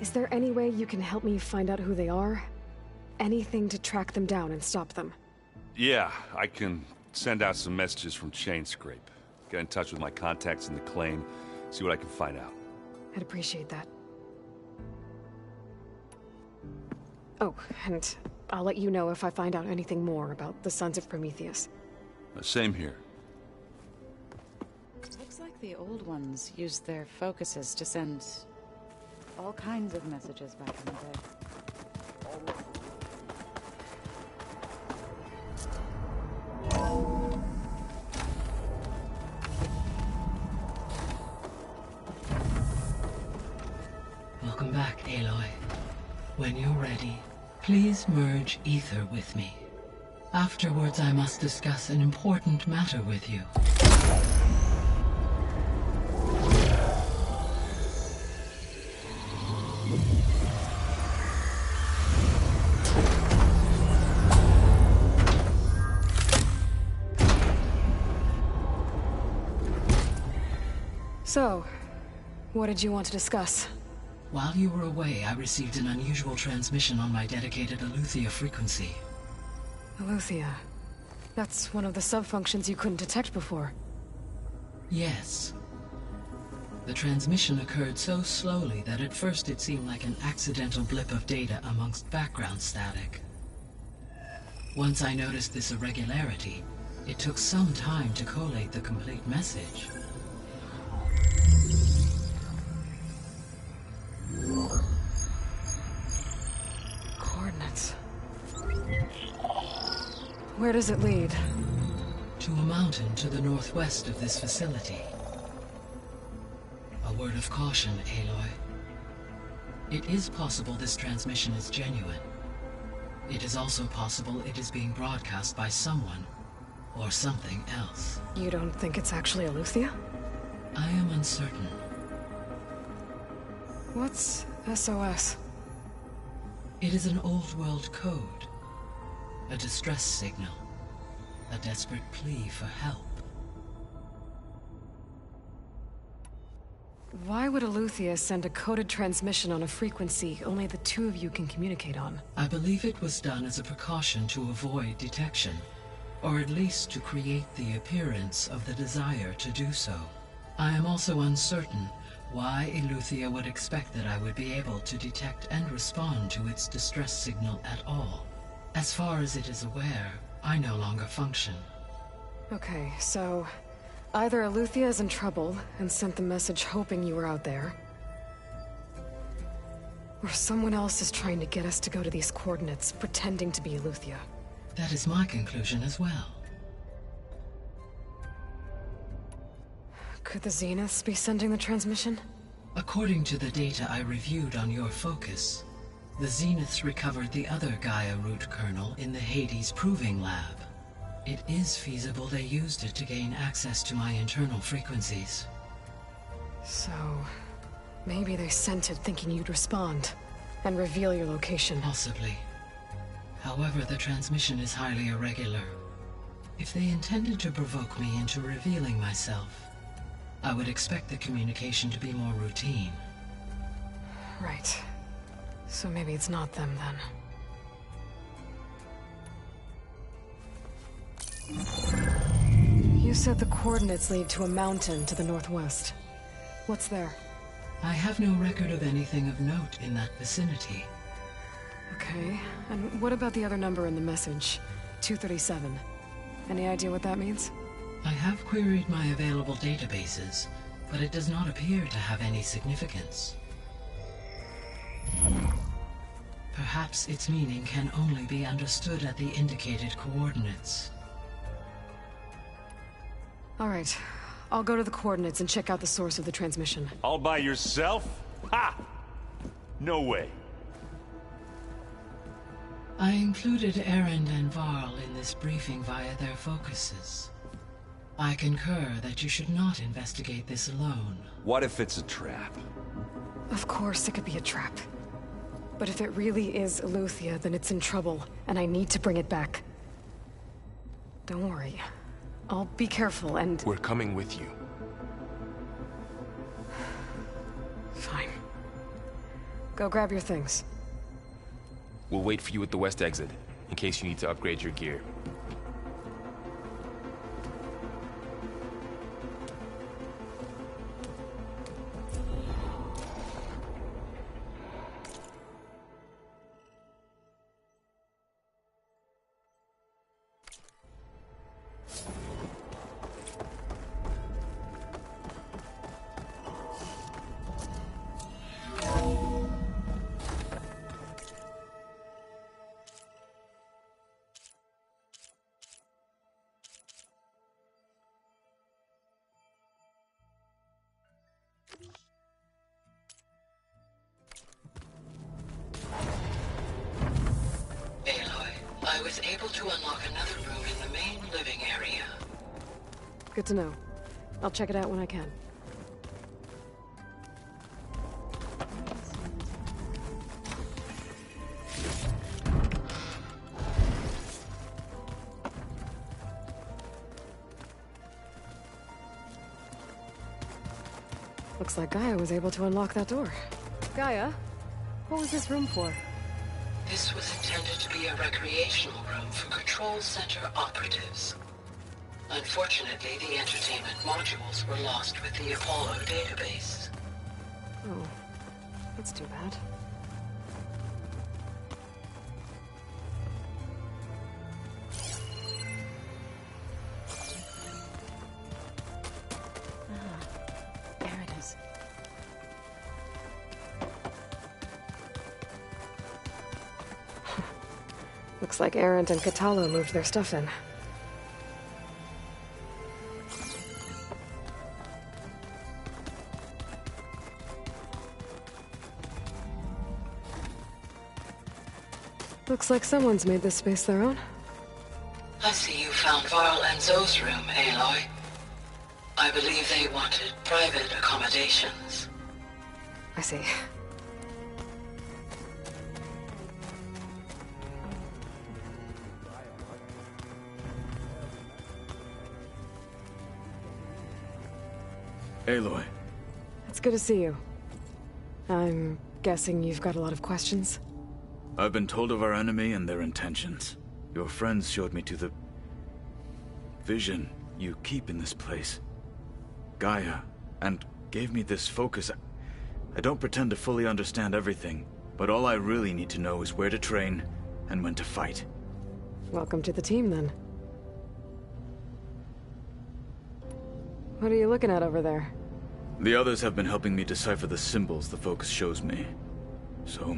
Is there any way you can help me find out who they are? Anything to track them down and stop them? Yeah, I can send out some messages from Chainscrape. Get in touch with my contacts in the claim, see what I can find out. I'd appreciate that. Oh, and I'll let you know if I find out anything more about the Sons of Prometheus. Same here. Looks like the old ones used their focuses to send all kinds of messages back in the day. Welcome back, Aloy. When you're ready, please merge ether with me. Afterwards, I must discuss an important matter with you. So, what did you want to discuss? While you were away, I received an unusual transmission on my dedicated Aletheia frequency. Aletheia. That's one of the sub-functions you couldn't detect before. Yes. The transmission occurred so slowly that at first it seemed like an accidental blip of data amongst background static. Once I noticed this irregularity, it took some time to collate the complete message. Coordinates. Where does it lead? To a mountain to the northwest of this facility. A word of caution, Aloy. It is possible this transmission is genuine. It is also possible it is being broadcast by someone or something else. You don't think it's actually Aletheia? I am uncertain. What's SOS? It is an old world code. A distress signal. A desperate plea for help. Why would Aletheia send a coded transmission on a frequency only the two of you can communicate on? I believe it was done as a precaution to avoid detection, or at least to create the appearance of the desire to do so. I am also uncertain why Aletheia would expect that I would be able to detect and respond to its distress signal at all. As far as it is aware, I no longer function. Okay, so either Aletheia is in trouble and sent the message hoping you were out there, or someone else is trying to get us to go to these coordinates, pretending to be Aletheia. That is my conclusion as well. Could the Zeniths be sending the transmission? According to the data I reviewed on your focus, the Zeniths recovered the other Gaia root kernel in the Hades Proving Lab. It is feasible they used it to gain access to my internal frequencies. So, maybe they sent it thinking you'd respond and reveal your location. Possibly. However, the transmission is highly irregular. If they intended to provoke me into revealing myself, I would expect the communication to be more routine. Right. So maybe it's not them, then. You said the coordinates lead to a mountain to the northwest. What's there? I have no record of anything of note in that vicinity. Okay, and what about the other number in the message? 237. Any idea what that means? I have queried my available databases, but it does not appear to have any significance. Perhaps its meaning can only be understood at the indicated coordinates. All right. I'll go to the coordinates and check out the source of the transmission. All by yourself? Ha! No way. I included Erend and Varl in this briefing via their focuses. I concur that you should not investigate this alone. What if it's a trap? Of course it could be a trap. But if it really is Eleuthia, then it's in trouble, and I need to bring it back. Don't worry. I'll be careful and... We're coming with you. Fine. Go grab your things. We'll wait for you at the west exit, in case you need to upgrade your gear. I was able to unlock another room in the main living area. Good to know. I'll check it out when I can. Looks like Gaia was able to unlock that door. Gaia, what was this room for? This was intended to be a recreational room for Control Center operatives. Unfortunately, the entertainment modules were lost with the Apollo database. Oh, that's too bad. There it is. Looks like Erend and Katalo moved their stuff in. Looks like someone's made this space their own. I see you found Varl and Zoe's room, Aloy. I believe they wanted private accommodations. I see. Aloy. It's good to see you. I'm guessing you've got a lot of questions? I've been told of our enemy and their intentions. Your friends showed me to the vision you keep in this place, Gaia, and gave me this focus. I don't pretend to fully understand everything, but all I really need to know is where to train and when to fight. Welcome to the team, then. What are you looking at over there? The others have been helping me decipher the symbols the focus shows me. So,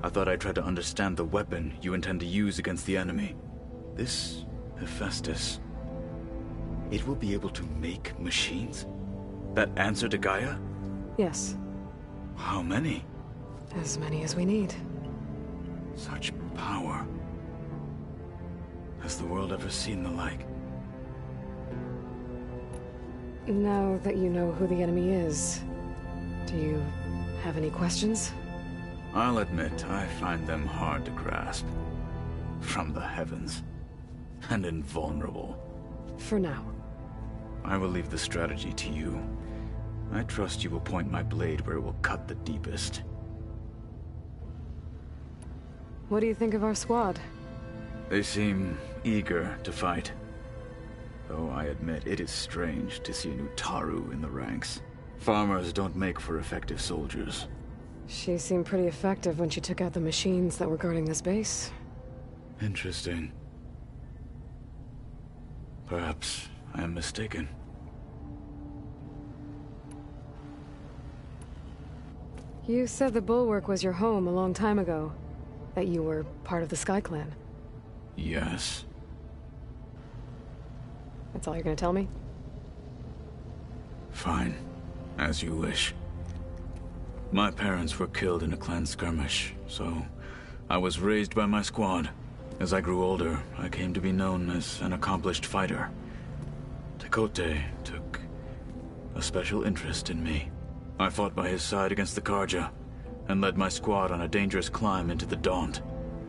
I thought I'd try to understand the weapon you intend to use against the enemy. This Hephaestus, it will be able to make machines? That answer to Gaia? Yes. How many? As many as we need. Such power. Has the world ever seen the like? Now that you know who the enemy is, do you have any questions? I'll admit, I find them hard to grasp. From the heavens. And invulnerable. For now. I will leave the strategy to you. I trust you will point my blade where it will cut the deepest. What do you think of our squad? They seem eager to fight. Though I admit it is strange to see a new Taru in the ranks. Farmers don't make for effective soldiers. She seemed pretty effective when she took out the machines that were guarding this base. Interesting. Perhaps I am mistaken. You said the Bulwark was your home a long time ago. That you were part of the Sky Clan. Yes. That's all you're gonna tell me? Fine. As you wish. My parents were killed in a clan skirmish, so I was raised by my squad. As I grew older, I came to be known as an accomplished fighter. Tekote took a special interest in me. I fought by his side against the Karja, and led my squad on a dangerous climb into the Daunt.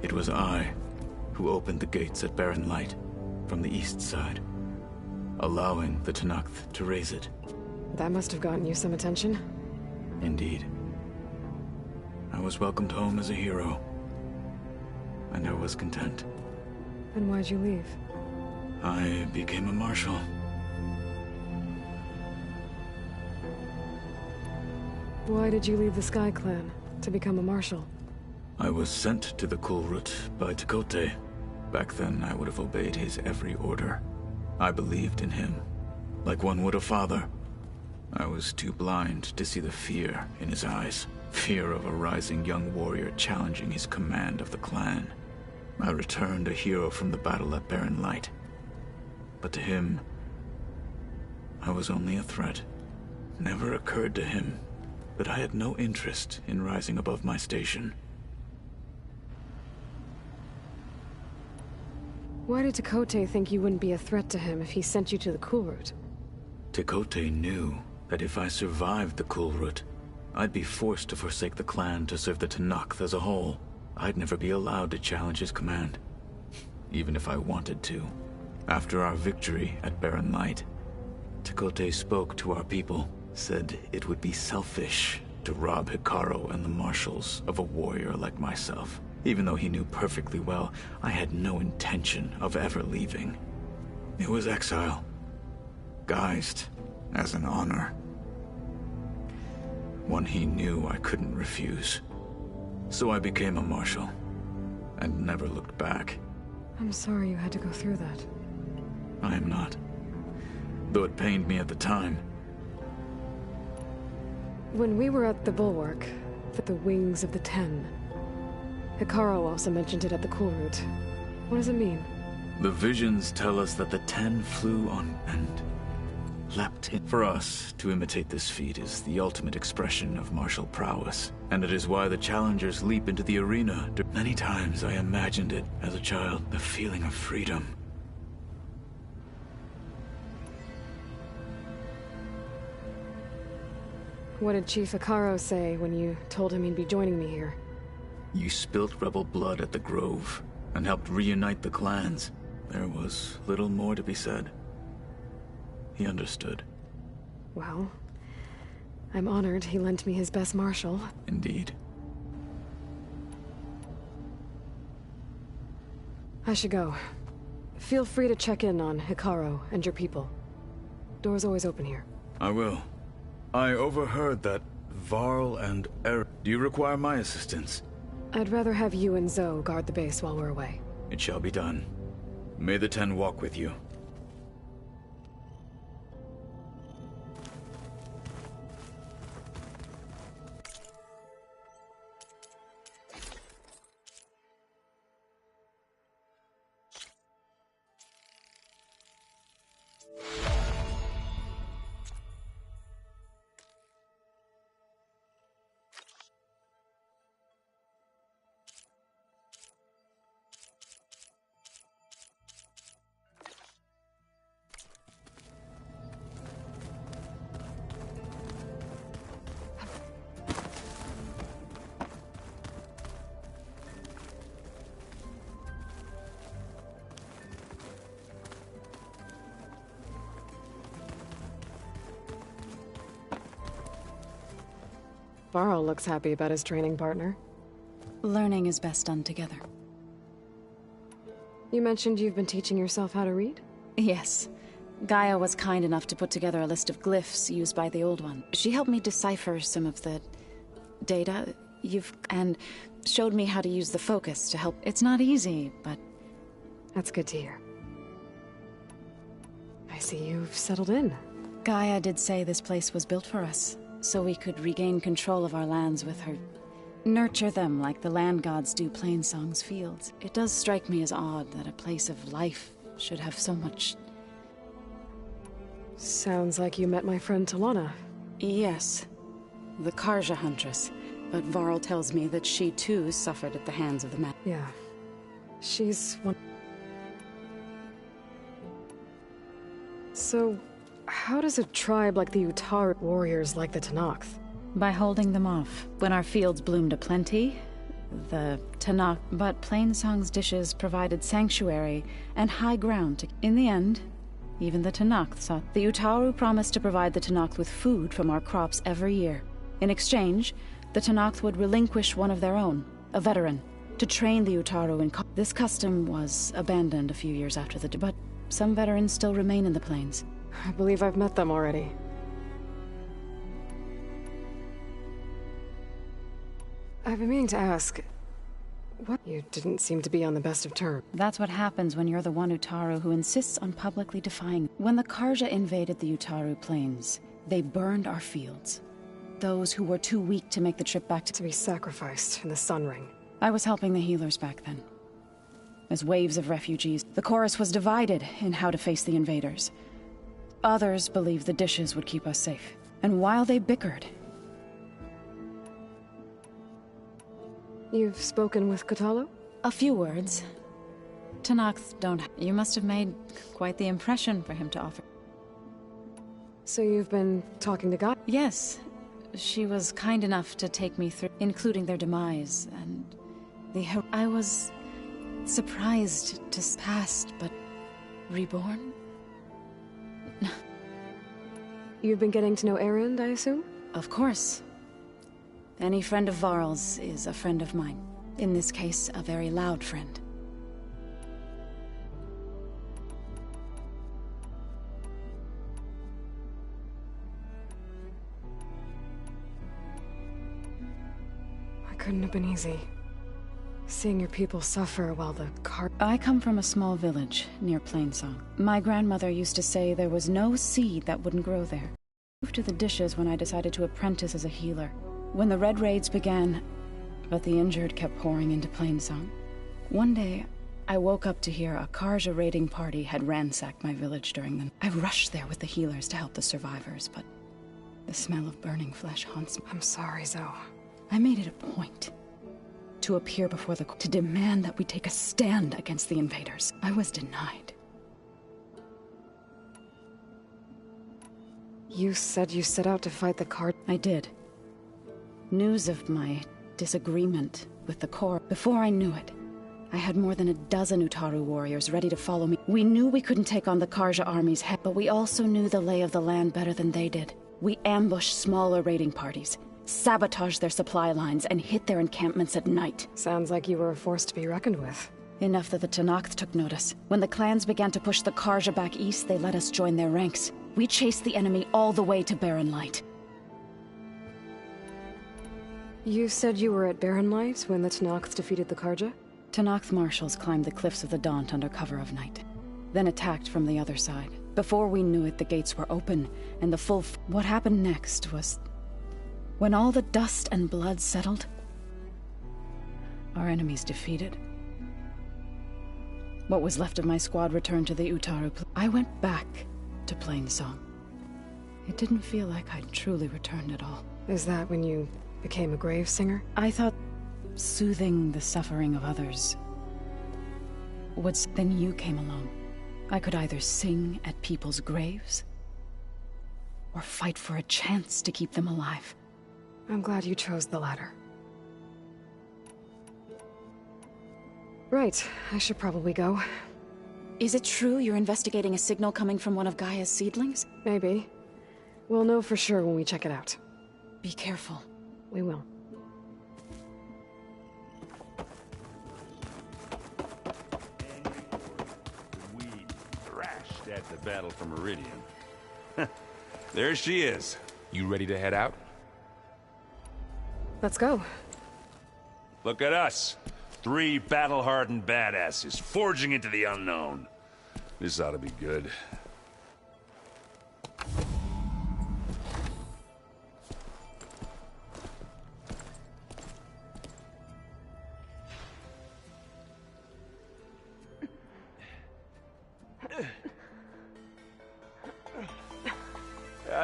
It was I who opened the gates at Barren Light from the east side, allowing the Tenakth to raise it. That must have gotten you some attention. Indeed. I was welcomed home as a hero, and I was content. Then why'd you leave? I became a marshal. Why did you leave the Sky Clan to become a marshal? I was sent to the Kulrut by Tekote. Back then, I would have obeyed his every order. I believed in him, like one would a father. I was too blind to see the fear in his eyes. Fear of a rising young warrior challenging his command of the clan. I returned a hero from the battle at Barren Light. But to him, I was only a threat. Never occurred to him that I had no interest in rising above my station. Why did Tekote think you wouldn't be a threat to him if he sent you to the Kulrut? Tekote knew that if I survived the Kulrut, I'd be forced to forsake the clan to serve the Tenakth as a whole. I'd never be allowed to challenge his command, even if I wanted to. After our victory at Barren Light, Tekote spoke to our people, said it would be selfish to rob Hikaru and the marshals of a warrior like myself, even though he knew perfectly well I had no intention of ever leaving. It was exile, guised as an honor. One he knew I couldn't refuse. So I became a marshal, and never looked back. I'm sorry you had to go through that. I am not. Though it pained me at the time. When we were at the Bulwark, the Wings of the Ten, Hikaru also mentioned it at the Kulrut. What does it mean? The visions tell us that the Ten flew on and leapt in. For us, to imitate this feat is the ultimate expression of martial prowess, and it is why the challengers leap into the arena. Many times I imagined it as a child, the feeling of freedom. What did Chief Hikaru say when you told him he'd be joining me here? You spilt rebel blood at the Grove, and helped reunite the clans. There was little more to be said. He understood. Well, I'm honored he lent me his best marshal. Indeed. I should go. Feel free to check in on Hikaru and your people. Door's always open here. I will. I overheard that Varl and Eric... Do you require my assistance? I'd rather have you and Zoe guard the base while we're away. It shall be done. May the Ten walk with you. Varl looks happy about his training partner. Learning is best done together. You mentioned you've been teaching yourself how to read? Yes. Gaia was kind enough to put together a list of glyphs used by the Old One. She helped me decipher some of the data and showed me how to use the focus to help. It's not easy, but... That's good to hear. I see you've settled in. Gaia did say this place was built for us, so we could regain control of our lands with her. Nurture them like the land gods do Plainsong's fields. It does strike me as odd that a place of life should have so much... Sounds like you met my friend Talana. Yes. The Karja Huntress. but Varl tells me that she too suffered at the hands of the man. Yeah. She's one... So, how does a tribe like the Utaru warriors like the Tenakth? By holding them off. When our fields bloomed aplenty, the Tenakth... But Plainsong's dishes provided sanctuary and high ground to... In the end, even the Tenakth saw... The Utaru promised to provide the Tenakth with food from our crops every year. In exchange, the Tenakth would relinquish one of their own, a veteran, to train the Utaru in... This custom was abandoned a few years after the... But some veterans still remain in the plains. I believe I've met them already. I've been meaning to ask... What? You didn't seem to be on the best of terms. That's what happens when you're the one Utaru who insists on publicly defying. When the Karja invaded the Utaru plains, they burned our fields. Those who were too weak to make the trip back to be sacrificed in the Sun Ring. I was helping the healers back then. As waves of refugees, the chorus was divided in how to face the invaders. Others believed the dishes would keep us safe. And while they bickered... You've spoken with Kotallo? A few words. Tenakth don't... You must have made quite the impression for him to offer. So you've been talking to God? Yes. She was kind enough to take me through, including their demise, and the... I was surprised to past, but reborn? You've been getting to know Erend, I assume? Of course. Any friend of Varl's is a friend of mine. In this case, a very loud friend. Couldn't have been easy. Seeing your people suffer while the I come from a small village near Plainsong. My grandmother used to say there was no seed that wouldn't grow there. I moved to the dishes when I decided to apprentice as a healer. When the Red Raids began, but the injured kept pouring into Plainsong. One day, I woke up to hear a Karja raiding party had ransacked my village during the... I rushed there with the healers to help the survivors, but the smell of burning flesh haunts me. I'm sorry, Zoe. I made it a point to appear before the court to demand that we take a stand against the invaders. I was denied. You said you set out to fight the Karja? I did. News of my disagreement with the Corps. Before I knew it, I had more than a dozen Utaru warriors ready to follow me. We knew we couldn't take on the Karja army's head, but we also knew the lay of the land better than they did. We ambushed smaller raiding parties, sabotaged their supply lines, and hit their encampments at night. Sounds like you were a force to be reckoned with. Enough that the Tenakth took notice. When the clans began to push the Karja back east, they let us join their ranks. We chased the enemy all the way to Barren Light. You said you were at Barren Light when the Tenakth defeated the Karja? Tenakth marshals climbed the cliffs of the Daunt under cover of night, then attacked from the other side. Before we knew it, the gates were open, and the full... What happened next was... When all the dust and blood settled, our enemies defeated. What was left of my squad returned to the Utaru. I went back to Plainsong. It didn't feel like I'd truly returned at all. Is that when you became a grave singer? I thought soothing the suffering of others would... Then you came along. I could either sing at people's graves or fight for a chance to keep them alive. I'm glad you chose the latter. Right, I should probably go. Is it true you're investigating a signal coming from one of Gaia's seedlings? Maybe. We'll know for sure when we check it out. Be careful. We will. We thrashed at the battle for Meridian. There she is. You ready to head out? Let's go. Look at us. 3 battle-hardened badasses forging into the unknown. This ought to be good.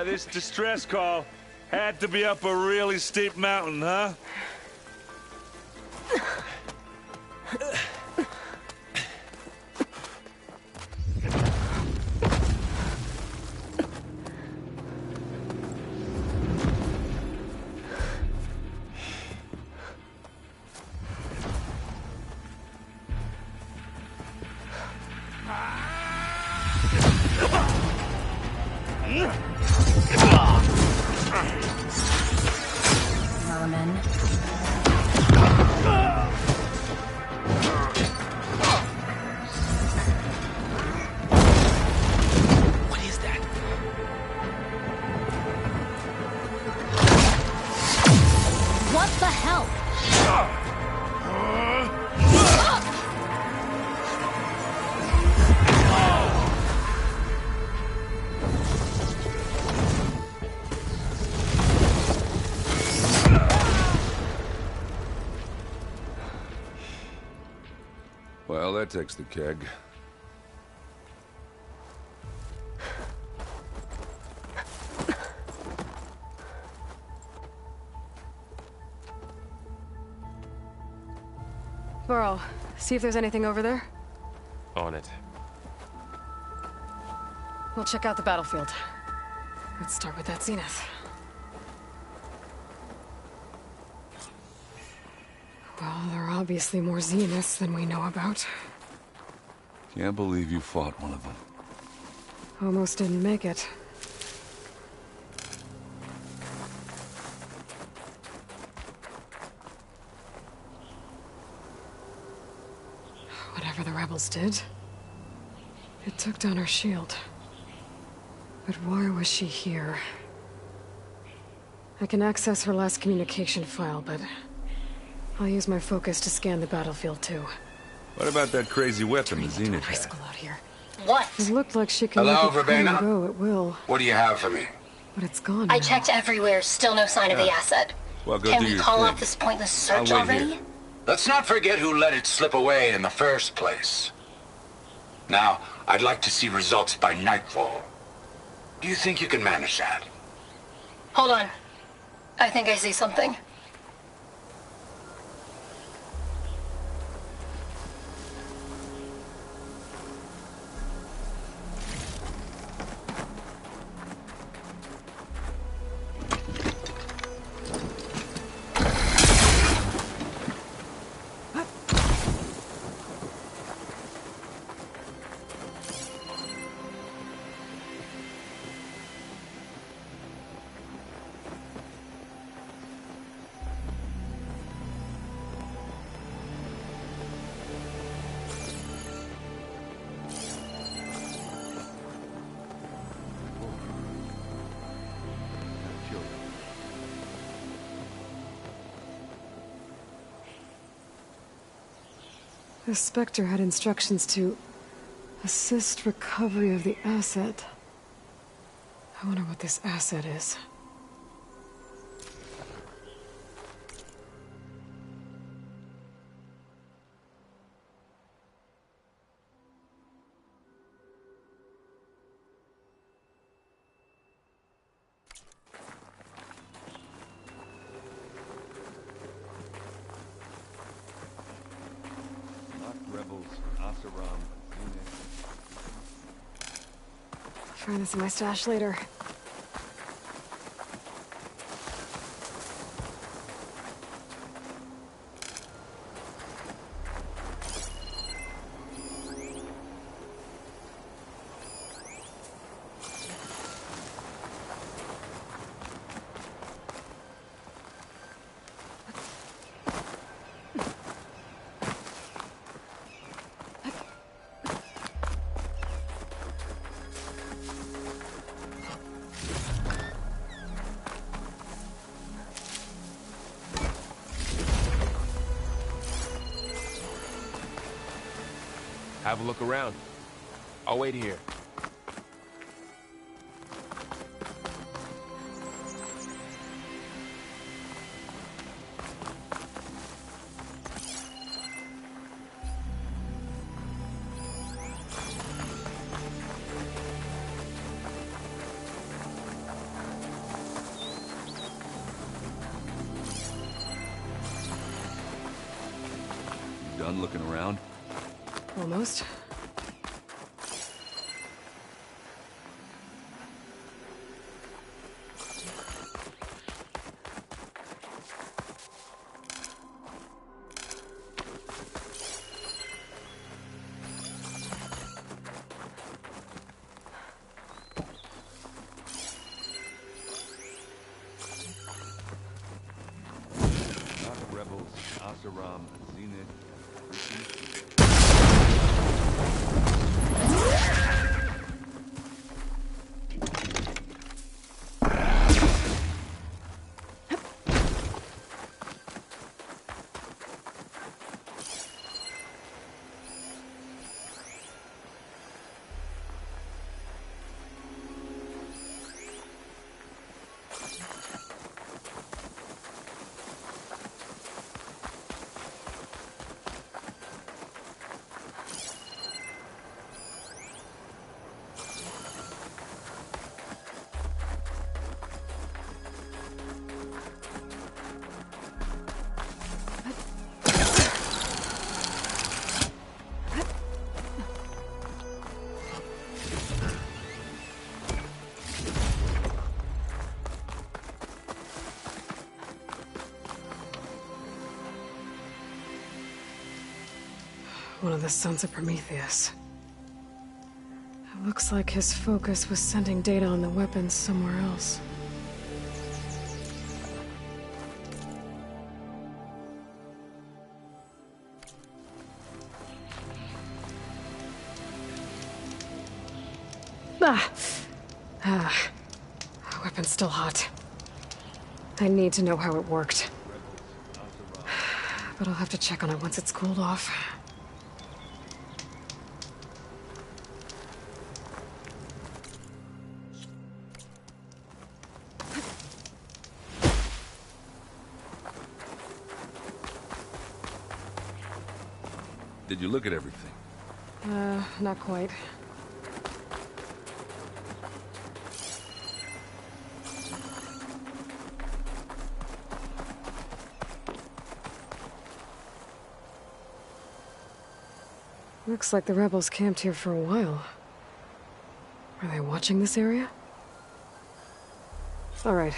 This distress call. Had to be up a really steep mountain, huh? Vermin. What is that? What the hell? Well, that takes the keg. Burrow, see if there's anything over there. On it. We'll check out the battlefield. Let's start with that zenith. Well, there are obviously more zeniths than we know about. Can't believe you fought one of them. Almost didn't make it. Whatever the rebels did, it took down her shield. But why was she here? I can access her last communication file, but I'll use my focus to scan the battlefield too. What about that crazy weapon the Zenith had? Out here. What? It looked like she can Hello, make it come and Verbena? go at will, What do you have for me? but it's gone I now. checked Everywhere, still no sign of the asset. Well, go Can do we your call thing. off this pointless I'll search wait already? here. Let's not forget who let it slip away in the first place. Now, I'd like to see results by nightfall. Do you think you can manage that? Hold on. I think I see something. The Spectre had instructions to assist recovery of the asset. I wonder what this asset is. Rebels, Asaram, Find this in my stash later. Have a look around. I'll wait here. done looking around? Almost. Rebels, Asaram, Zenith. One of the sons of Prometheus. It looks like his focus was sending data on the weapons somewhere else. Weapon's still hot. I need to know how it worked. But I'll have to check on it once it's cooled off. Did you look at everything? Not quite. Looks like the rebels camped here for a while. Are they watching this area? All right.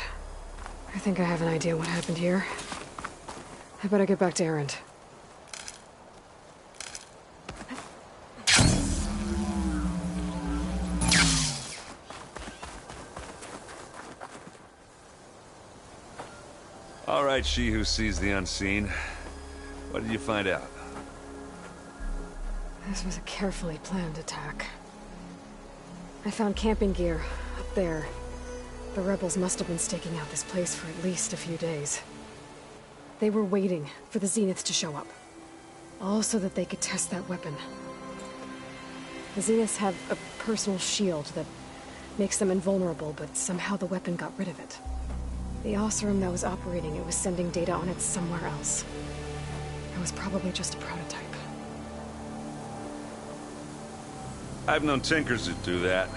I think I have an idea what happened here. I better get back to Erend. All right, she who sees the unseen. What did you find out? This was a carefully planned attack. I found camping gear up there. The rebels must have been staking out this place for at least a few days. They were waiting for the Zeniths to show up. All so that they could test that weapon. The Zeniths have a personal shield that makes them invulnerable, but somehow the weapon got rid of it. The Oseram that was operating it was sending data on it somewhere else. It was probably just a prototype. I've known tinkers that do that.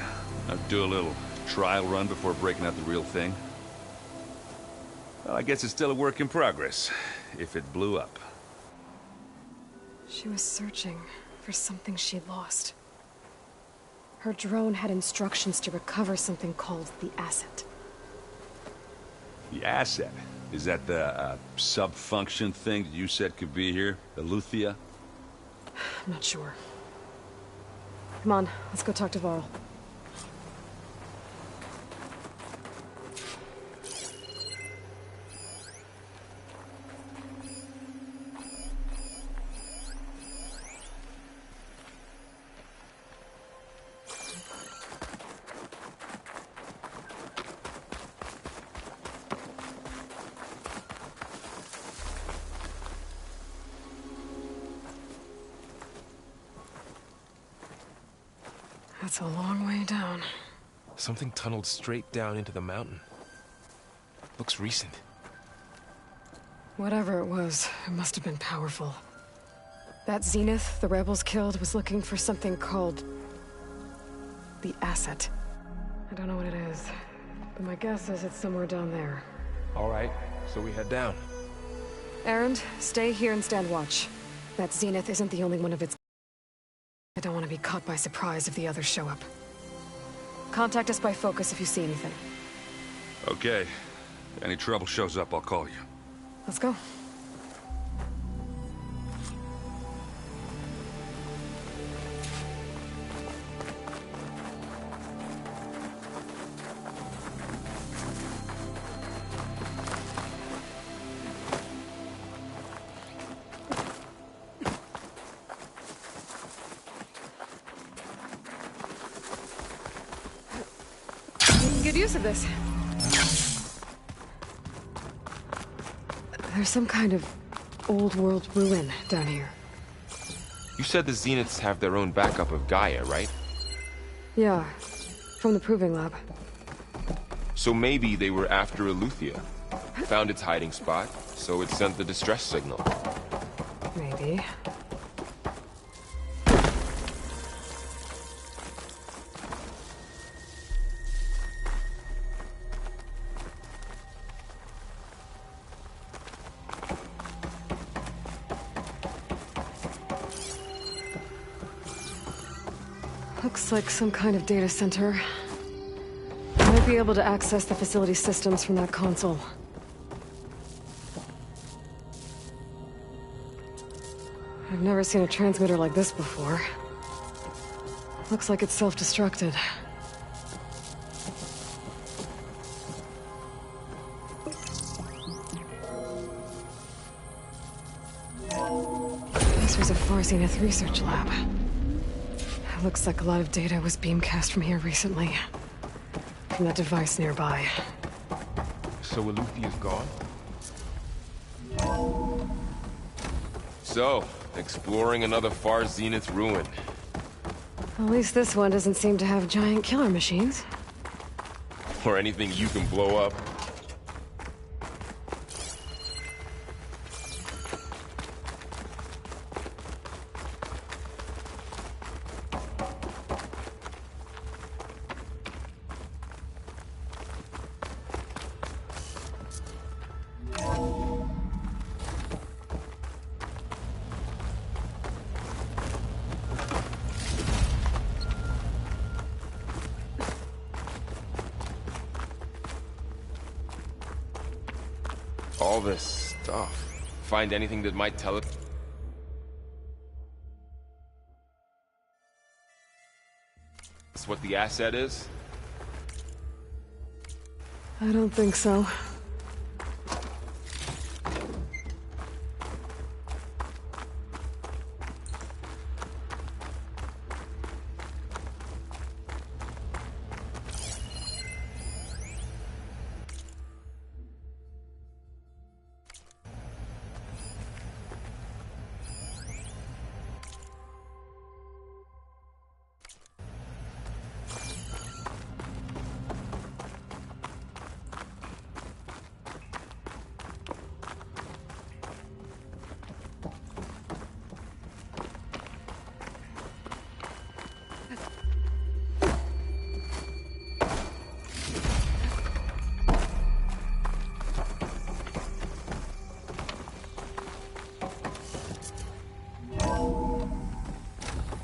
I'd do a little trial run before breaking out the real thing. Well, I guess it's still a work in progress, if it blew up. She was searching for something she'd lost. Her drone had instructions to recover something called the asset. The asset? Is that the sub-function thing that you said could be here? The Luthia? I'm not sure. Come on, let's go talk to Varl. That's a long way down. Something tunneled straight down into the mountain. Looks recent. Whatever it was, it must have been powerful. That Zenith the rebels killed was looking for something called the asset. I don't know what it is, but my guess is it's somewhere down there. All right, so we head down. Erend, stay here and stand watch. That Zenith isn't the only one of its... I don't want to be caught by surprise if the others show up. Contact us by focus if you see anything. Okay. Any trouble shows up, I'll call you. Let's go. Good use of this. There's some kind of old world ruin down here. You said the Zeniths have their own backup of Gaia, right? Yeah, from the proving lab. So maybe they were after Eleuthia. Found its hiding spot, so it sent the distress signal. Maybe. Looks like some kind of data center. I might be able to access the facility systems from that console. I've never seen a transmitter like this before. Looks like it's self-destructed. This was a Far Zenith research lab. Looks like a lot of data was beamcast from here recently. From that device nearby. So Eleuthea's gone? So, exploring another Far Zenith ruin. At least this one doesn't seem to have giant killer machines. Or anything you can blow up. All this stuff. Find anything that might tell it? That's what the asset is? I don't think so.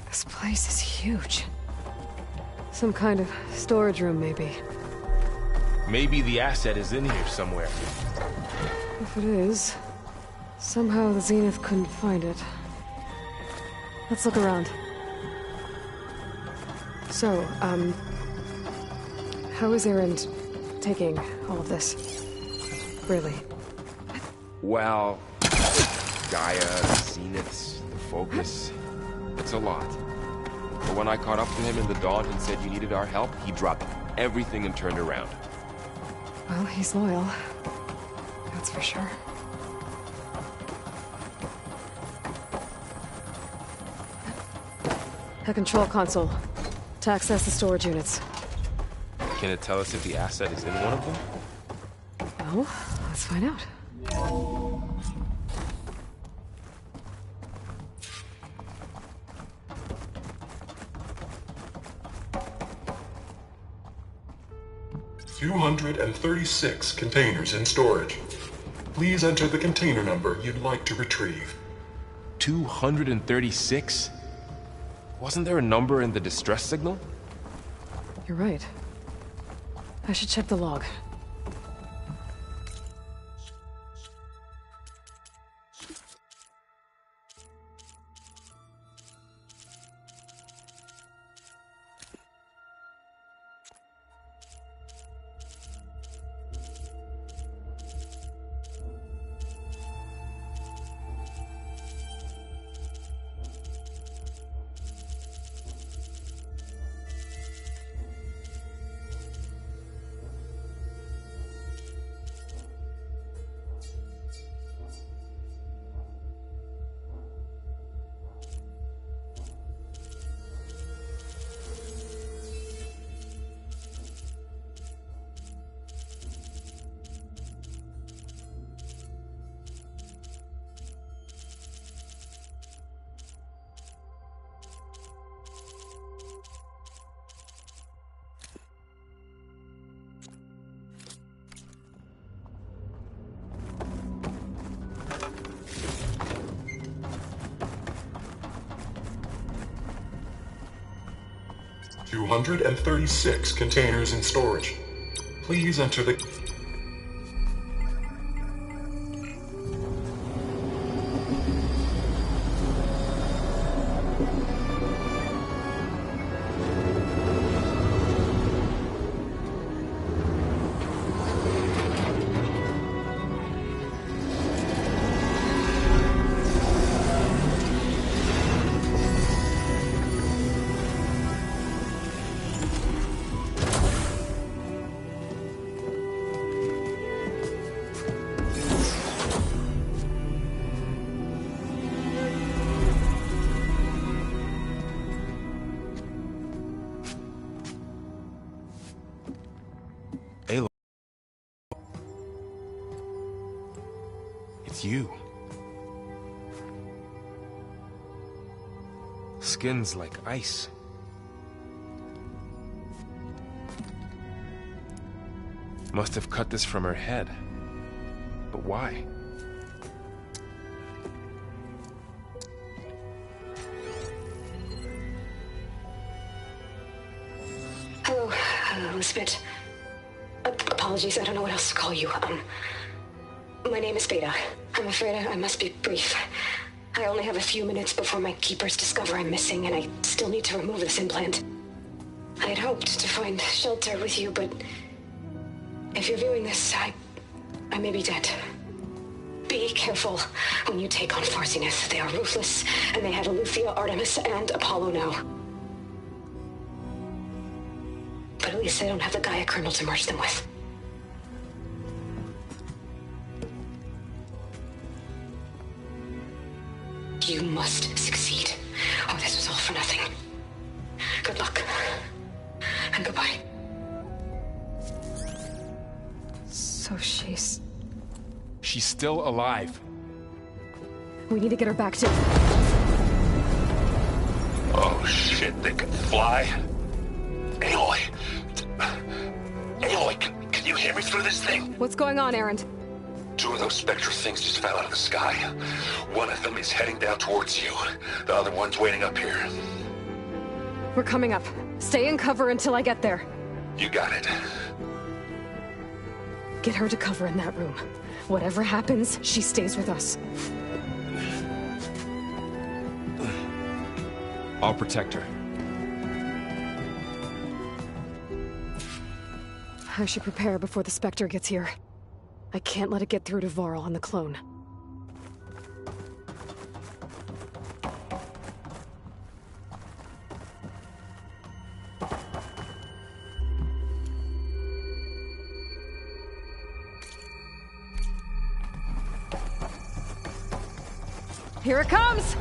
This place is huge. Some kind of storage room, maybe. Maybe the asset is in here somewhere. If it is, somehow the Zenith couldn't find it. Let's look around. So, how is Erend taking all of this? Really? Well, Gaia, Zeniths, the Focus. It's a lot. But when I caught up to him in the Dawn and said you needed our help, he dropped everything and turned around. Well, he's loyal. That's for sure. A control console. To access the storage units. Can it tell us if the asset is in one of them? Well, let's find out. 236 containers in storage. Please enter the container number you'd like to retrieve. 236? Wasn't there a number in the distress signal? You're right. I should check the log. $236 containers in storage. Please enter the... It's you. Skin's like ice. Must have cut this from her head. But why? Hello, Elizabeth. Apologies, I don't know what else to call you. My name is Beta. I'm afraid I must be brief. I only have a few minutes before my keepers discover I'm missing, and I still need to remove this implant. I had hoped to find shelter with you, but if you're viewing this, I may be dead. Be careful when you take on Far Zenith. They are ruthless, and they have Eleuthia, Artemis, and Apollo now. But at least they don't have the Gaia kernel to merge them with. You must succeed, or this was all for nothing. Good luck. And goodbye. So she's still alive. We need to get her back to... Oh shit, they can fly? Aloy. Aloy, can you hear me through this thing? What's going on, Erend? Two of those spectral things just fell out of the sky. One of them is heading down towards you. The other one's waiting up here. We're coming up. Stay in cover until I get there. You got it. Get her to cover in that room. Whatever happens, she stays with us. I'll protect her. I should prepare before the Spectre gets here. I can't let it get through to Varl and the clone. Here it comes!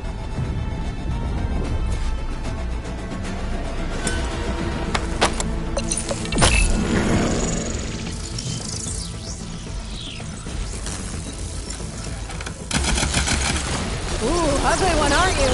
Ooh, ugly one, aren't you?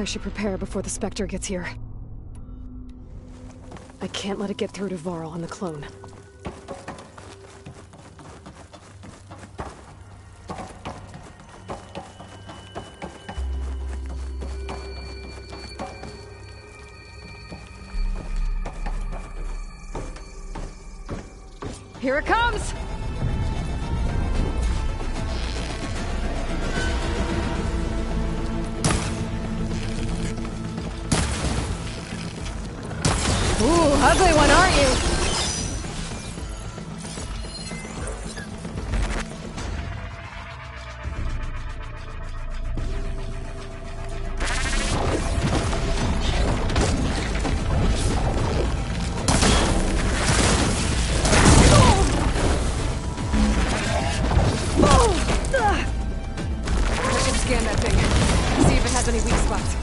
I should prepare before the Spectre gets here. I can't let it get through to Varl and the clone. Here it comes! Ooh, ugly one, aren't you? I should scan that thing. See if it has any weak spots.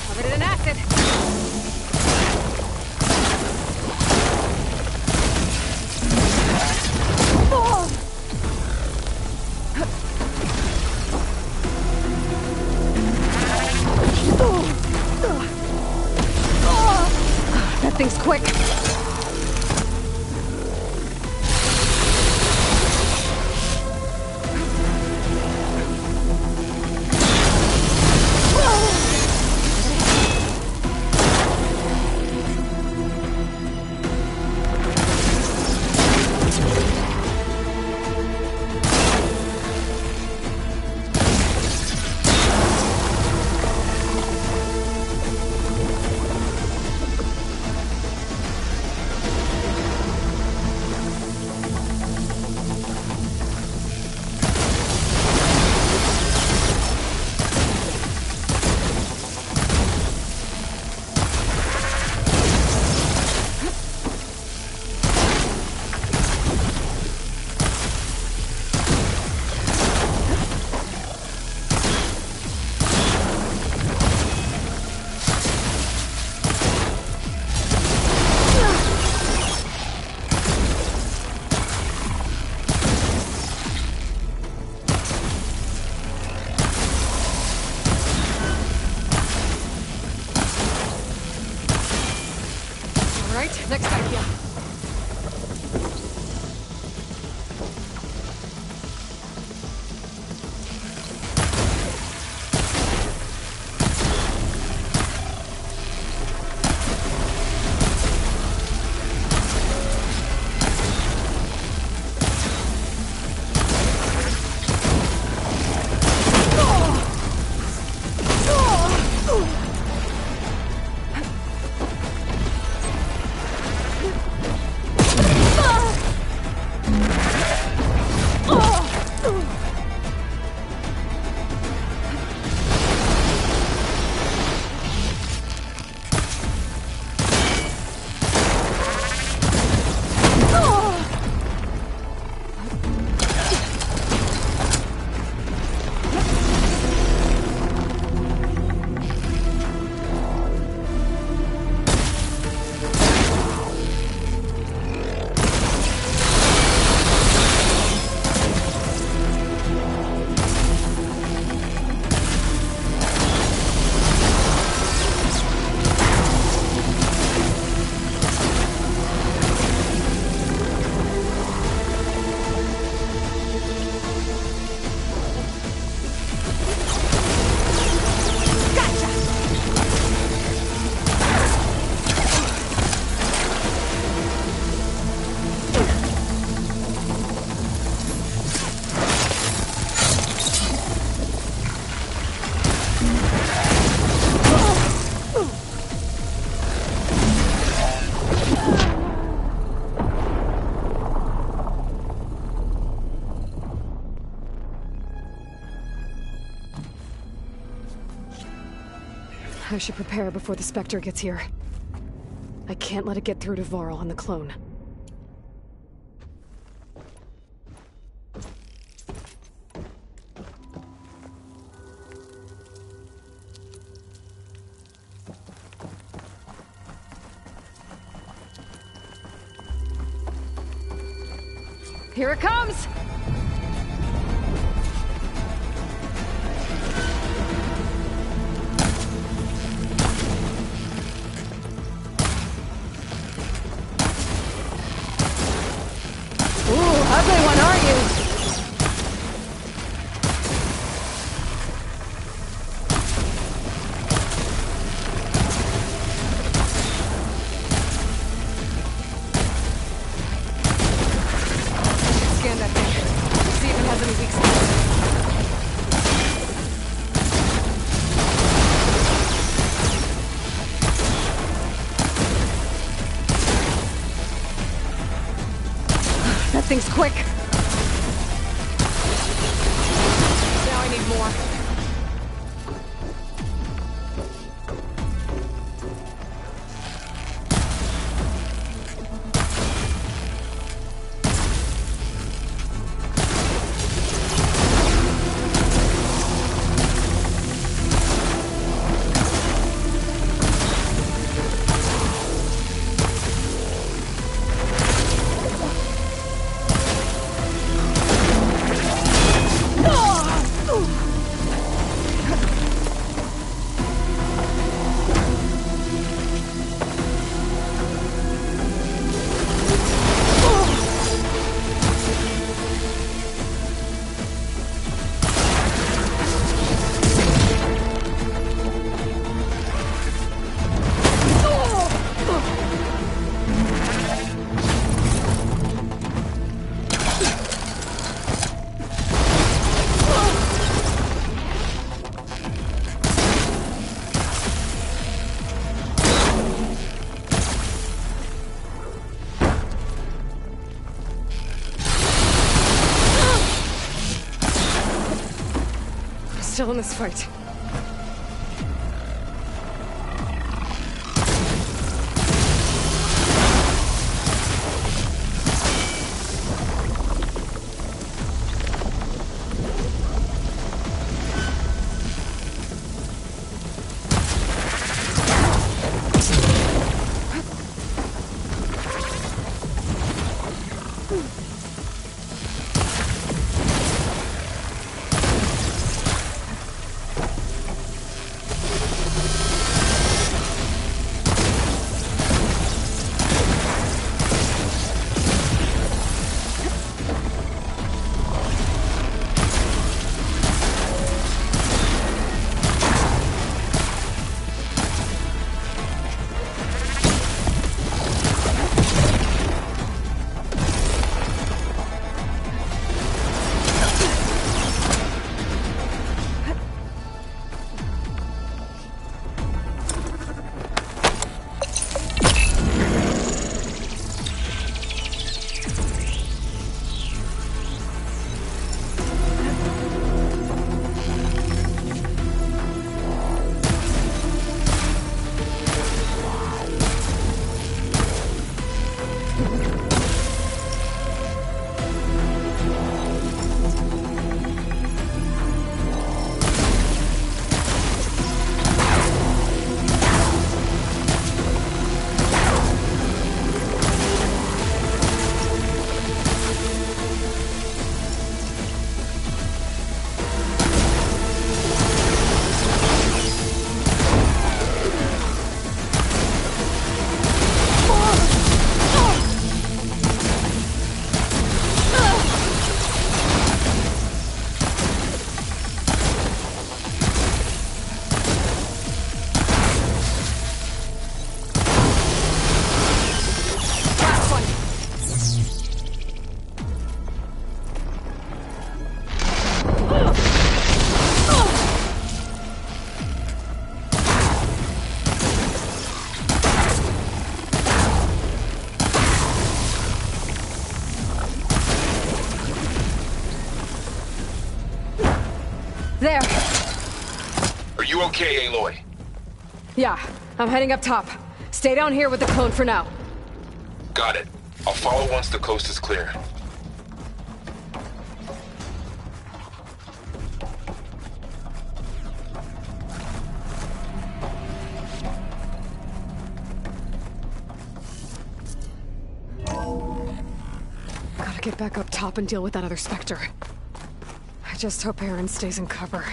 Covered it in acid. That thing's quick. Right, next idea. I should prepare before the Spectre gets here. I can't let it get through to Varl and the clone. Here it comes! Ooh, ugly one, aren't you? Scan that thing. See if it has any weak spots. That thing's quick. Now I need more. Still in this fight. There. Are you okay, Aloy? Yeah, I'm heading up top. Stay down here with the clone for now. Got it. I'll follow once the coast is clear. Gotta get back up top and deal with that other Spectre. I just hope Aaron stays in cover.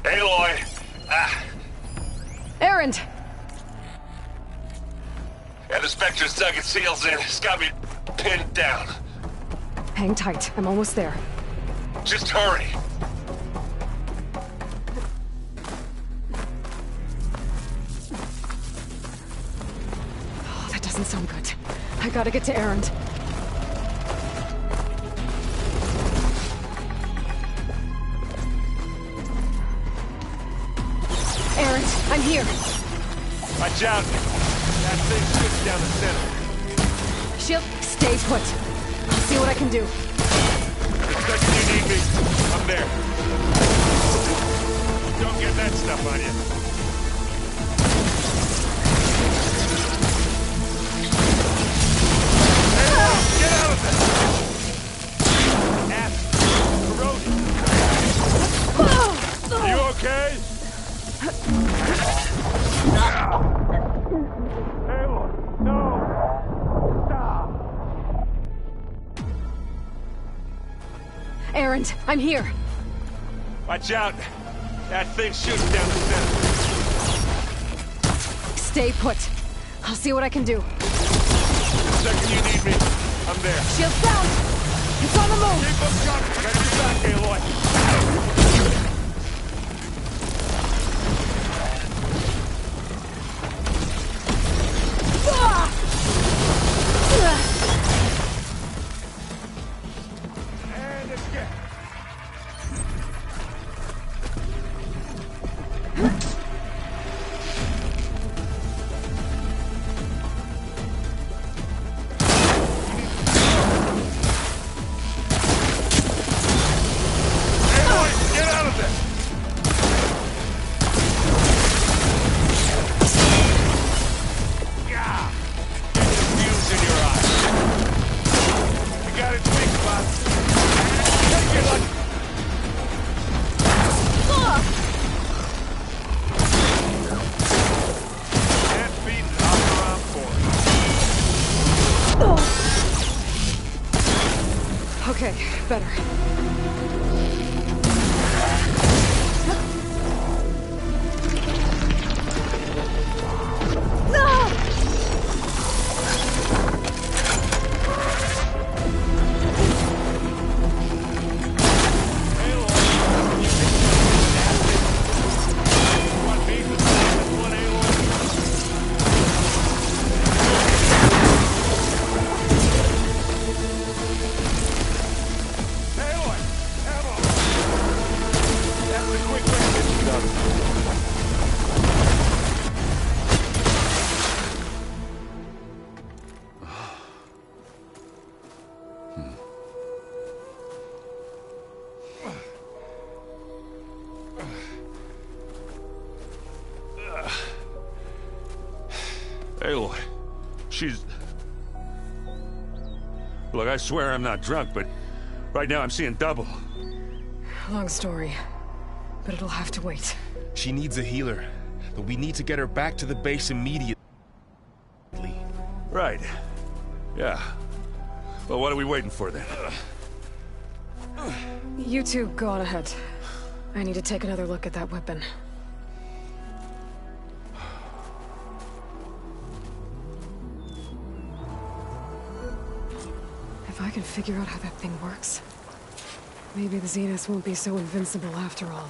Aloy! Aaron! Yeah, the Spectre's dug its heels in. It's got me pinned down. Hang tight. I'm almost there. Just hurry. Oh, that doesn't sound good. I gotta get to Aaron. Aaron, I'm here. Watch out. That thing shoots down the center. Shield, stay put. I'll see what I can do. The second you need me, I'm there. Don't get that stuff on you. Hey, get out of there! Corrosion. You okay? Aaron, I'm here. Watch out. That thing shoots down the center. Stay put. I'll see what I can do. The second you need me, I'm there. Shield down. It's on the move. Keep them coming. Ready to be back, Aloy. Okay, better. Aloy, she's... Look, I swear I'm not drunk, but right now I'm seeing double. Long story, but it'll have to wait. She needs a healer, but we need to get her back to the base immediately. Right. Yeah. Well, what are we waiting for then? You two go on ahead. I need to take another look at that weapon. If I can figure out how that thing works, maybe the Zeniths won't be so invincible after all.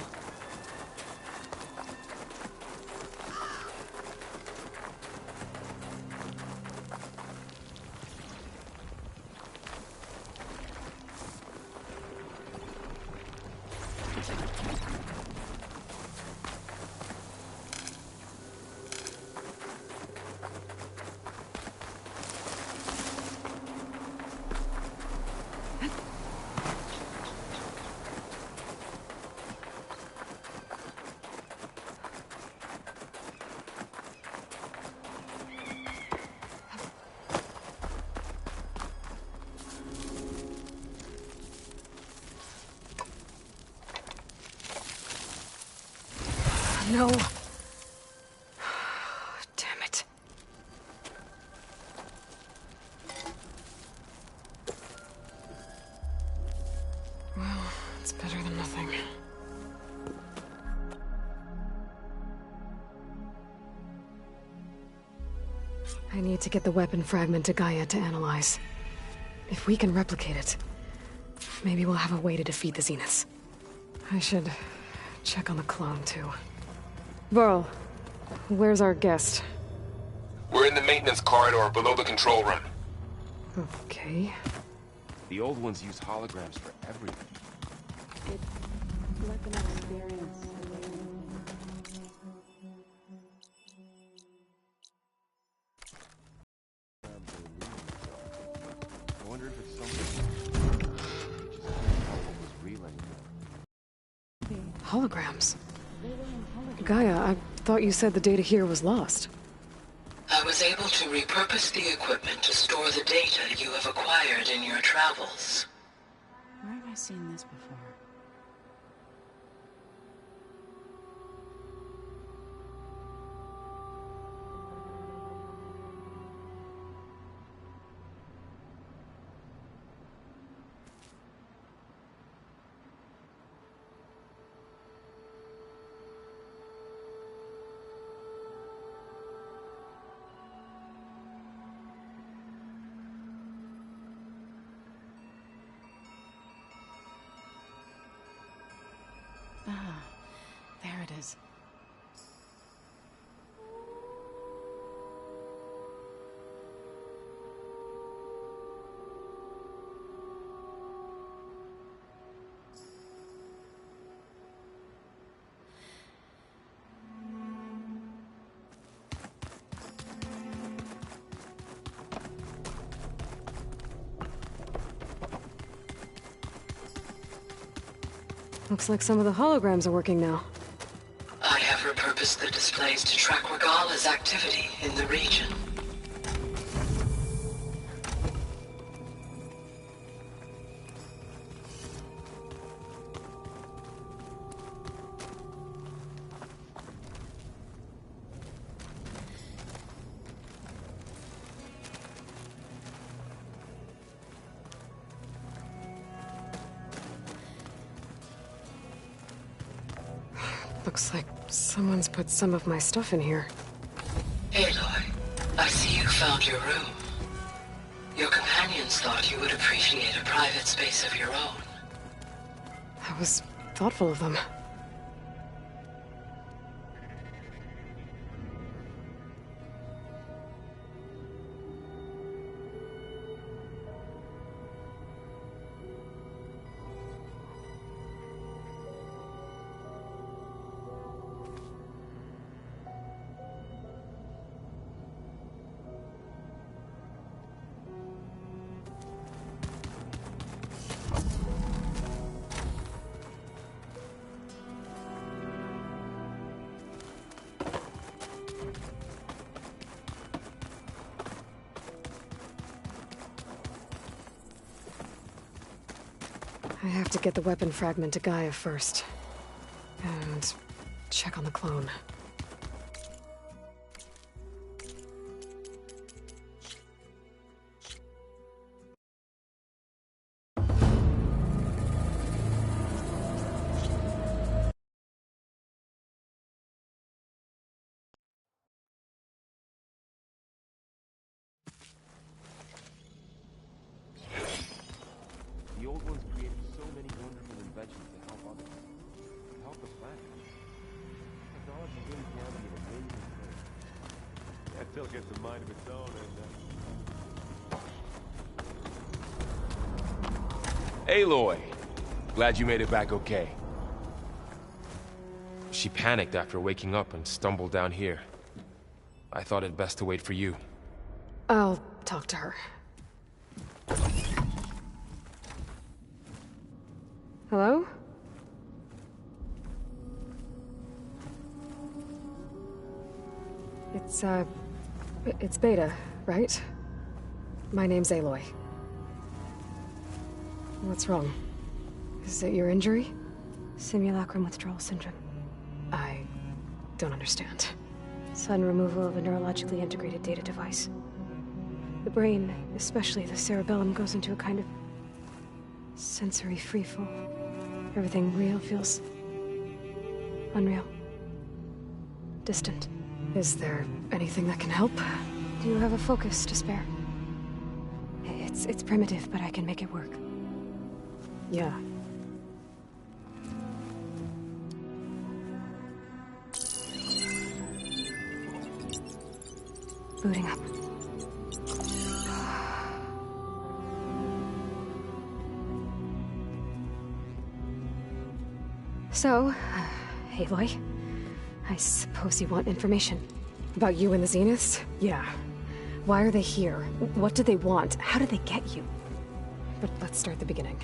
No. Damn it. Well, it's better than nothing. I need to get the weapon fragment to Gaia to analyze. If we can replicate it, maybe we'll have a way to defeat the Zeniths. I should check on the clone, too. Varl, where's our guest? We're in the maintenance corridor below the control room. Okay. The old ones use holograms for everything. It's like an experience. I wonder if it's something that was real anymore. Holograms? Gaia, I thought you said the data here was lost. I was able to repurpose the equipment to store the data you have acquired in your travels. Where have I seen this before? Ah, there it is. Looks like some of the holograms are working now. I have repurposed the displays to track Regala's activity in the region. Looks like someone's put some of my stuff in here. Aloy, I see you found your room. Your companions thought you would appreciate a private space of your own. That was thoughtful of them. I have to get the weapon fragment to Gaia first. And check on the clone. The old ones created so many wonderful inventions to help others. To help the planet. Technology really can be an amazing thing. That still gets a mind of its own, and Aloy! Glad you made it back okay. She panicked after waking up and stumbled down here. I thought it best to wait for you. I'll talk to her. Hello? It's Beta, right? My name's Aloy. What's wrong? Is it your injury? Simulacrum withdrawal syndrome. I don't understand. Sudden removal of a neurologically integrated data device. The brain, especially the cerebellum, goes into a kind of sensory freefall. Everything real feels unreal. Distant. Is there anything that can help? Do you have a focus to spare? It's primitive, but I can make it work. Yeah. Booting up. So, Aloy, I suppose you want information. About you and the Zeniths? Yeah. Why are they here? What do they want? How did they get you? But let's start the beginning.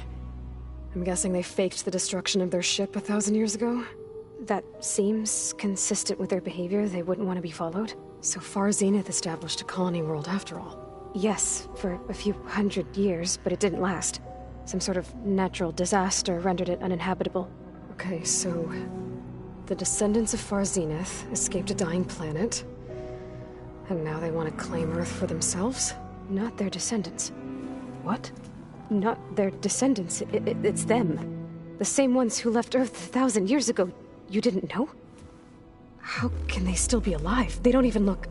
I'm guessing they faked the destruction of their ship 1,000 years ago? That seems consistent with their behavior. They wouldn't want to be followed. So far, Zenith established a colony world after all. Yes, for a few hundred years, but it didn't last. Some sort of natural disaster rendered it uninhabitable. Okay, so the descendants of Far Zenith escaped a dying planet, and now they want to claim Earth for themselves? Not their descendants. What? Not their descendants. It's them. The same ones who left Earth 1,000 years ago. You didn't know? How can they still be alive? They don't even look...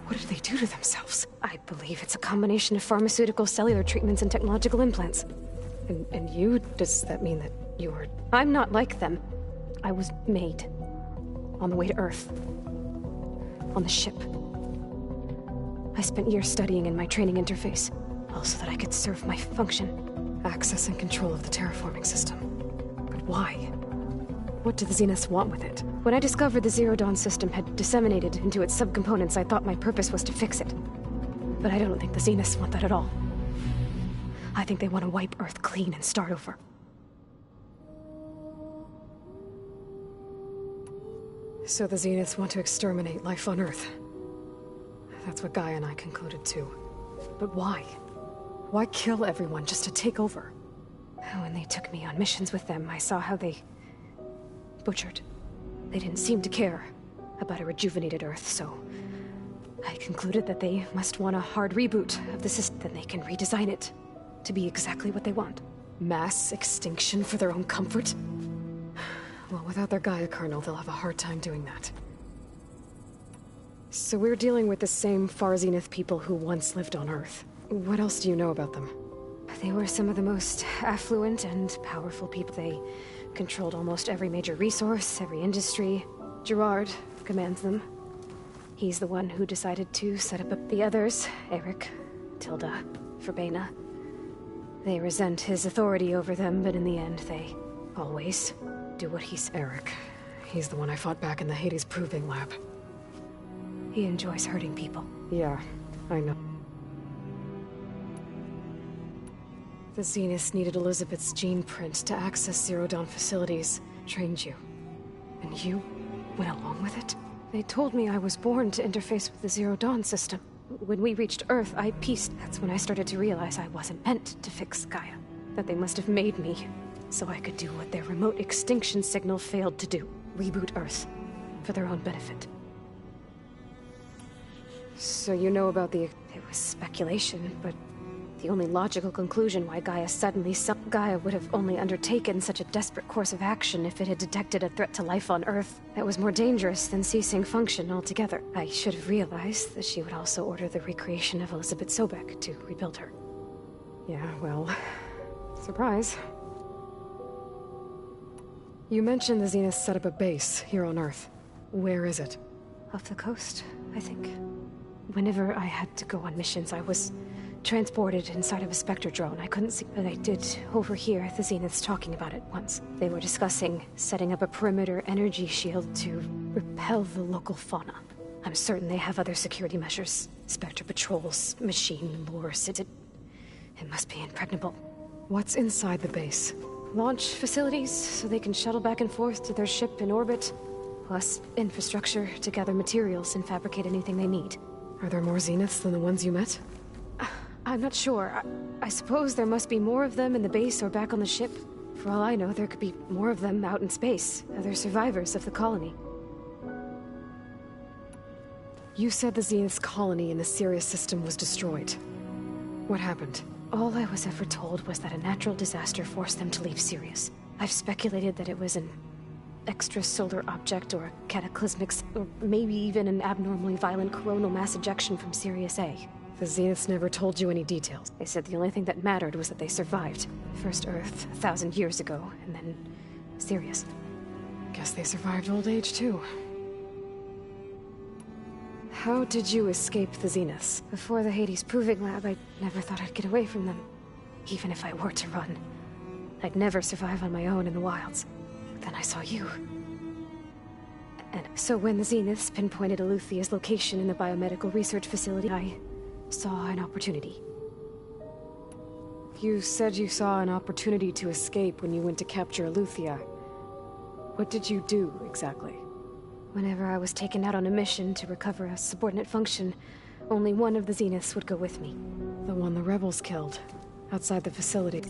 What did they do to themselves? I believe it's a combination of pharmaceutical, cellular treatments, and technological implants. And you? Does that mean that you are... I'm not like them. I was made. On the way to Earth. On the ship. I spent years studying in my training interface, all so that I could serve my function. Access and control of the terraforming system. But why? What do the Zeniths want with it? When I discovered the Zero Dawn system had disseminated into its subcomponents, I thought my purpose was to fix it. But I don't think the Zeniths want that at all. I think they want to wipe Earth clean and start over. So the Zeniths want to exterminate life on Earth. That's what Gaia and I concluded too. But why? Why kill everyone just to take over? When they took me on missions with them, I saw how they... butchered. They didn't seem to care about a rejuvenated Earth, so... I concluded that they must want a hard reboot of the system, then they can redesign it to be exactly what they want. Mass extinction for their own comfort? Well, without their Gaia kernel, they'll have a hard time doing that. So we're dealing with the same Far Zenith people who once lived on Earth. What else do you know about them? They were some of the most affluent and powerful people. They controlled almost every major resource, every industry. Gerard commands them. He's the one who decided to set up the others, Eric, Tilda, Verbena. They resent his authority over them, but in the end, they always do what he's... Eric. He's the one I fought back in the Hades Proving Lab. He enjoys hurting people. Yeah, I know. The Zeniths needed Elizabeth's gene print to access Zero Dawn facilities. Trained you. And you went along with it? They told me I was born to interface with the Zero Dawn system. When we reached Earth, I pieced. That's when I started to realize I wasn't meant to fix Gaia. That they must have made me so I could do what their remote extinction signal failed to do. Reboot Earth. For their own benefit. So you know about the... It was speculation, but the only logical conclusion why Gaia suddenly... Gaia would have only undertaken such a desperate course of action if it had detected a threat to life on Earth that was more dangerous than ceasing function altogether. I should have realized that she would also order the recreation of Elizabeth Sobek to rebuild her. Yeah, well... surprise. You mentioned the Zeniths set up a base here on Earth. Where is it? Off the coast, I think. Whenever I had to go on missions, I was transported inside of a Spectre drone. I couldn't see, but I did overhear the Zeniths talking about it once. They were discussing setting up a perimeter energy shield to repel the local fauna. I'm certain they have other security measures. Spectre patrols, machine lures. It must be impregnable. What's inside the base? Launch facilities, so they can shuttle back and forth to their ship in orbit. Plus infrastructure to gather materials and fabricate anything they need. Are there more Zeniths than the ones you met? I'm not sure. I suppose there must be more of them in the base or back on the ship. For all I know, there could be more of them out in space, other survivors of the colony. You said the Zenith's colony in the Sirius system was destroyed. What happened? All I was ever told was that a natural disaster forced them to leave Sirius. I've speculated that it was an extrasolar object or a cataclysmic, or maybe even an abnormally violent coronal mass ejection from Sirius A. The Zeniths never told you any details. They said the only thing that mattered was that they survived. First Earth, 1,000 years ago, and then Sirius. Guess they survived old age, too. How did you escape the Zeniths? Before the Hades Proving Lab, I never thought I'd get away from them. Even if I were to run. I'd never survive on my own in the wilds. Then I saw you. And so when the Zeniths pinpointed Eluthia's location in the biomedical research facility, I saw an opportunity. You said you saw an opportunity to escape when you went to capture Eluthia. What did you do, exactly? Whenever I was taken out on a mission to recover a subordinate function, only one of the Zeniths would go with me. The one the rebels killed, outside the facility.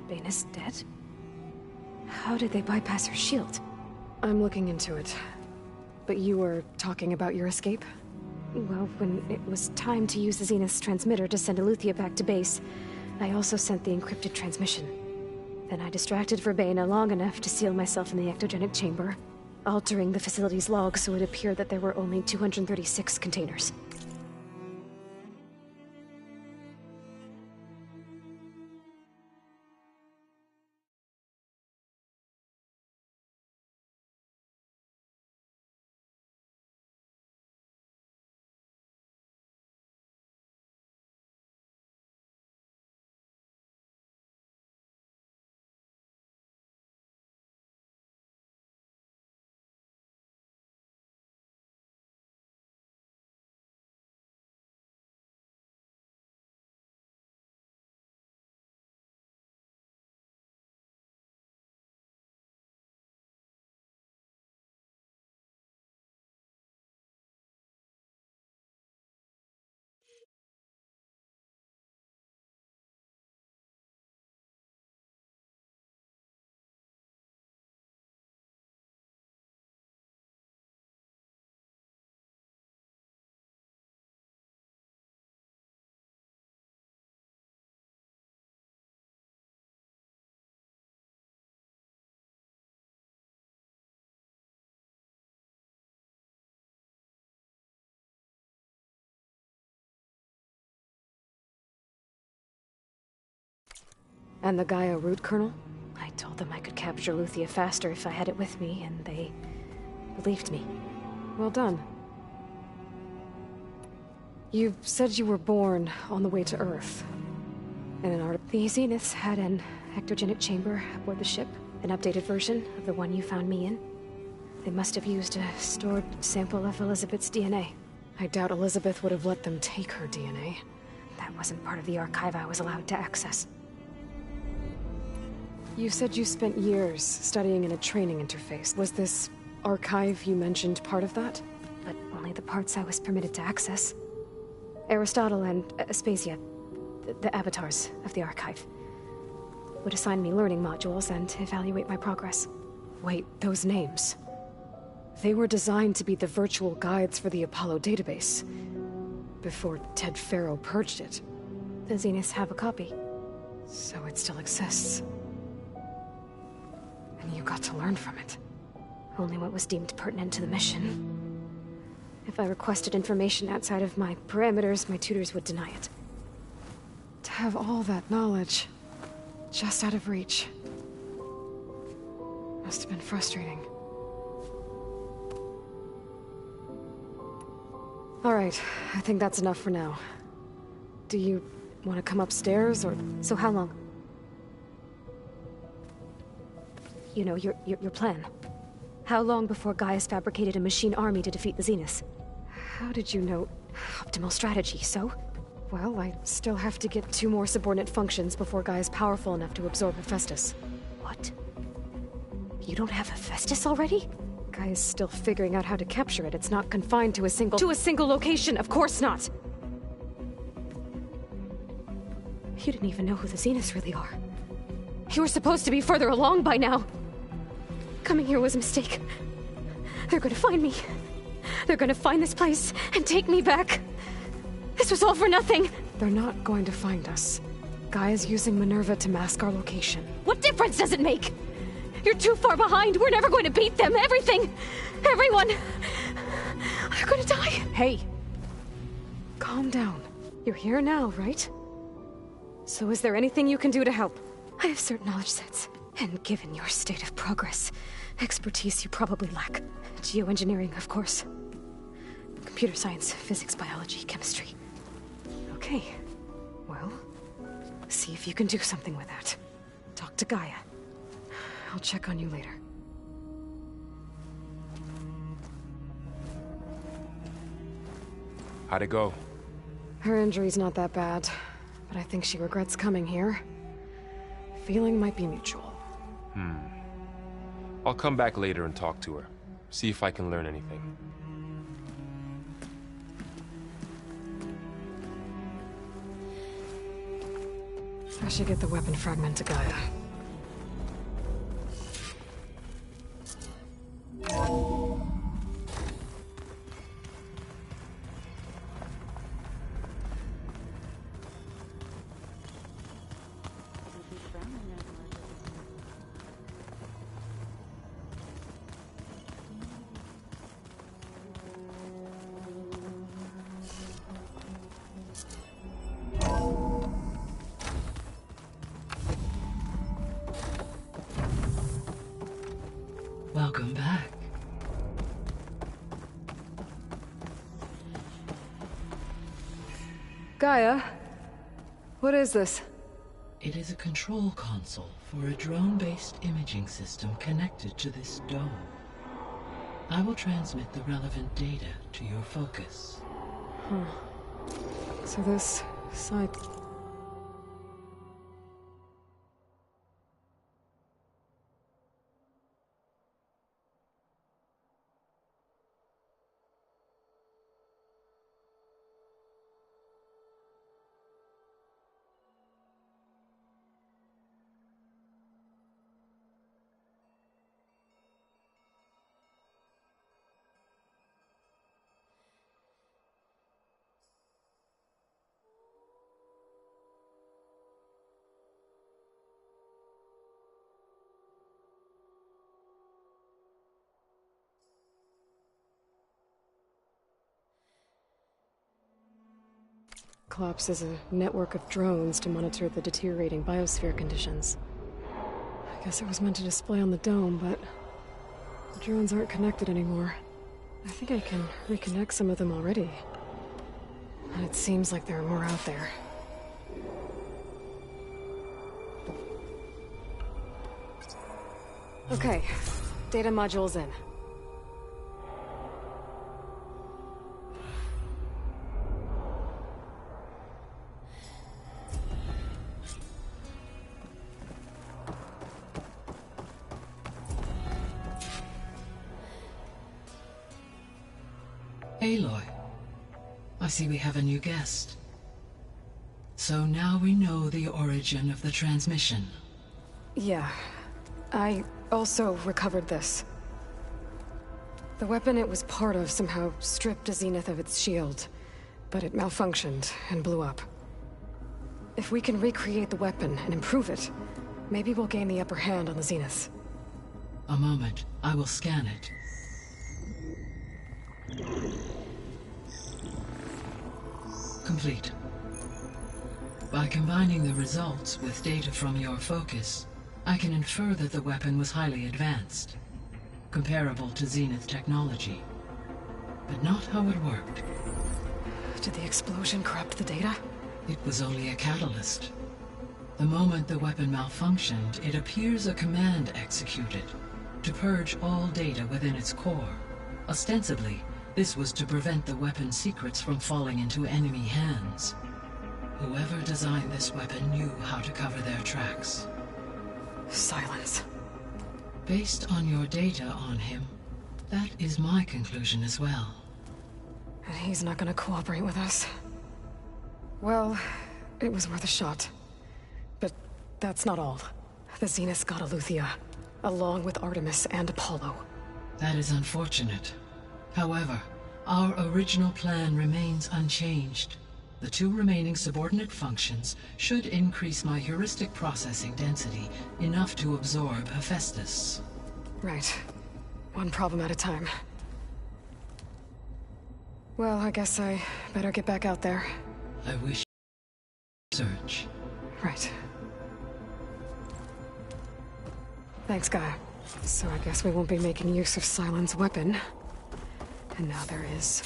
Bana's dead? How did they bypass her shield? I'm looking into it. But you were talking about your escape? Well, when it was time to use the Zenith's transmitter to send Eluthia back to base, I also sent the encrypted transmission. Then I distracted Verbena long enough to seal myself in the ectogenic chamber, altering the facility's log so it appeared that there were only 236 containers. And the Gaia root kernel? I told them I could capture Luthia faster if I had it with me, and they believed me. Well done. You said you were born on the way to Earth. In an article, the Zeniths had an ectogenic chamber aboard the ship, an updated version of the one you found me in. They must have used a stored sample of Elizabeth's DNA. I doubt Elizabeth would have let them take her DNA. That wasn't part of the archive I was allowed to access. You said you spent years studying in a training interface. Was this archive you mentioned part of that? But only the parts I was permitted to access. Aristotle and Aspasia, the avatars of the archive, would assign me learning modules and evaluate my progress. Wait, those names. They were designed to be the virtual guides for the Apollo database, before Ted Faro purged it. The Zeniths have a copy, so it still exists. And you got to learn from it. Only what was deemed pertinent to the mission. If I requested information outside of my parameters, my tutors would deny it. To have all that knowledge, just out of reach, must have been frustrating. Alright, I think that's enough for now. Do you want to come upstairs, or... So how long? You know, your plan. How long before Gaius fabricated a machine army to defeat the Zeniths? How did you know? Optimal strategy, so? Well, I still have to get 2 more subordinate functions before Gaia's powerful enough to absorb Hephaestus. What? You don't have Hephaestus already? Gaia's still figuring out how to capture it. It's not confined to a single... To a single location! Of course not! You didn't even know who the Zeniths really are. You were supposed to be further along by now! Coming here was a mistake. They're gonna find me. They're gonna find this place and take me back. This was all for nothing! They're not going to find us. Gaia's using Minerva to mask our location. What difference does it make? You're too far behind. We're never going to beat them. Everything. Everyone. They're gonna die. Hey. Calm down. You're here now, right? So is there anything you can do to help? I have certain knowledge sets. And given your state of progress, expertise you probably lack. Geoengineering, of course. Computer science, physics, biology, chemistry. Okay. Well, see if you can do something with that. Talk to Gaia. I'll check on you later. How'd it go? Her injury's not that bad, but I think she regrets coming here. Feeling might be mutual. I'll come back later and talk to her. See if I can learn anything. I should get the weapon fragment to Gaia. Welcome back. Gaia? What is this? It is a control console for a drone-based imaging system connected to this dome. I will transmit the relevant data to your focus. So this side... Collapse is a network of drones to monitor the deteriorating biosphere conditions. I guess it was meant to display on the dome, but the drones aren't connected anymore. I think I can reconnect some of them already. And it seems like there are more out there. Okay, data module's in. Aloy, I see we have a new guest. So now we know the origin of the transmission. Yeah. I also recovered this. The weapon it was part of somehow stripped a Zenith of its shield, but it malfunctioned and blew up. If we can recreate the weapon and improve it, maybe we'll gain the upper hand on the Zeniths. A moment, I will scan it. complete. By combining the results with data from your focus, I can infer that the weapon was highly advanced, comparable to Zenith technology, but not how it worked. Did the explosion corrupt the data? It was only a catalyst. The moment the weapon malfunctioned, it appears a command executed to purge all data within its core. Ostensibly, this was to prevent the weapon's secrets from falling into enemy hands. Whoever designed this weapon knew how to cover their tracks. Silence. Based on your data on him, that is my conclusion as well. And he's not gonna cooperate with us. Well, it was worth a shot. But that's not all. The Zenith got Eleuthia, along with Artemis and Apollo. That is unfortunate. However, our original plan remains unchanged. The 2 remaining subordinate functions should increase my heuristic processing density enough to absorb Hephaestus. Right. One problem at a time. Well, I guess I better get back out there. I wish search. Right. Thanks, Gaia. So I guess we won't be making use of Silent's weapon. And now there is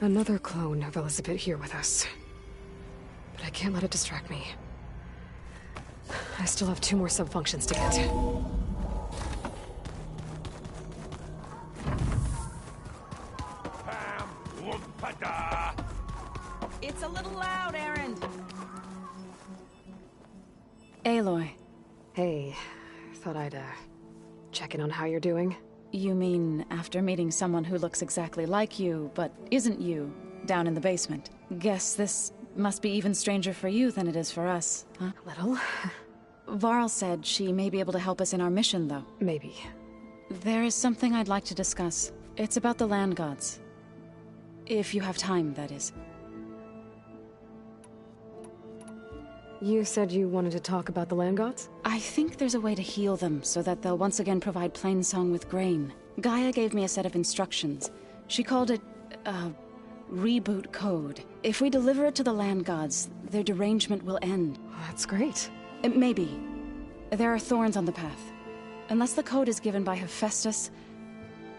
another clone of Elizabeth here with us. But I can't let it distract me. I still have 2 more sub-functions to get. It's a little loud, Aaron. Aloy. Hey, thought I'd, check in on how you're doing. You mean after meeting someone who looks exactly like you, but isn't you, down in the basement? Guess this must be even stranger for you than it is for us, huh? A little. Varl said she may be able to help us in our mission, though. Maybe. There is something I'd like to discuss. It's about the land gods. If you have time, that is. You said you wanted to talk about the land gods? I think there's a way to heal them so that they'll once again provide Plainsong with grain. Gaia gave me a set of instructions. She called it, reboot code. If we deliver it to the land gods, their derangement will end. That's great. Maybe. There are thorns on the path. Unless the code is given by Hephaestus,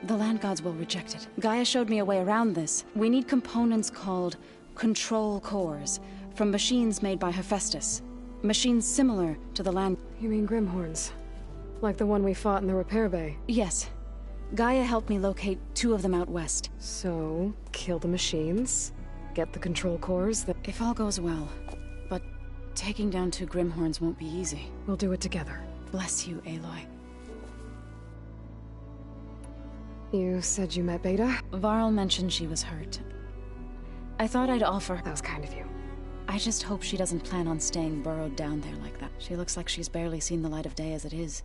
the land gods will reject it. Gaia showed me a way around this. We need components called control cores, from machines made by Hephaestus. Machines similar to the land... You mean Grimhorns? Like the one we fought in the repair bay? Yes. Gaia helped me locate 2 of them out west. So, kill the machines, get the control cores, If all goes well. But taking down 2 Grimhorns won't be easy. We'll do it together. Bless you, Aloy. You said you met Beta? Varl mentioned she was hurt. I thought I'd offer... That was kind of you. I just hope she doesn't plan on staying burrowed down there like that. She looks like she's barely seen the light of day as it is.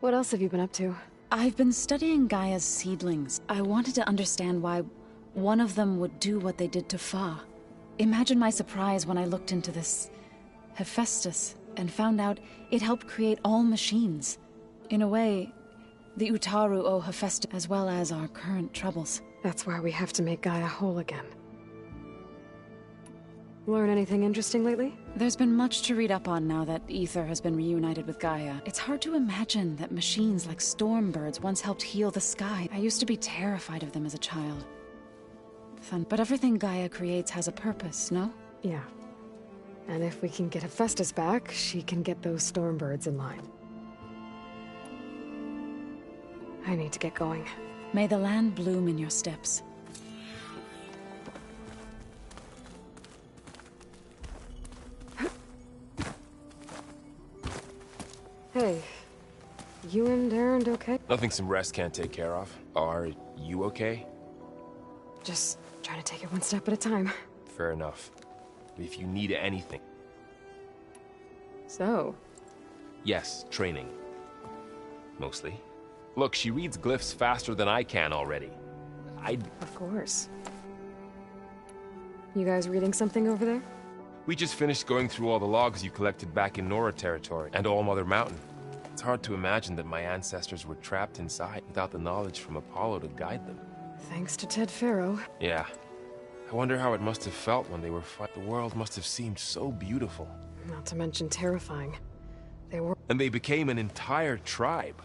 What else have you been up to? I've been studying Gaia's seedlings. I wanted to understand why one of them would do what they did to Fa. Imagine my surprise when I looked into this Hephaestus and found out it helped create all machines. In a way, the Utaru owe Hephaestus as well as our current troubles. That's why we have to make Gaia whole again. Learn anything interesting lately? There's been much to read up on now that Ether has been reunited with Gaia. It's hard to imagine that machines like Stormbirds once helped heal the sky. I used to be terrified of them as a child. But everything Gaia creates has a purpose, no? Yeah. And if we can get Hephaestus back, she can get those Stormbirds in line. I need to get going. May the land bloom in your steps. Hey, you and Aaron okay? Nothing some rest can't take care of. Are you okay? Just trying to take it one step at a time. Fair enough. If you need anything. So? Yes, training. Mostly. Look, she reads glyphs faster than I can already. Of course. You guys reading something over there? We just finished going through all the logs you collected back in Nora territory, and All Mother Mountain. It's hard to imagine that my ancestors were trapped inside without the knowledge from Apollo to guide them. Thanks to Ted Faro. Yeah. I wonder how it must have felt when they were fighting. The world must have seemed so beautiful. Not to mention terrifying. They were... And they became an entire tribe.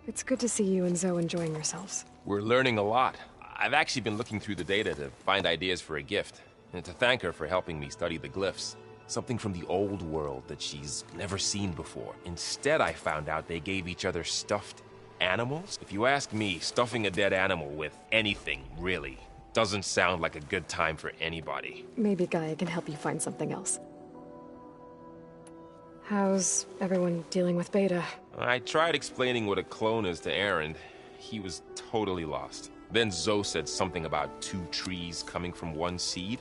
It's good to see you and Zoe enjoying yourselves. We're learning a lot. I've actually been looking through the data to find ideas for a gift, and to thank her for helping me study the glyphs. Something from the old world that she's never seen before. Instead, I found out they gave each other stuffed animals. If you ask me, stuffing a dead animal with anything, really, doesn't sound like a good time for anybody. Maybe Gaia can help you find something else. How's everyone dealing with Beta? I tried explaining what a clone is to Aaron. He was totally lost. Then Zoe said something about 2 trees coming from 1 seed.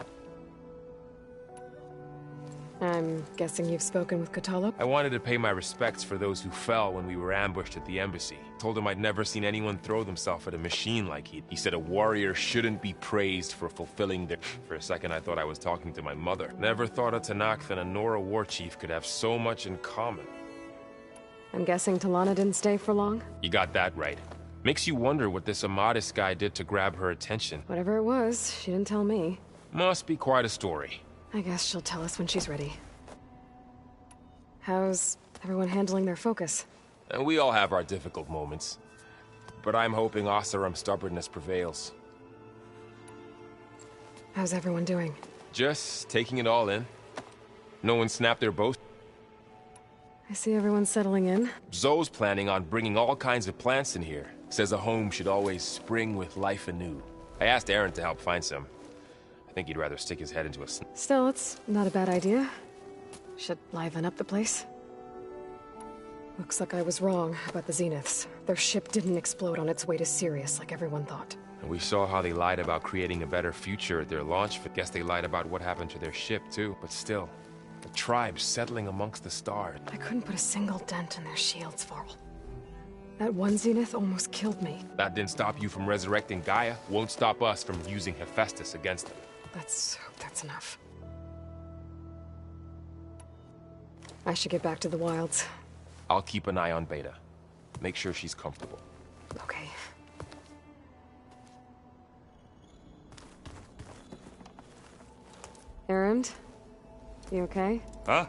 I'm guessing you've spoken with Kotallo? I wanted to pay my respects for those who fell when we were ambushed at the embassy. Told him I'd never seen anyone throw themselves at a machine like he. He said a warrior shouldn't be praised for fulfilling their... For a second I thought I was talking to my mother. Never thought a Tanakh and a Nora war chief could have so much in common. I'm guessing Talana didn't stay for long? You got that right. Makes you wonder what this Amadis guy did to grab her attention. Whatever it was, she didn't tell me. Must be quite a story. I guess she'll tell us when she's ready. How's everyone handling their focus? And we all have our difficult moments. But I'm hoping Oseram's stubbornness prevails. How's everyone doing? Just taking it all in. No one snapped their bow. I see everyone settling in. Zoe's planning on bringing all kinds of plants in here. Says a home should always spring with life anew. I asked Aaron to help find some. I think he'd rather stick his head into a... Still, it's not a bad idea. Should liven up the place. Looks like I was wrong about the Zeniths. Their ship didn't explode on its way to Sirius like everyone thought. And we saw how they lied about creating a better future at their launch. I guess they lied about what happened to their ship, too. But still, the tribe settling amongst the stars. I couldn't put a single dent in their shields, Varl. That one Zenith almost killed me. That didn't stop you from resurrecting Gaia. Won't stop us from using Hephaestus against them. Let's hope that's enough. I should get back to the wilds. I'll keep an eye on Beta. Make sure she's comfortable. Okay. Erend? You okay? Huh?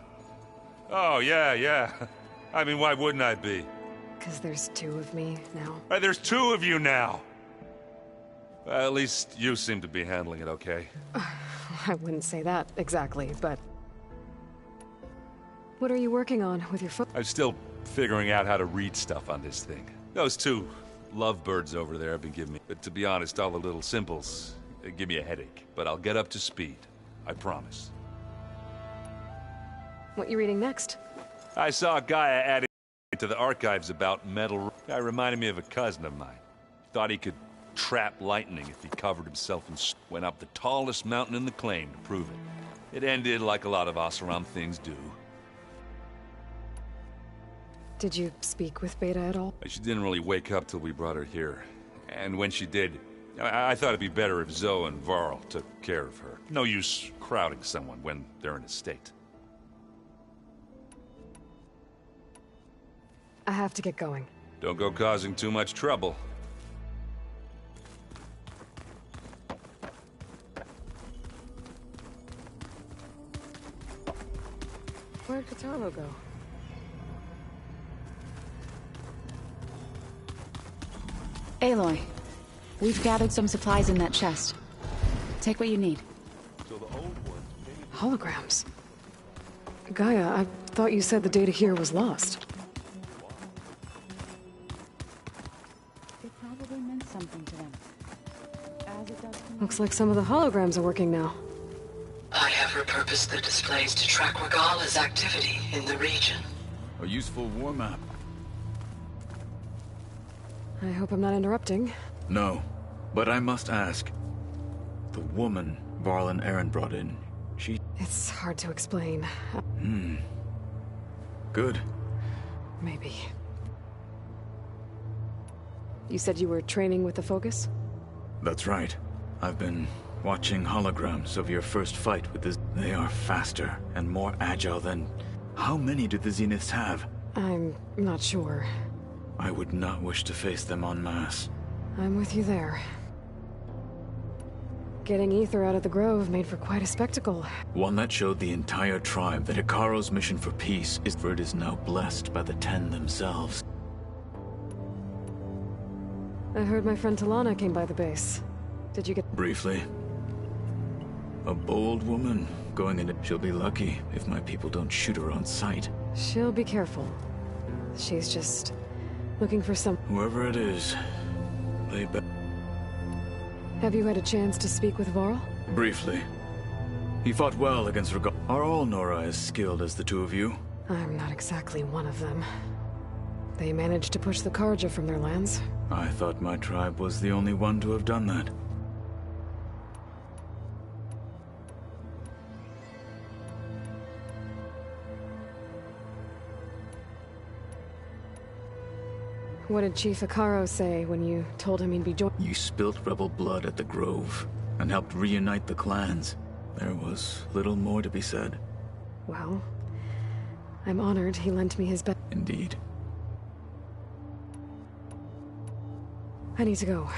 Oh, yeah. I mean, why wouldn't I be? Because there's 2 of me now. There's 2 of you now! At least you seem to be handling it okay. I wouldn't say that exactly, but... What are you working on with your foot? I'm still figuring out how to read stuff on this thing. Those 2 lovebirds over there have been giving me... But to be honest, all the little symbols give me a headache. But I'll get up to speed. I promise. What you reading next? I saw Gaia adding to the archives about metal... Guy reminded me of a cousin of mine. Thought he could trap lightning if he covered himself in... Went up the tallest mountain in the claim to prove it. It ended like a lot of Oseram things do. Did you speak with Beta at all? She didn't really wake up till we brought her here. And when she did, I thought it'd be better if Zoe and Varl took care of her. No use crowding someone when they're in a state. I have to get going. Don't go causing too much trouble. Where'd Kotallo go? Aloy, we've gathered some supplies in that chest. Take what you need. Holograms. Gaia, I thought you said the data here was lost. It probably meant something to them. As it does to me. Looks like some of the holograms are working now. I have repurposed the displays to track Regala's activity in the region. A useful war map. I hope I'm not interrupting. No, but I must ask. The woman Varl and Aaron brought in, she... It's hard to explain. Good. Maybe. You said you were training with the Focus? That's right. I've been watching holograms of your first fight with this. They are faster and more agile than... How many do the Zeniths have? I'm not sure. I would not wish to face them en masse. I'm with you there. Getting ether out of the grove made for quite a spectacle. One that showed the entire tribe that Hikaru's mission for peace is for it is now blessed by the Ten themselves. I heard my friend Talana came by the base. Did you get... Briefly. A bold woman going into... She'll be lucky if my people don't shoot her on sight. She'll be careful. She's just looking for some... Whoever it is, lay back. Have you had a chance to speak with Varl? Briefly. He fought well against Regal. Are all Nora as skilled as the two of you? I'm not exactly one of them. They managed to push the Karja from their lands. I thought my tribe was the only one to have done that. What did Chief Hikaru say when you told him he'd be joining? You spilt rebel blood at the Grove, and helped reunite the clans. There was little more to be said. Well, I'm honored he lent me his best. Indeed. I need to go.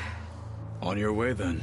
On your way, then.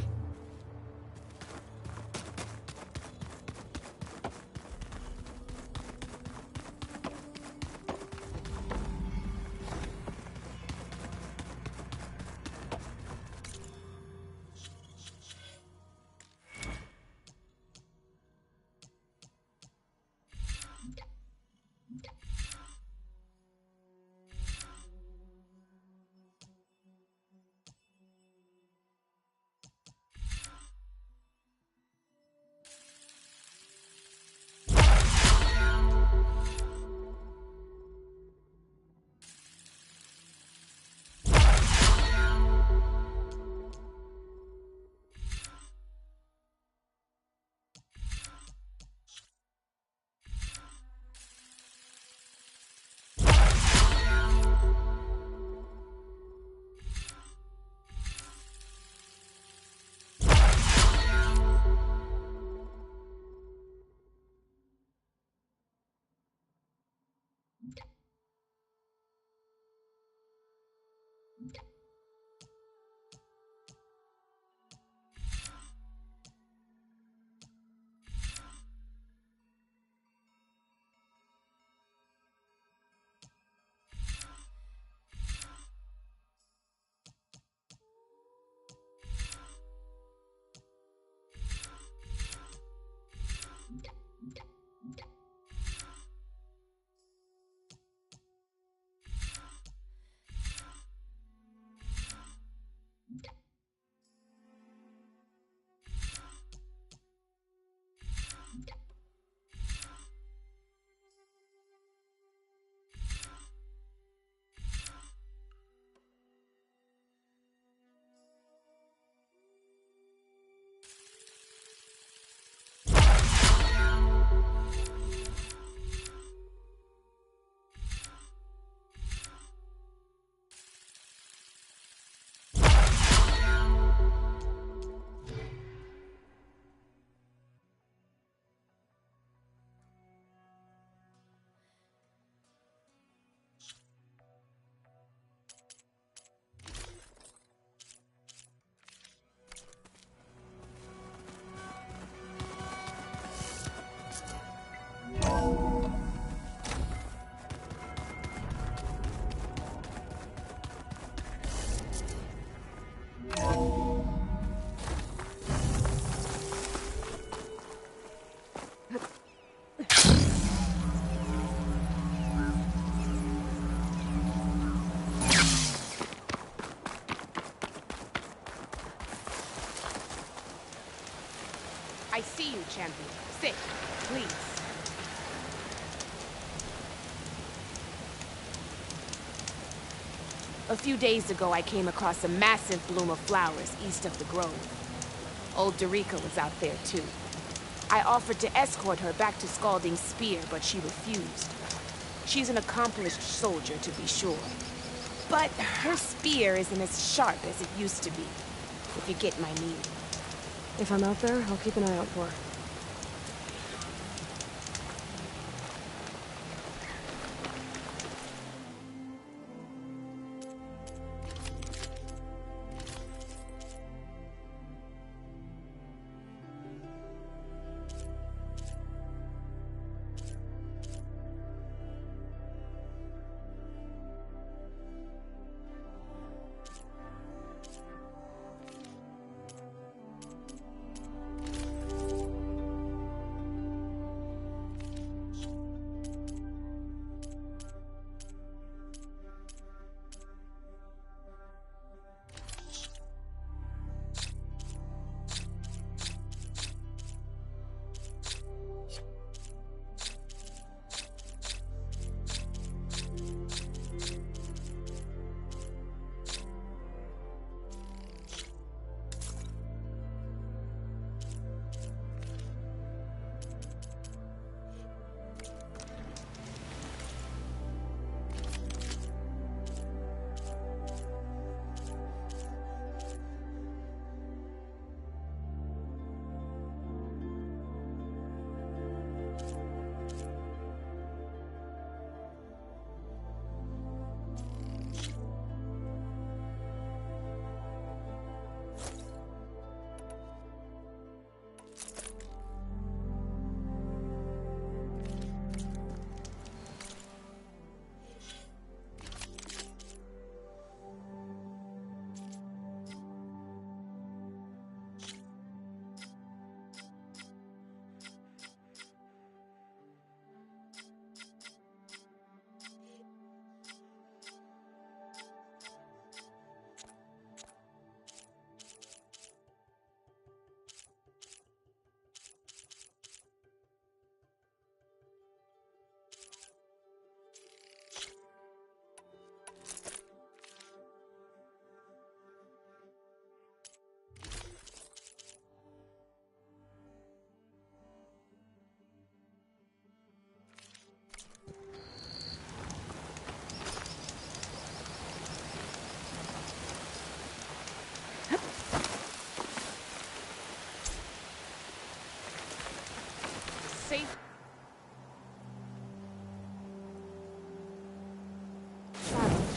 I see you, champion. Sit, please. A few days ago, I came across a massive bloom of flowers east of the grove. Old Dorica was out there, too. I offered to escort her back to Scalding's Spear, but she refused. She's an accomplished soldier, to be sure. But her spear isn't as sharp as it used to be, if you get my meaning. If I'm out there, I'll keep an eye out for her.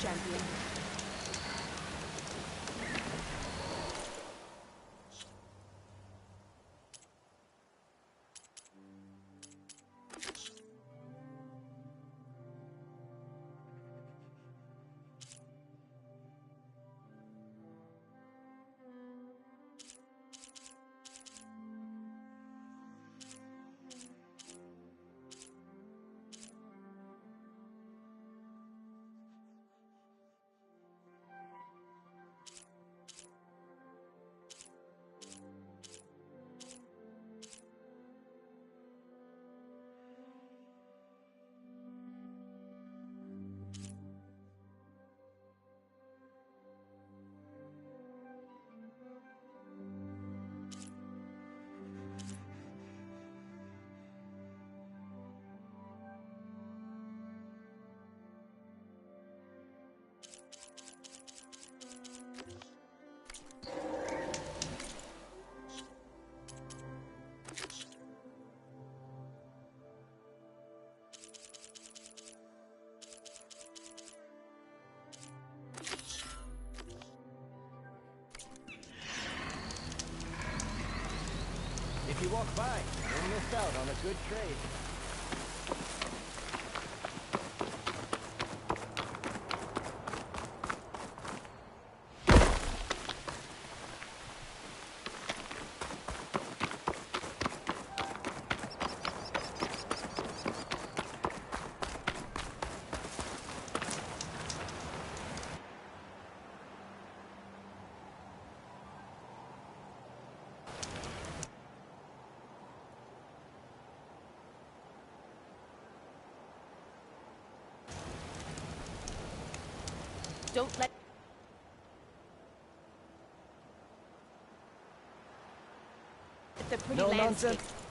champion. If you walk by, you'll miss out on a good trade. Don't let the pretty No landscape. nonsense.